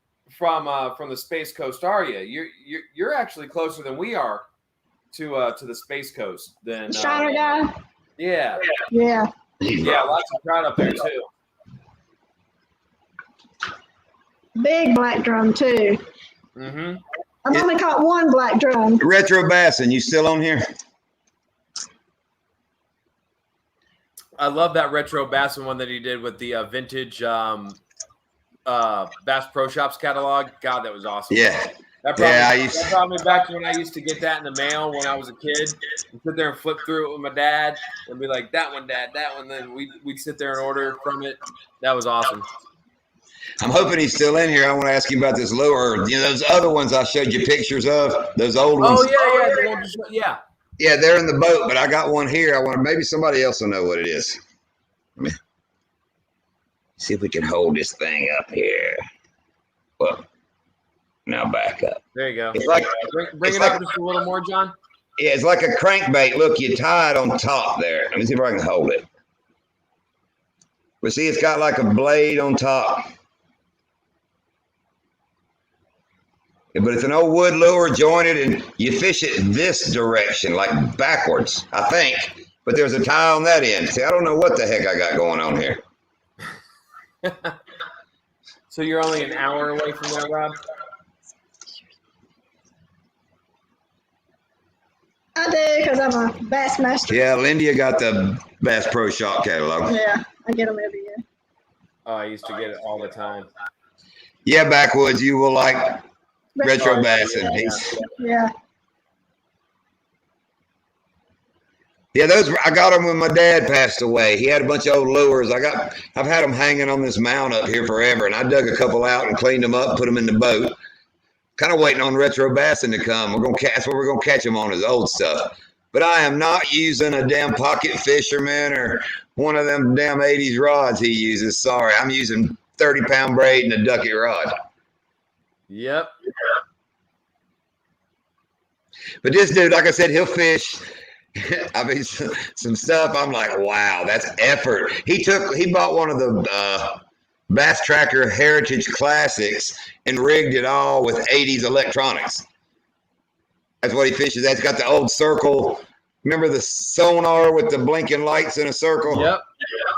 the Space Coast, are you? You're actually closer than we are to the Space Coast than shiner guy. Yeah. Yeah. Yeah, lots of trout up there too. Big black drum too. Mm-hmm. I've only caught one black drum. Retro Bassin, you still on here? I love that Retro Bassin one that he did with the vintage Bass Pro Shops catalog. God, that was awesome. Yeah. That brought me back to when I used to get that in the mail when I was a kid and sit there and flip through it with my dad and be like, that one, Dad, that one. Then we'd sit there and order from it. That was awesome. I'm hoping he's still in here. I want to ask you about this lure. Those other ones I showed you pictures of, those old ones. Oh, yeah. Yeah, they're in the boat, but I got one here. Maybe somebody else will know what it is. Let me see if we can hold this thing up here. Well, now back up. There you go. It's like, bring it up just a little more, John. Yeah, it's like a crankbait. Look, you tie it on top there. Let me see if I can hold it. But see, it's got like a blade on top. But it's an old wood lure jointed, and you fish it this direction, like backwards, I think. But there's a tie on that end. See, I don't know what the heck I got going on here. So you're only an hour away from there, Rob? I do, because I'm a Bass Master. Yeah, Lindy got the Bass Pro Shop catalog. Yeah, I get them every year. Oh, I used to get it all the time. Yeah, Backwoods, you will like Retro Bassin. Yeah, those I got them when my dad passed away. He had a bunch of old lures. I've had them hanging on this mount up here forever, and I dug a couple out and cleaned them up, put them in the boat. Kind of waiting on Retro Bassin to come. That's what we're gonna catch them on, his old stuff. but I am not using a damn Pocket Fisherman or one of them damn 80s rods he uses. Sorry, I'm using 30-pound braid and a ducket rod. Yep. But this dude, like I said, he'll fish. I mean, some stuff. I'm like, wow, that's effort. He bought one of the Bass Tracker Heritage Classics and rigged it all with 80s electronics. That's what he fishes. That's got the old circle. Remember the sonar with the blinking lights in a circle? Yep.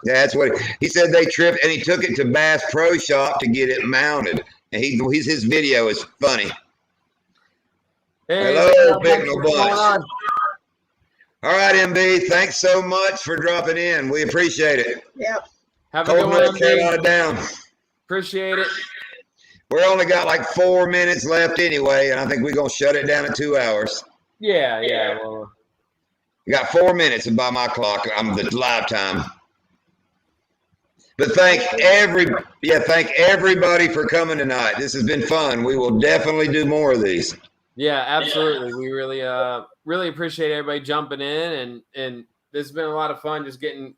Yeah, that's what he said. They tripped, and he took it to Bass Pro Shop to get it mounted. And his video is funny. Hey, hello, Big No Bunch. All right, MB, thanks so much for dropping in. We appreciate it. Yep. Have a good one, North Carolina MB. down. Appreciate it. We only got like 4 minutes left anyway, and I think we're going to shut it down at 2 hours. Yeah. Well, We got 4 minutes by my clock. I'm the live time. But thank everybody for coming tonight. This has been fun. We will definitely do more of these. yeah, absolutely. We really appreciate everybody jumping in, and this has been a lot of fun. Just getting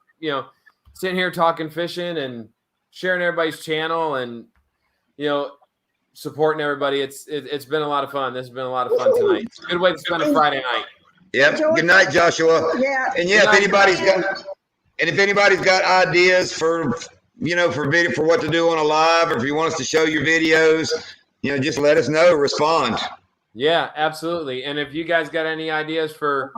sitting here talking fishing and sharing everybody's channel, and supporting everybody. It's been a lot of fun. This has been a lot of fun tonight. It's a good way to spend a Friday night. Yep. Good night, Joshua. Yeah. And yeah, if anybody's got ideas for video, for what to do on a live, or if you want us to show your videos, just let us know. Respond. Yeah, absolutely. And if you guys got any ideas for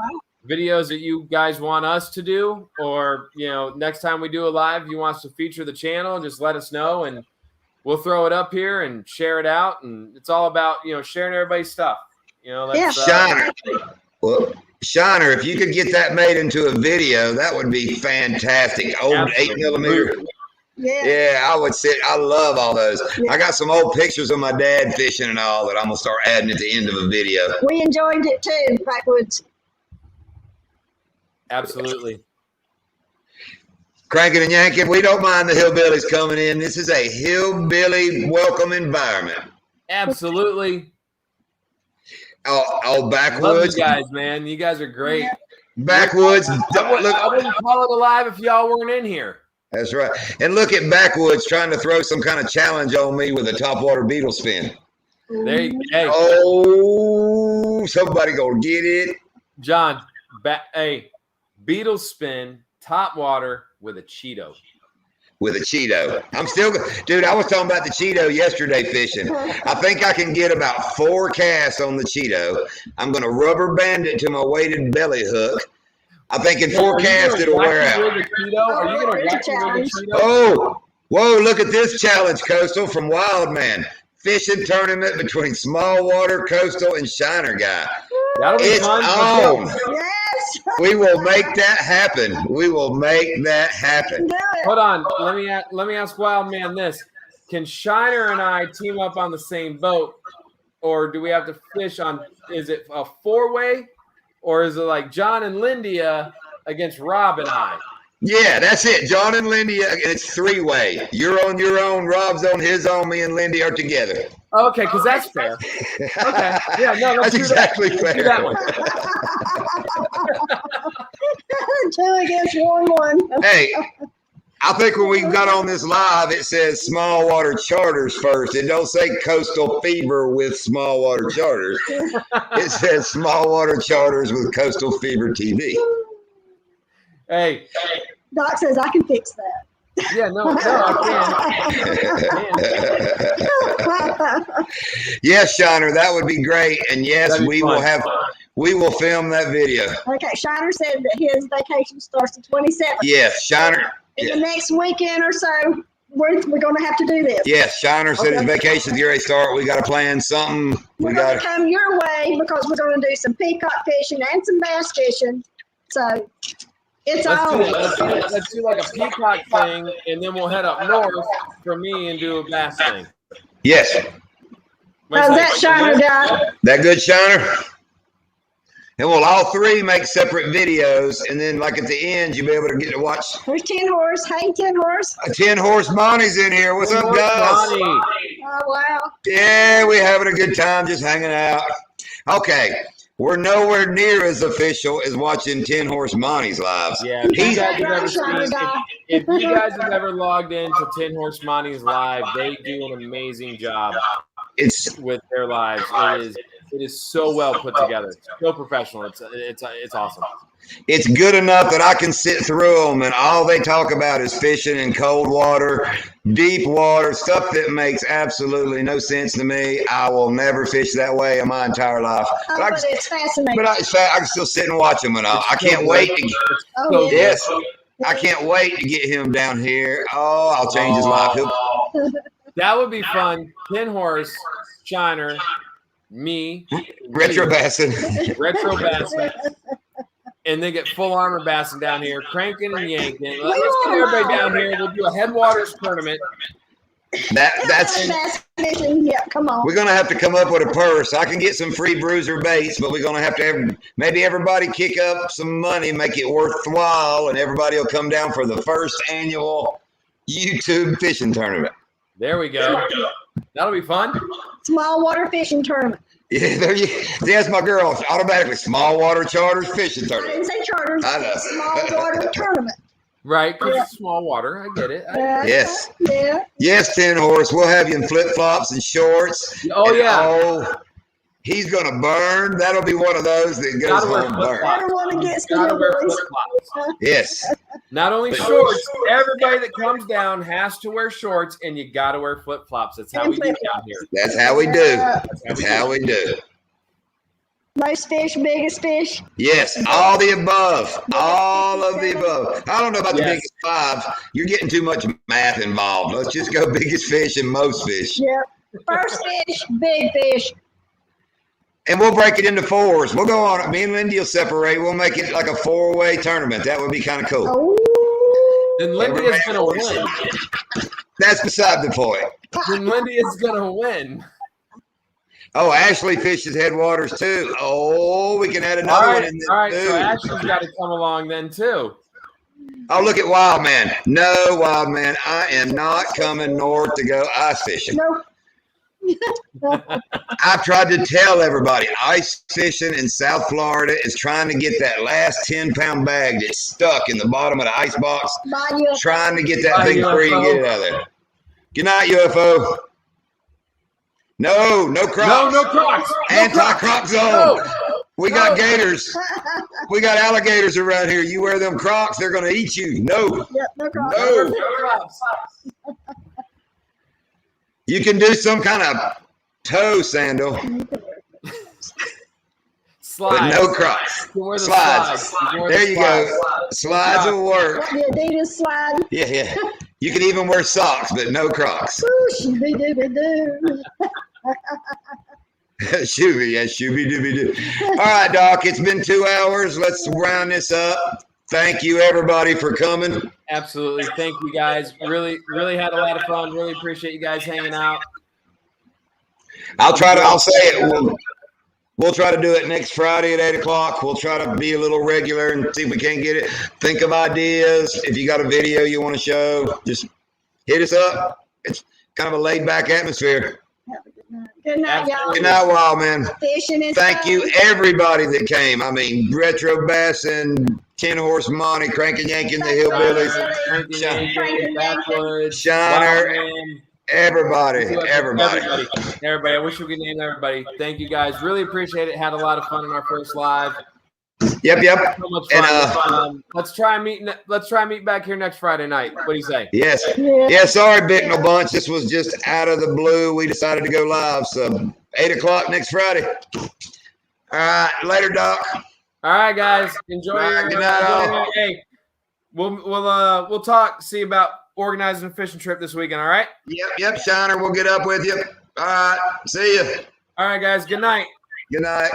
videos that you guys want us to do, or next time we do a live, you want us to feature the channel, just let us know, and we'll throw it up here and share it out. And it's all about sharing everybody's stuff. Shiner. Well, Shiner, if you could get that made into a video, that would be fantastic. Old Absolutely. 8mm. Yeah. I love all those. Yeah. I got some old pictures of my dad fishing and all that I'm gonna start adding at the end of a video. We enjoyed it too, Backwoods. Absolutely. Cranking and yanking, we don't mind the hillbillies coming in. This is a hillbilly welcome environment. Absolutely. Oh, Love Backwoods. you guys, man. You guys are great. Backwoods. I wouldn't call it a live if y'all weren't in here. That's right. And look at Backwoods trying to throw some kind of challenge on me with a topwater beetle spin. Hey, Oh, somebody gonna get it. John, beetle spin, top water with a Cheeto. With a Cheeto. Dude, I was talking about the Cheeto yesterday fishing. I think I can get about 4 casts on the Cheeto. I'm going to rubber band it to my weighted belly hook. I think in 4 casts it'll wear out. Are you going to whack me with a Cheeto? Oh, whoa, look at this challenge, Coastal, from Wildman. Fishing tournament between Small Water, Coastal, and Shiner Guy. That'll be It's fun. on. Yes. We will make that happen. We will make that happen. Do it. Hold on. Let me ask Wildman this. Can Shiner and I team up on the same boat, or do we have to fish on, is it a 4-way, or is it like John and Lindia against Rob and I? Yeah, that's it. John and Lindy, it's 3-way. You're on your own, Rob's on his own, me and Lindy are together. Okay, because that's fair. Okay. Yeah, no, let's That's do exactly that. Let's do fair. that one. 2 against 1. Hey, I think when we got on this live, it says Small Water Charters first. It don't say Coastal Fever with Small Water Charters. It says Small Water Charters with Coastal Fever TV. Hey. Doc says I can fix that. Yeah, no, I can. Yes, Shiner, that would be great. And yes, That'd be fun. we will film that video. Okay, Shiner said that his vacation starts the 27th. Yes, Shiner. The next weekend or so, we're going to have to do this. Yes, Shiner said his vacation's here. Start. We got to plan something. We're going to come your way because we're going to do some peacock fishing and some bass fishing. So it's on. Let's do like a peacock thing, and then we'll head up north for me and do a bass thing. Yes. How's that, Shiner guy? That good, Shiner? And we'll all 3 make separate videos, and then like at the end, you'll be able to get to watch. There's 10 Horse. Hey, 10 Horse. A 10 Horse Bonnie's in here. What's up, guys? Oh, wow. Yeah, we're having a good time just hanging out. Okay. we're nowhere near as official as watching 10 Horse Monty's lives. Yeah, if you guys have ever Shonda seen, Doll. if you guys have ever logged into 10 Horse Monty's live, they do an amazing job It's with their lives. It is so well put together, so professional. It's awesome. it's good enough that I can sit through them, and all they talk about is fishing in cold water, deep water, stuff that makes absolutely no sense to me. I will never fish that way in my entire life. Oh, But I, but it's fascinating. but I can still sit and watch them, and I can't wait to get. Oh, yeah. Yes, I can't wait to get him down here. Oh, I'll change his life. That would be fun. 10 Horse, Shiner, me, Retro Bassin. Retro Bassin, and they get full armor bassin down here, cranking and yanking. Let's get everybody down here. We'll do a headwaters tournament. That's Bass fishing. Yeah, come on. we're gonna have to come up with a purse. I can get some free bruiser baits, but we're gonna have to maybe everybody kick up some money, make it worthwhile, and everybody will come down for the first annual YouTube fishing tournament. There we go. That'll be fun. Small water fishing tournament. Yeah, there you. That's my girl. Automatically, small water charters fishing I tournament. didn't say charters. I know. Small water tournament. Right, because it's small water. I get it. Yes. Yeah. Yes, 10 Horse. We'll have you in flip flops and shorts. Oh, And, yeah. oh, he's gonna burn. That'll be one of those that goes Gotta wear home flip-flops. burn. Everyone gets the Gotta wear boys. flip-flops. Yes. Not only shorts, everybody that comes down has to wear shorts, and you got to wear flip flops. That's how we do down here. That's how we do. Uh, That's how we do. most fish, biggest fish. Yes, all the above. All of the above. I don't know about the Yes. biggest five. You're getting too much math involved. Let's just go biggest fish and most fish. Yep. First fish, big fish. And we'll break it into fours. We'll go on. Me and Lindy will separate. We'll make it like a 4-way tournament. That would be kind of cool. Oh. Then Lindy is going to win. That's beside the point. Then Lindy is going to win. Oh, Ashley fishes headwaters too. Oh, we can add All another one right, in all there right. too. So Ashley's got to come along then too. Oh, look at Wild Man. No, Wild Man, I am not coming north to go ice fishing. Nope. I've tried to tell everybody ice fishing in South Florida is trying to get that last 10-pound bag that's stuck in the bottom of the ice box, Buy you a trying to get that Bye, thing free and UFO. get it out of there. Good night, UFO. No crocs. No Crocs. Anti-croc zone. No. We got gators. We got alligators around here. You wear them Crocs, they're going to eat you. No. Yep, no problem. No. No Crocs. You can do some kind of toe sandal, but Slides. no Crocs. You can wear the Slides. slides. You can wear There the you slides. go. Slides will work. The Adidas slide. Yeah. You can even wear socks, but no Crocs. Whoosh, doo-doo-doo-doo. Shooby, yeah, shooby dooby doo. All right, Doc, it's been 2 hours. Let's round this up. Thank you, everybody, for coming. Absolutely. Thank you guys. Really had a lot of fun. Really appreciate you guys hanging out. I'll say it. We'll try to do it next Friday at 8 o'clock. We'll try to be a little regular and see if we can't get it. Think of ideas. If you got a video you want to show, just hit us up. It's kind of a laid back atmosphere. Have a good night. Good night, y'all. Good night, Wild Man. Fishing and Thank stuff. you, everybody that came. I mean, Retro Bassin, 10 Horse Monty, Crankin' Yankin' the Hillbillies, Frankie, Backwoods, Shiner, Wildman, everybody. Everybody. I wish we could name everybody. Thank you guys. Really appreciate it. Had a lot of fun in our first live. Yep. So much fun. Let's try and meet back here next Friday night. What do you say? Yes. Yeah. Yeah, sorry, Bicknell Bunch. This was just out of the blue. We decided to go live. So 8 o'clock next Friday. All right. Later, Doc. All right, guys. Enjoy All right, your good night, all. Hey, we'll talk. See about organizing a fishing trip this weekend. All right. Yep. Shiner, we'll get up with you. All right. See you. All right, guys. Good night. Good night.